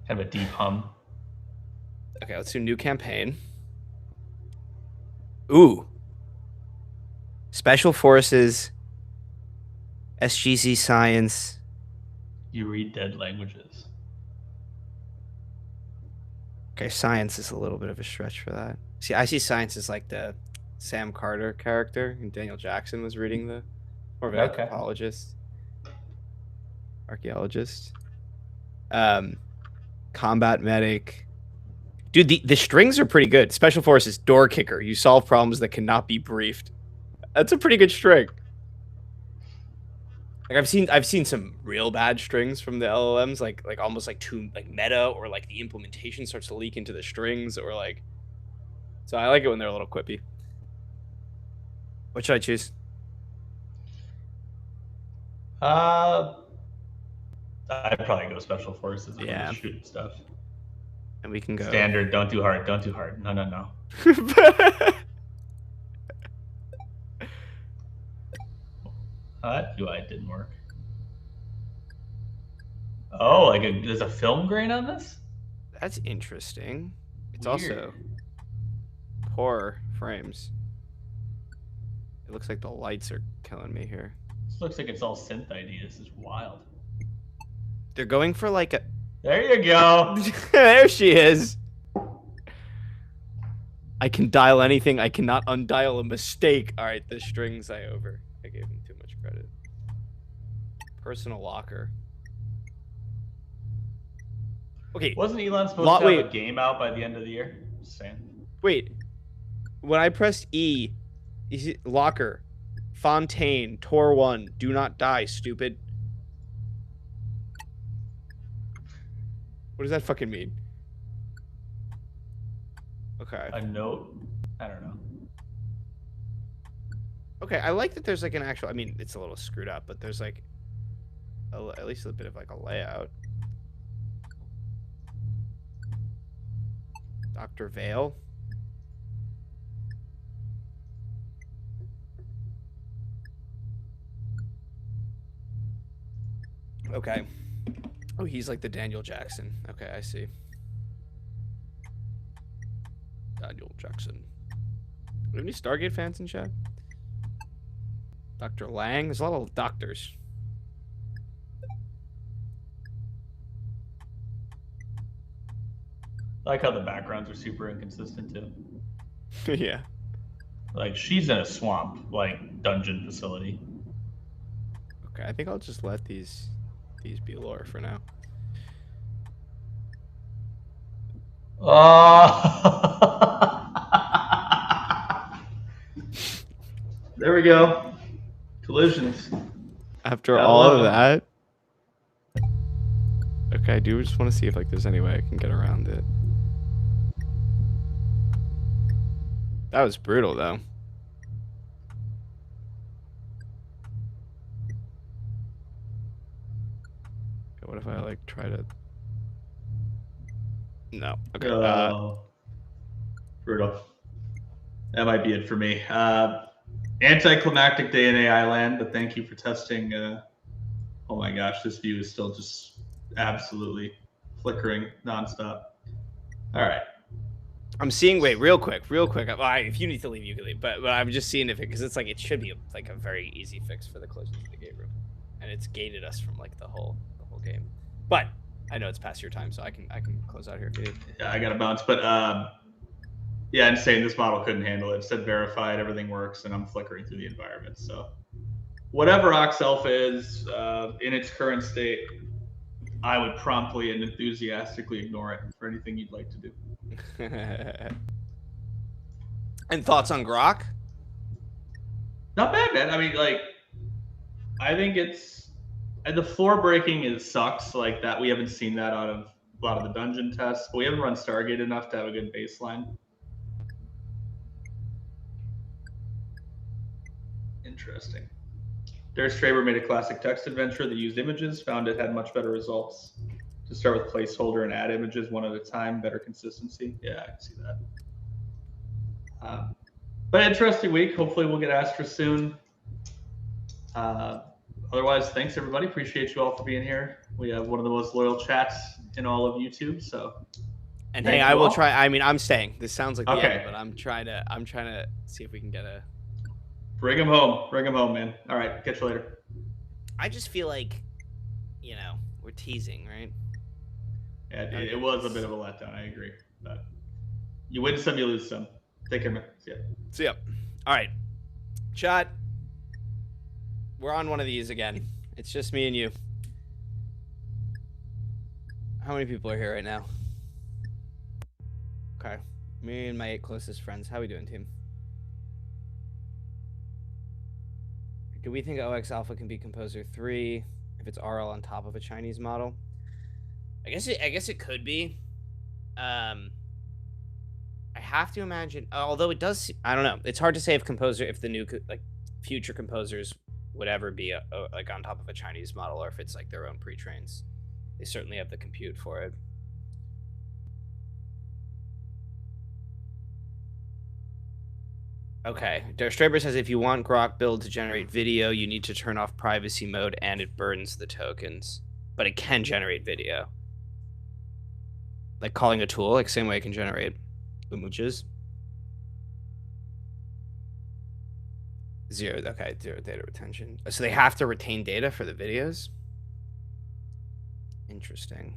Have a deep hum. Okay, let's do new campaign. Ooh. Special Forces, SGC Science. You read dead languages. Okay, Science is a little bit of a stretch for that. See, I see Science as like the Sam Carter character, and Daniel Jackson was reading the, or an Okay. anthropologist, archaeologist. Combat medic. Dude, the strings are pretty good. Special Forces, door kicker. You solve problems that cannot be briefed. That's a pretty good string. Like I've seen some real bad strings from the LLMs, like almost like too like meta, or like the implementation starts to leak into the strings, or like. So I like it when they're a little quippy. What should I choose? I'd probably go Special Forces. Yeah. Shoot stuff. And we can go Standard. Don't do hard. Don't do hard. No. That UI didn't work. Oh, there's a film grain on this? That's interesting. It's Weird. also poor frames. It looks like the lights are killing me here. This looks like it's all synth ID. This is wild. They're going for like a... There you go. There she is. I can dial anything. I cannot undial a mistake. All right, the strings I gave him too much credit. Personal locker. Okay. Wasn't Elon supposed to have a game out by the end of the year? Just saying. Wait. When I pressed E, is it locker, Fontaine, Tor 1, do not die, stupid. What does that fucking mean? Okay. A note? I don't know. Okay, I like that there's like an actual, I mean, it's a little screwed up, but there's like at least a bit of like a layout. Dr. Vale. Okay. Oh, he's like the Daniel Jackson. Okay, I see. Daniel Jackson. Do we have any Stargate fans in chat? Dr. Lang? There's a lot of doctors. I like how the backgrounds are super inconsistent too. Yeah. Like she's in a swamp, like dungeon facility. Okay, I think I'll just let these be lore for now. There we go. Collisions. After all of that. Okay, I do just want to see if like there's any way I can get around it. That was brutal though. Okay, what if I like try to... No. Okay. Brutal. That might be it for me. Anticlimactic day in AI land, but thank you for testing. Oh my gosh, this view is still just absolutely flickering nonstop. All right. I'm seeing, wait, real quick. If you need to leave, you can leave. But I'm just seeing if it, because it's like, it should be like a very easy fix for the closest to the gate room. And it's gated us from like the whole game. But I know it's past your time, so I can close out here if you need. Yeah, I got to bounce. But Yeah, and saying this model couldn't handle it. It said verified, everything works, and I'm flickering through the environment. So whatever Ox Alpha is in its current state, I would promptly and enthusiastically ignore it for anything you'd like to do. And thoughts on Grok? Not bad, man. I mean, like, I think it's the floor breaking sucks like that. We haven't seen that out of a lot of the dungeon tests, but we haven't run Stargate enough to have a good baseline. Interesting. Darius Traber made a classic text adventure that used images, found it had much better results. To start with placeholder and add images one at a time, better consistency. Yeah, I can see that. But interesting week. Hopefully we'll get Astra soon. Otherwise, thanks everybody. Appreciate you all for being here. We have one of the most loyal chats in all of YouTube. So, and hey, I will try. I mean, I'm staying. This sounds like the okay, end, but I'm trying to see if we can get a. Bring him home. Bring him home, man. All right, catch you later. I just feel like, we're teasing, right? Yeah, it was a bit of a letdown. I agree. But you win some, you lose some. Take care, man. See ya. All right, chat. We're on one of these again. It's just me and you. How many people are here right now? Okay. Me and my 8 closest friends. How we doing, team? Do we think OX Alpha can be Composer 3 if it's RL on top of a Chinese model? I guess it could be. I have to imagine, although it does, I don't know. It's hard to say if the new future composers would ever be like on top of a Chinese model, or if it's like their own pre-trains. They certainly have the compute for it. Okay, Straber says if you want Grok build to generate video, you need to turn off privacy mode and it burns the tokens. But it can generate video. Like calling a tool, like same way it can generate images. Zero data retention. So they have to retain data for the videos? Interesting.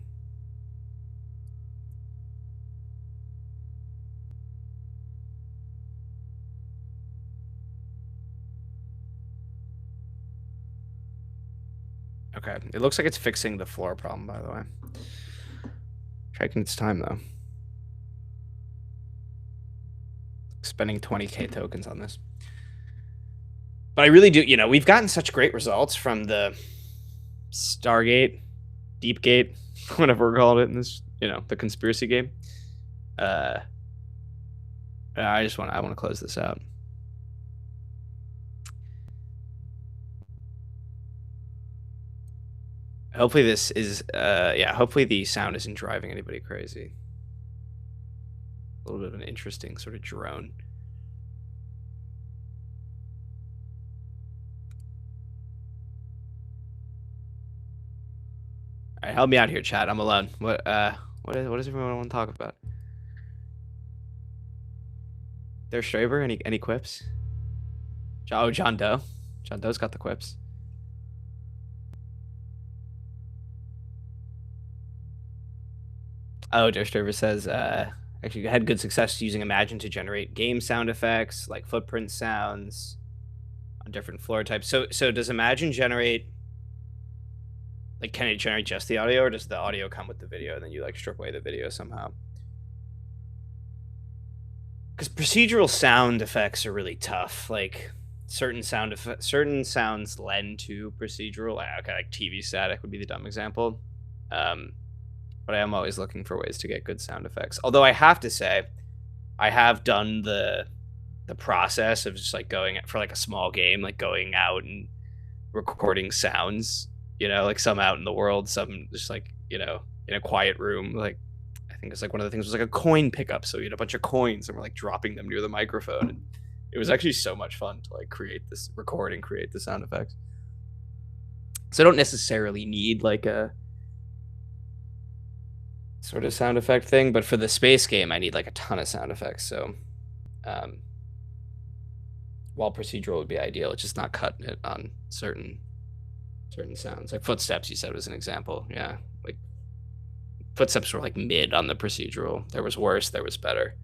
Okay, it looks like it's fixing the floor problem, by the way. Checking its time, though. Spending 20k tokens on this. But I really do, we've gotten such great results from the Stargate, Deepgate, whatever we're calling it in this, the conspiracy game. I want to close this out. Hopefully this is, hopefully the sound isn't driving anybody crazy. A little bit of an interesting sort of drone. All right, help me out here, chat. I'm alone. What does everyone want to talk about? There's Straber. Any quips? Oh, John Doe. John Doe's got the quips. Oh, Der Straber says, actually had good success using Imagine to generate game sound effects, like footprint sounds on different floor types. So does Imagine generate, like, can it generate just the audio, or does the audio come with the video and then you, like, strip away the video somehow? Because procedural sound effects are really tough. Like, certain sounds lend to procedural. Okay, like TV static would be the dumb example. But I am always looking for ways to get good sound effects. Although I have to say, I have done the process of just like going for like a small game, like going out and recording sounds, like some out in the world, some just like, in a quiet room. Like, I think it's like one of the things was like a coin pickup. So you had a bunch of coins and we're like dropping them near the microphone. And it was actually so much fun to like record and create the sound effects. So I don't necessarily need like a sort of sound effect thing, but for the space game, I need like a ton of sound effects. So, while procedural would be ideal, it's just not cutting it on certain sounds. Like footsteps, you said was an example. Yeah, like footsteps were like mid on the procedural. There was worse, there was better.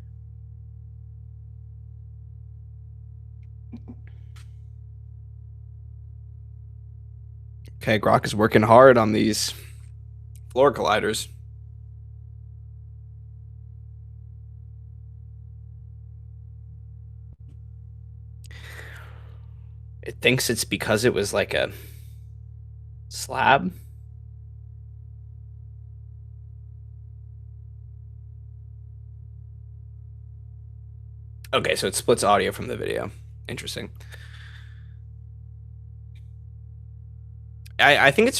Okay, Grok is working hard on these floor colliders. It thinks it's because it was like a slab. Okay, so it splits audio from the video. Interesting. I think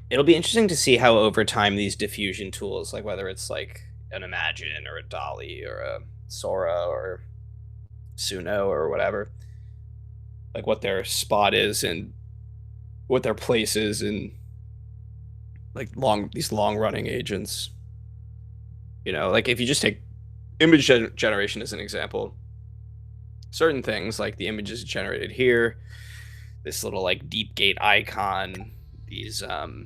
it'll be interesting to see how over time these diffusion tools, like whether it's like an Imagine or a Dolly or a Sora or Suno or whatever, like what their spot is and what their place is in like these long running agents. You know, like if you just take image generation as an example, certain things like the images generated here, this little like deep gate icon, these let's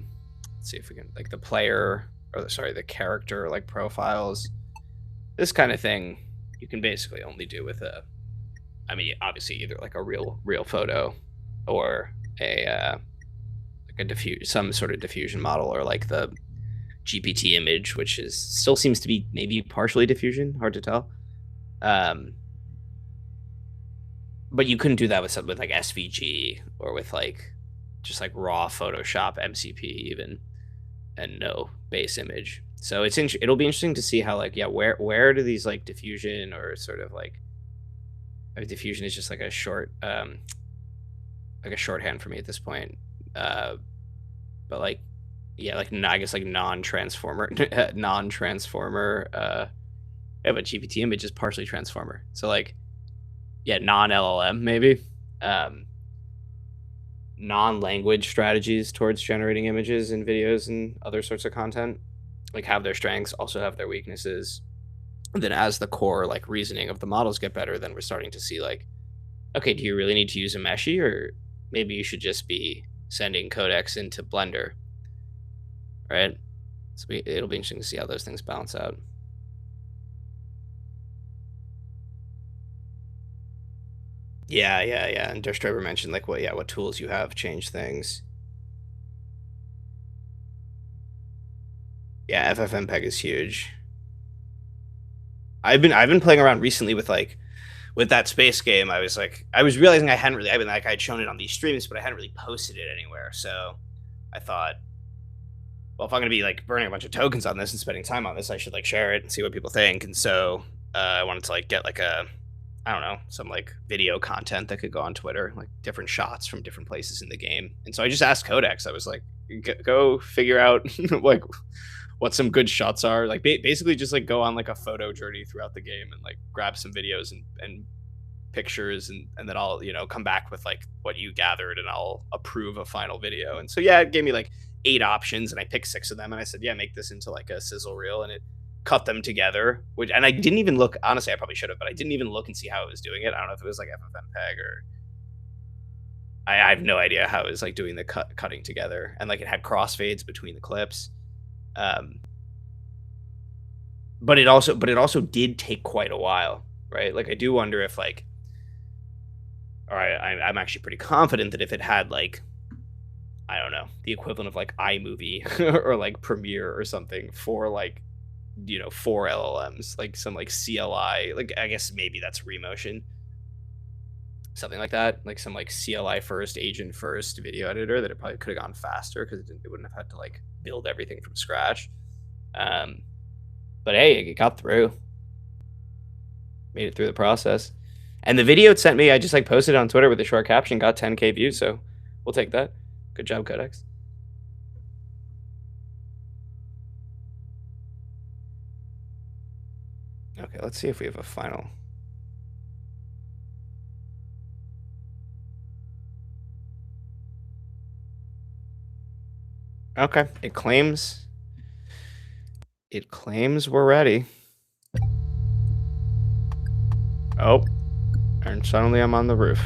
see if we can, like the player, or sorry, the character like profiles, this kind of thing you can basically only do with a, I mean, obviously either like a real photo or a like a some sort of diffusion model, or like the GPT image, which is still seems to be maybe partially diffusion, hard to tell. But you couldn't do that with something with like SVG or with like just like raw Photoshop MCP even, and no base image. So it'll be interesting to see how like, yeah, where do these like diffusion, or sort of like, diffusion is just like a shorthand for me at this point. But like, yeah, like I guess like non-transformer. Yeah, but GPT image is partially transformer. So like, yeah, non-LLM maybe. Non-language strategies towards generating images and videos and other sorts of content, like, have their strengths, also have their weaknesses. And then as the core like reasoning of the models get better, then we're starting to see like, okay, do you really need to use a meshy, or maybe you should just be sending codecs into Blender, right? So it'll be interesting to see how those things balance out. Yeah. And Durstriber mentioned like what tools you have change things. Yeah, FFmpeg is huge. I've been playing around recently with like, with that space game. I was realizing I'd shown it on these streams, but I hadn't really posted it anywhere. So I thought, well, if I'm gonna be like burning a bunch of tokens on this and spending time on this, I should like share it and see what people think. And so I wanted to like get like I don't know, some like video content that could go on Twitter, like different shots from different places in the game. And so I just asked Codex. I was like, go figure out like what some good shots are. Like basically just like go on like a photo journey throughout the game and like grab some videos and pictures, and then I'll, come back with like what you gathered, and I'll approve a final video. And so yeah, it gave me like 8 options, and I picked 6 of them, and I said, yeah, make this into like a sizzle reel, and it cut them together. And I didn't even look, honestly, I probably should have, but I didn't even look and see how it was doing it. I don't know if it was like FFmpeg, or I have no idea how it was like doing the cutting together, and like it had crossfades between the clips. But it also did take quite a while, right? Like I do wonder if like, all right, I'm actually pretty confident that if it had like, I don't know, the equivalent of like iMovie or like Premiere or something for like, 4 LLMs, like some like CLI, like I guess maybe that's Remotion, something like that, like some like CLI first, agent first video editor, that it probably could have gone faster because it wouldn't have had to like build everything from scratch. But hey, it got through, made it through the process. And the video it sent me, I just like posted on Twitter with a short caption, got 10K views, so we'll take that. Good job, Codex. Okay, let's see if we have a final. Okay, it claims we're ready. Oh, and suddenly I'm on the roof.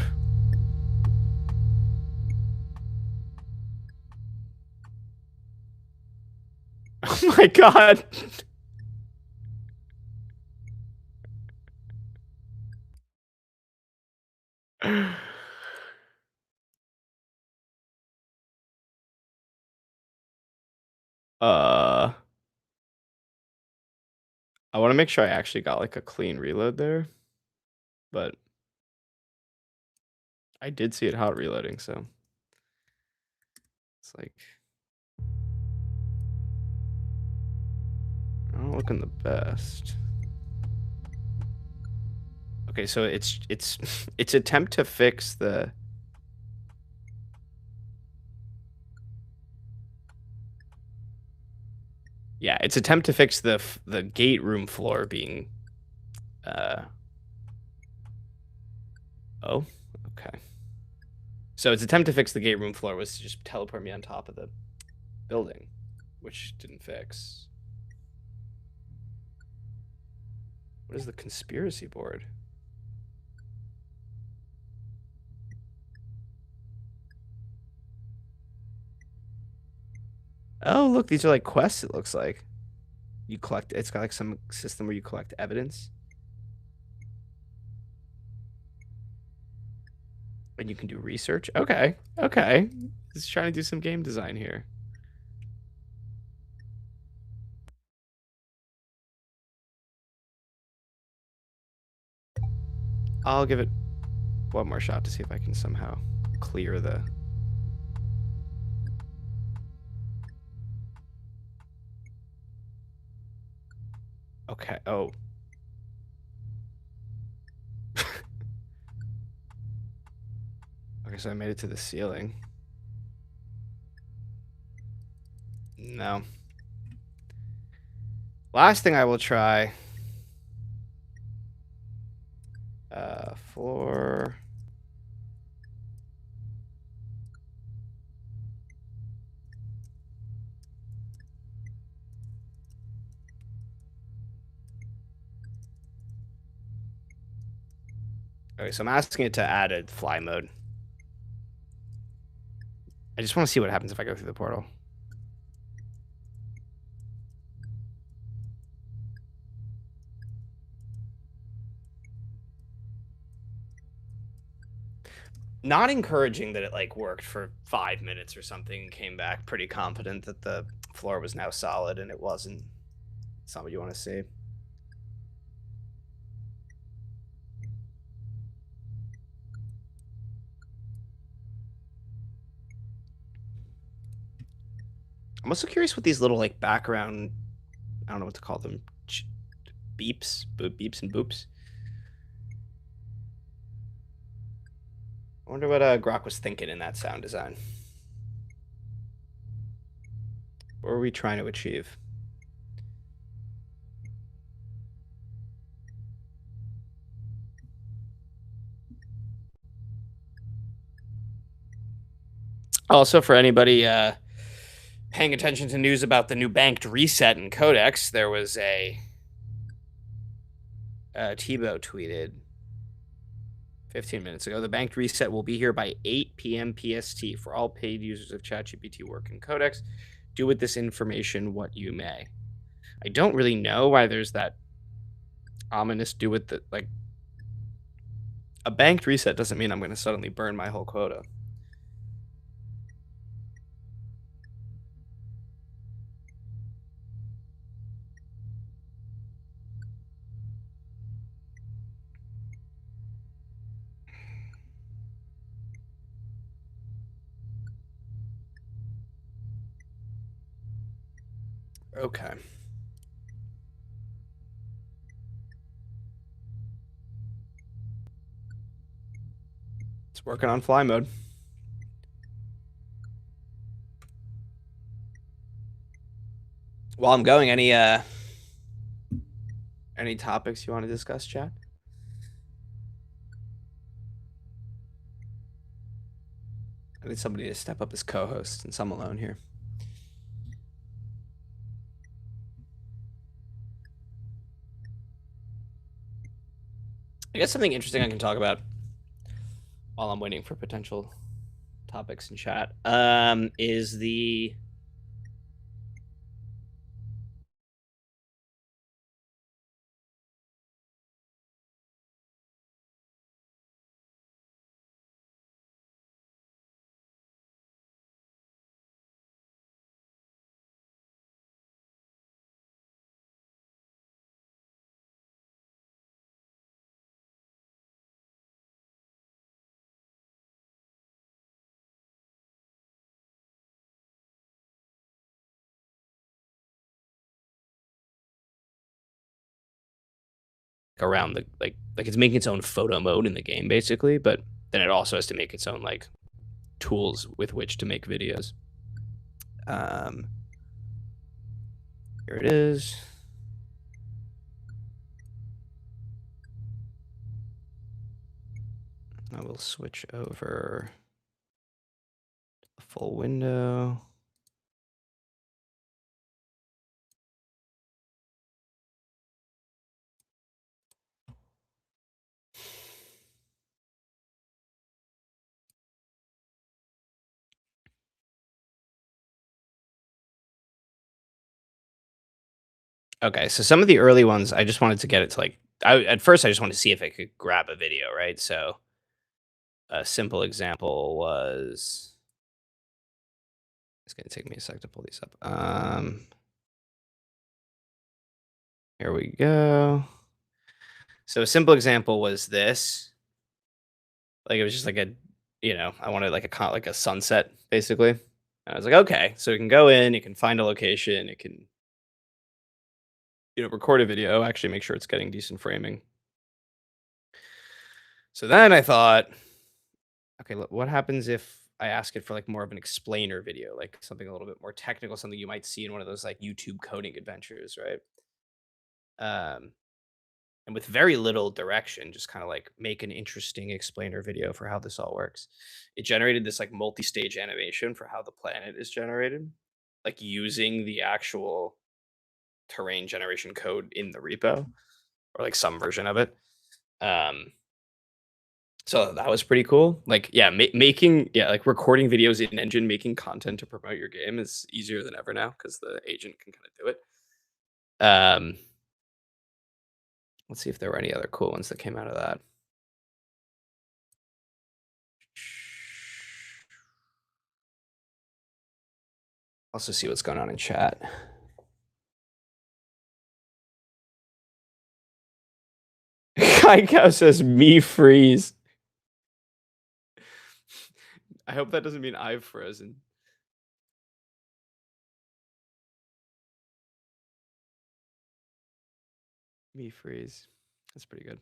Oh my god. I want to make sure I actually got like a clean reload there, but I did see it hot reloading, so it's like not looking the best. Okay, so it's its attempt to fix the its attempt to fix the gate room floor being oh, okay. So its attempt to fix the gate room floor was to just teleport me on top of the building, which didn't fix. What is the conspiracy board? Oh, look, these are like quests, it looks like. You collect, it's got like some system where you collect evidence. And you can do research. Okay, okay. Just trying to do some game design here. I'll give it one more shot to see if I can somehow clear the... Okay, oh. Okay, so I made it to the ceiling. No. Last thing I will try. Floor. Okay, so I'm asking it to add a fly mode. I just want to see what happens if I go through the portal. Not encouraging that it like worked for 5 minutes or something and came back pretty confident that the floor was now solid, and it wasn't. It's not what you want to see. I'm also curious what these little like background, I don't know what to call them, beeps and boops. I wonder what Grok was thinking in that sound design. What were we trying to achieve? Also, for anybody paying attention to news about the new banked reset in Codex, there was a Tebow tweeted 15 minutes ago. The banked reset will be here by 8 p.m. PST for all paid users of ChatGPT work in Codex. Do with this information what you may. I don't really know why there's that ominous do with the, like, a banked reset doesn't mean I'm going to suddenly burn my whole quota. Okay. It's working on fly mode. While I'm going, any topics you want to discuss, chat? I need somebody to step up as co-host since I'm alone here. I guess something interesting I can talk about while I'm waiting for potential topics in chat is the around the like it's making its own photo mode in the game basically, but then it also has to make its own like tools with which to make videos. Here it is. I will switch over to the full window. Okay, so some of the early ones, I just wanted to get it to like, at first I just wanted to see if I could grab a video, right? So a simple example was, it's gonna take me a sec to pull these up. Here we go. So a simple example was this. Like it was just like a, I wanted like a sunset basically. And I was like, okay, so you can go in, you can find a location, it can, record a video, actually make sure it's getting decent framing. So then I thought, okay, what happens if I ask it for like more of an explainer video, like something a little bit more technical, something you might see in one of those like YouTube coding adventures, right? And with very little direction, just kind of like make an interesting explainer video for how this all works. It generated this like multi-stage animation for how the planet is generated, like using the actual terrain generation code in the repo or like some version of it. So that was pretty cool. Like, yeah, like recording videos in engine, making content to promote your game is easier than ever now because the agent can kind of do it. Let's see if there were any other cool ones that came out of that. Also see what's going on in chat. Kaiko says me freeze. I hope that doesn't mean I've frozen. Me freeze. That's pretty good.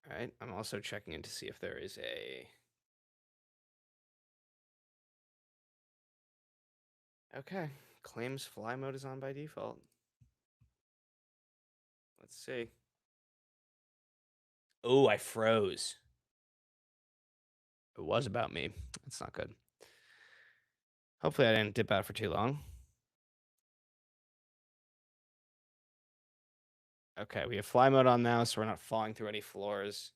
All right. I'm also checking in to see if there is a. Okay. Claims fly mode is on by default. Let's see. Oh, I froze. It was about me. That's not good. Hopefully I didn't dip out for too long. Okay, we have fly mode on now, so we're not falling through any floors.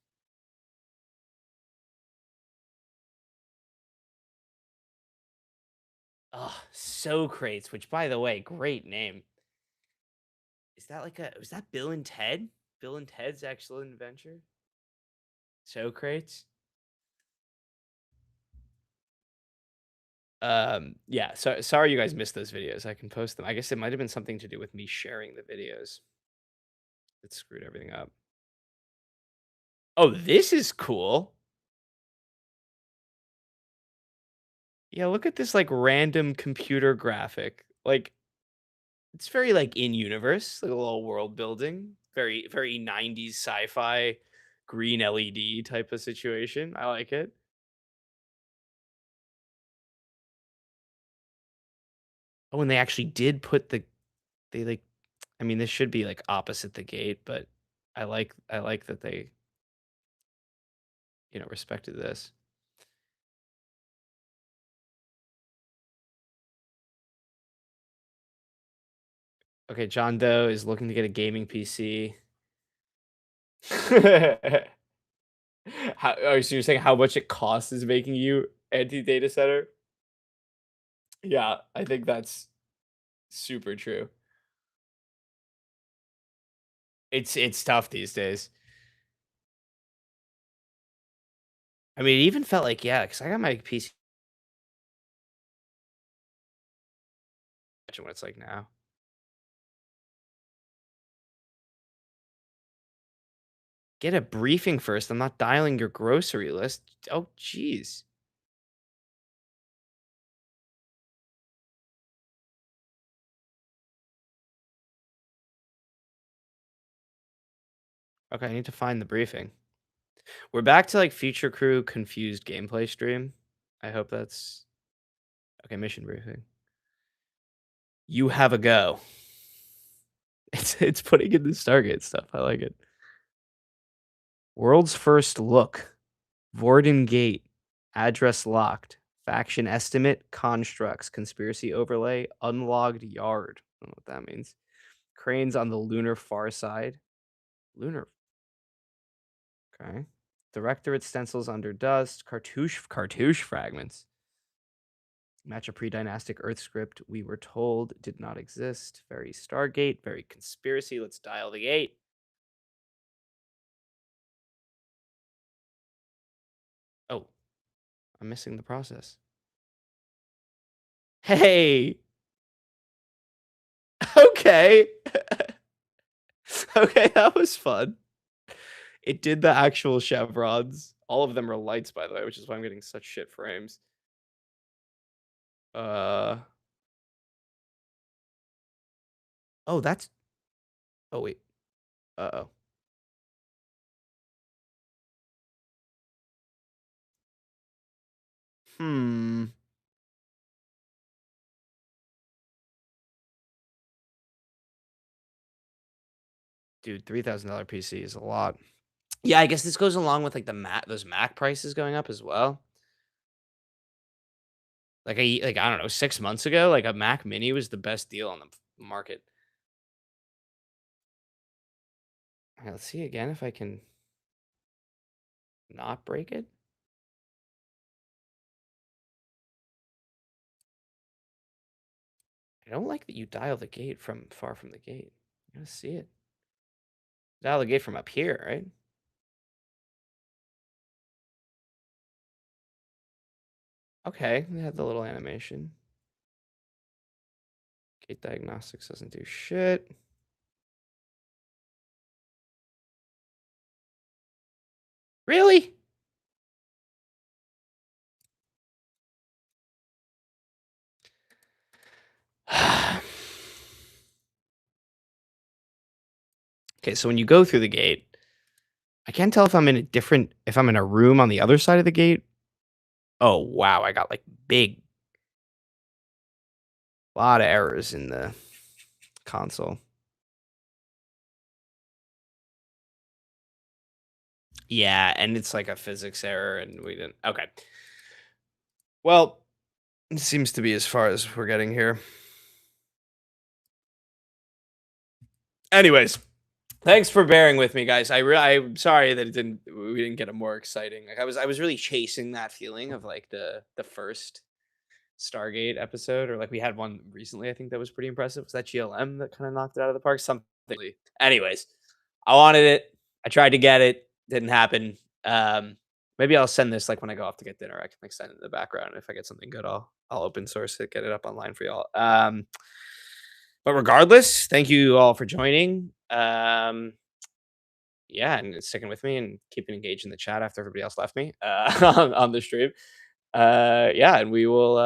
Oh, So Crates, which by the way, great name. Is that was that Bill and Ted? Bill and Ted's Excellent Adventure? So Crates? Yeah, so sorry you guys missed those videos. I can post them. I guess it might have been something to do with me sharing the videos. It screwed everything up. Oh, this is cool. Yeah, look at this like random computer graphic. Like it's very like in universe, like a little world building. Very, very 90s sci-fi green LED type of situation. I like it. Oh, and they actually did put I mean, this should be like opposite the gate, but I like that they respected this. Okay, John Doe is looking to get a gaming PC. So you're saying how much it costs is making you anti-data center? Yeah, I think that's super true. It's tough these days. I mean, it even felt like, yeah, because I got my PC. Imagine what it's like now. Get a briefing first. I'm not dialing your grocery list. Oh, jeez. Okay, I need to find the briefing. We're back to like Future Crew confused gameplay stream. I hope that's okay. Mission briefing. You have a go. It's putting in the Stargate stuff. I like it. World's first look. Vorden Gate. Address locked. Faction estimate. Constructs. Conspiracy overlay. Unlogged yard. I don't know what that means. Cranes on the lunar far side. Lunar. Okay. Directorate stencils under dust. Cartouche fragments. Match a pre-dynastic Earth script we were told did not exist. Very Stargate, very conspiracy. Let's dial the gate. Oh, I'm missing the process. Hey. Okay. Okay, that was fun. It did the actual chevrons. All of them are lights, by the way, which is why I'm getting such shit frames. Oh, that's... Oh, wait. Uh-oh. Dude, $3,000 PC is a lot. Yeah, I guess this goes along with like those Mac prices going up as well. Like I don't know, 6 months ago, like a Mac Mini was the best deal on the market. All right, let's see again if I can not break it. I don't like that you dial the gate from far from the gate. You gotta see it. Dial the gate from up here, right? Okay, they had the little animation. Gate diagnostics doesn't do shit. Really? Okay, so when you go through the gate, I can't tell if I'm in a room on the other side of the gate. Oh, wow, I got like big, lot of errors in the console. Yeah, and it's like a physics error, and we didn't. Okay. Well, it seems to be as far as we're getting here. Anyways, thanks for bearing with me, guys. I'm sorry that we didn't get a more exciting. Like I was really chasing that feeling of like the first Stargate episode, or like we had one recently. I think that was pretty impressive. Was that GLM that kind of knocked it out of the park? Something. Anyways, I wanted it. I tried to get it. Didn't happen. Maybe I'll send this like when I go off to get dinner. I can like send it in the background. If I get something good, I'll open source it, get it up online for y'all. But regardless, thank you all for joining. Yeah, and sticking with me and keeping engaged in the chat after everybody else left me on the stream. Yeah, and we will.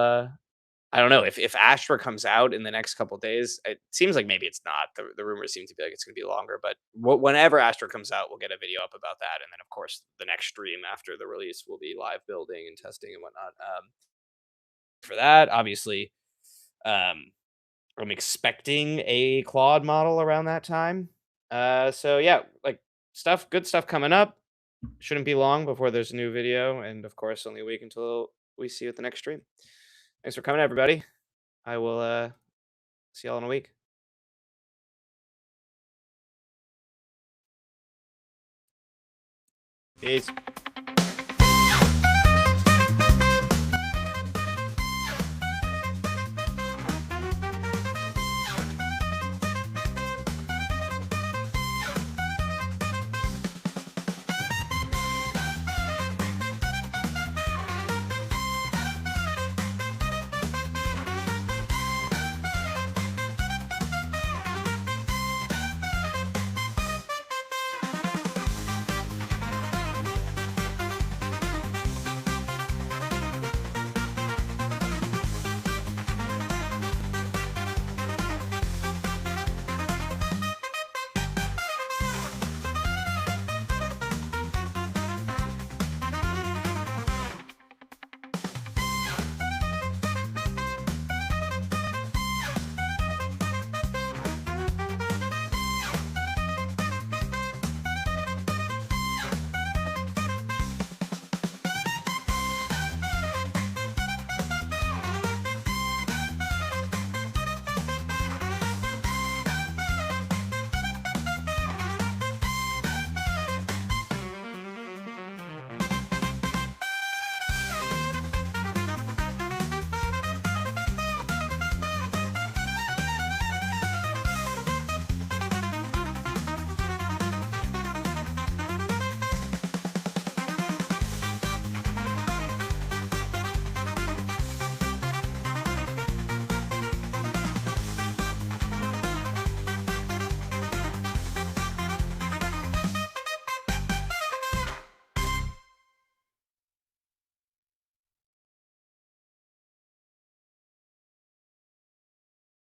I don't know if Astra comes out in the next couple of days. It seems like maybe it's not. The rumors seem to be like it's going to be longer. But whenever Astra comes out, we'll get a video up about that, and then of course the next stream after the release will be live building and testing and whatnot. For that, obviously, I'm expecting a Claude model around that time. So yeah, like good stuff coming up. Shouldn't be long before there's a new video, and of course, only a week until we see you at the next stream. Thanks for coming, everybody. I will see y'all in a week. Peace.